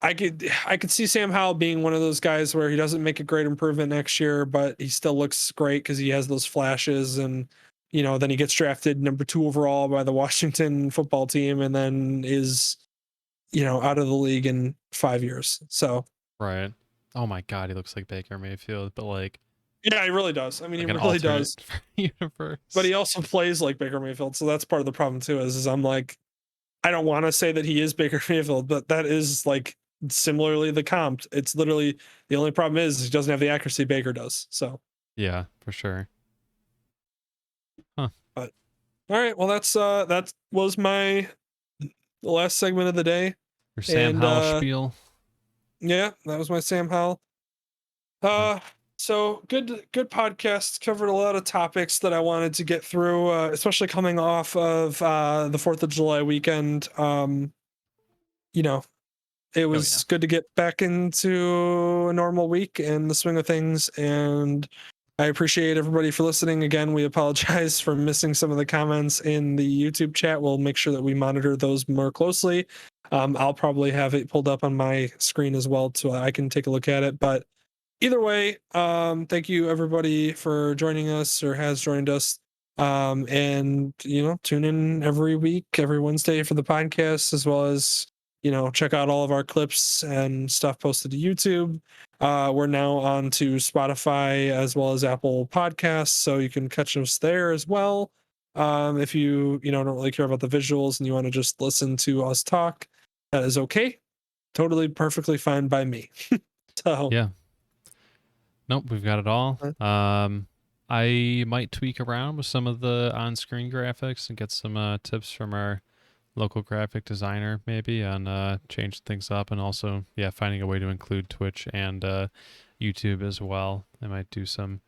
I could see Sam Howell being one of those guys where he doesn't make a great improvement next year, but he still looks great because he has those flashes, and then he gets drafted number 2 overall by the Washington football team, and then is out of the league in 5 years. So right. Oh my God, he looks like Baker Mayfield, but like. Yeah, he really does. I mean, like he really does. Universe. But he also plays like Baker Mayfield, so that's part of the problem too. Is I'm like, I don't want to say that he is Baker Mayfield, but that is like similarly the comp. It's literally, the only problem is he doesn't have the accuracy Baker does. So yeah, for sure. Huh. But all right, well, that was the last segment of the day. Your Sam Howell spiel. Yeah, that was my Sam Howell. So good podcast. Covered a lot of topics that I wanted to get through, especially coming off of the 4th of July weekend. It was good to get back into a normal week and the swing of things, and I appreciate everybody for listening. Again, we apologize for missing some of the comments in the YouTube chat. We'll make sure that we monitor those more closely. I'll probably have it pulled up on my screen as well so I can take a look at it. But either way, thank you everybody for joining us or has joined us. And tune in every week, every Wednesday for the podcast, as well as check out all of our clips and stuff posted to YouTube. We're now on to Spotify as well as Apple Podcasts, so you can catch us there as well. If you don't really care about the visuals and you want to just listen to us talk, that is okay. Totally perfectly fine by me. So Yeah. Nope, we've got it all. I might tweak around with some of the on-screen graphics and get some tips from our local graphic designer maybe on changing things up, and also finding a way to include Twitch and YouTube as well. I might do some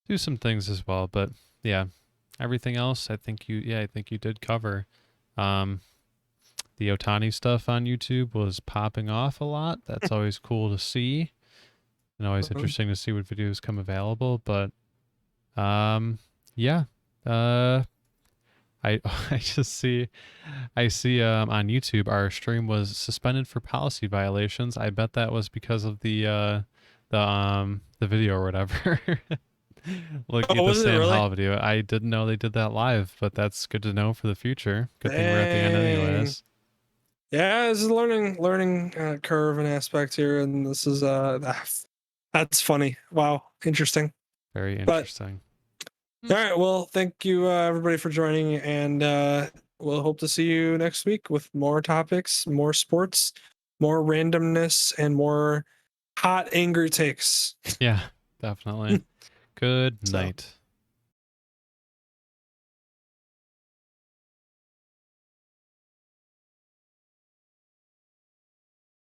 things as well, but everything else I think you did cover. The Otani stuff on YouTube was popping off a lot. That's always cool to see, and always interesting to see what videos come available. But yeah, I I just see on YouTube our stream was suspended for policy violations. I bet that was because of the video or whatever. Looking at the was it Sam really? Howell video, I didn't know they did that live, but that's good to know for the future. Good thing we're at the end Dang. anyways. Yeah, this is a learning curve and aspect here, and this is that's funny. Wow, interesting. Very interesting. All right, well, thank you everybody for joining, and we'll hope to see you next week with more topics, more sports, more randomness, and more hot angry takes. Yeah, definitely. Good So. night.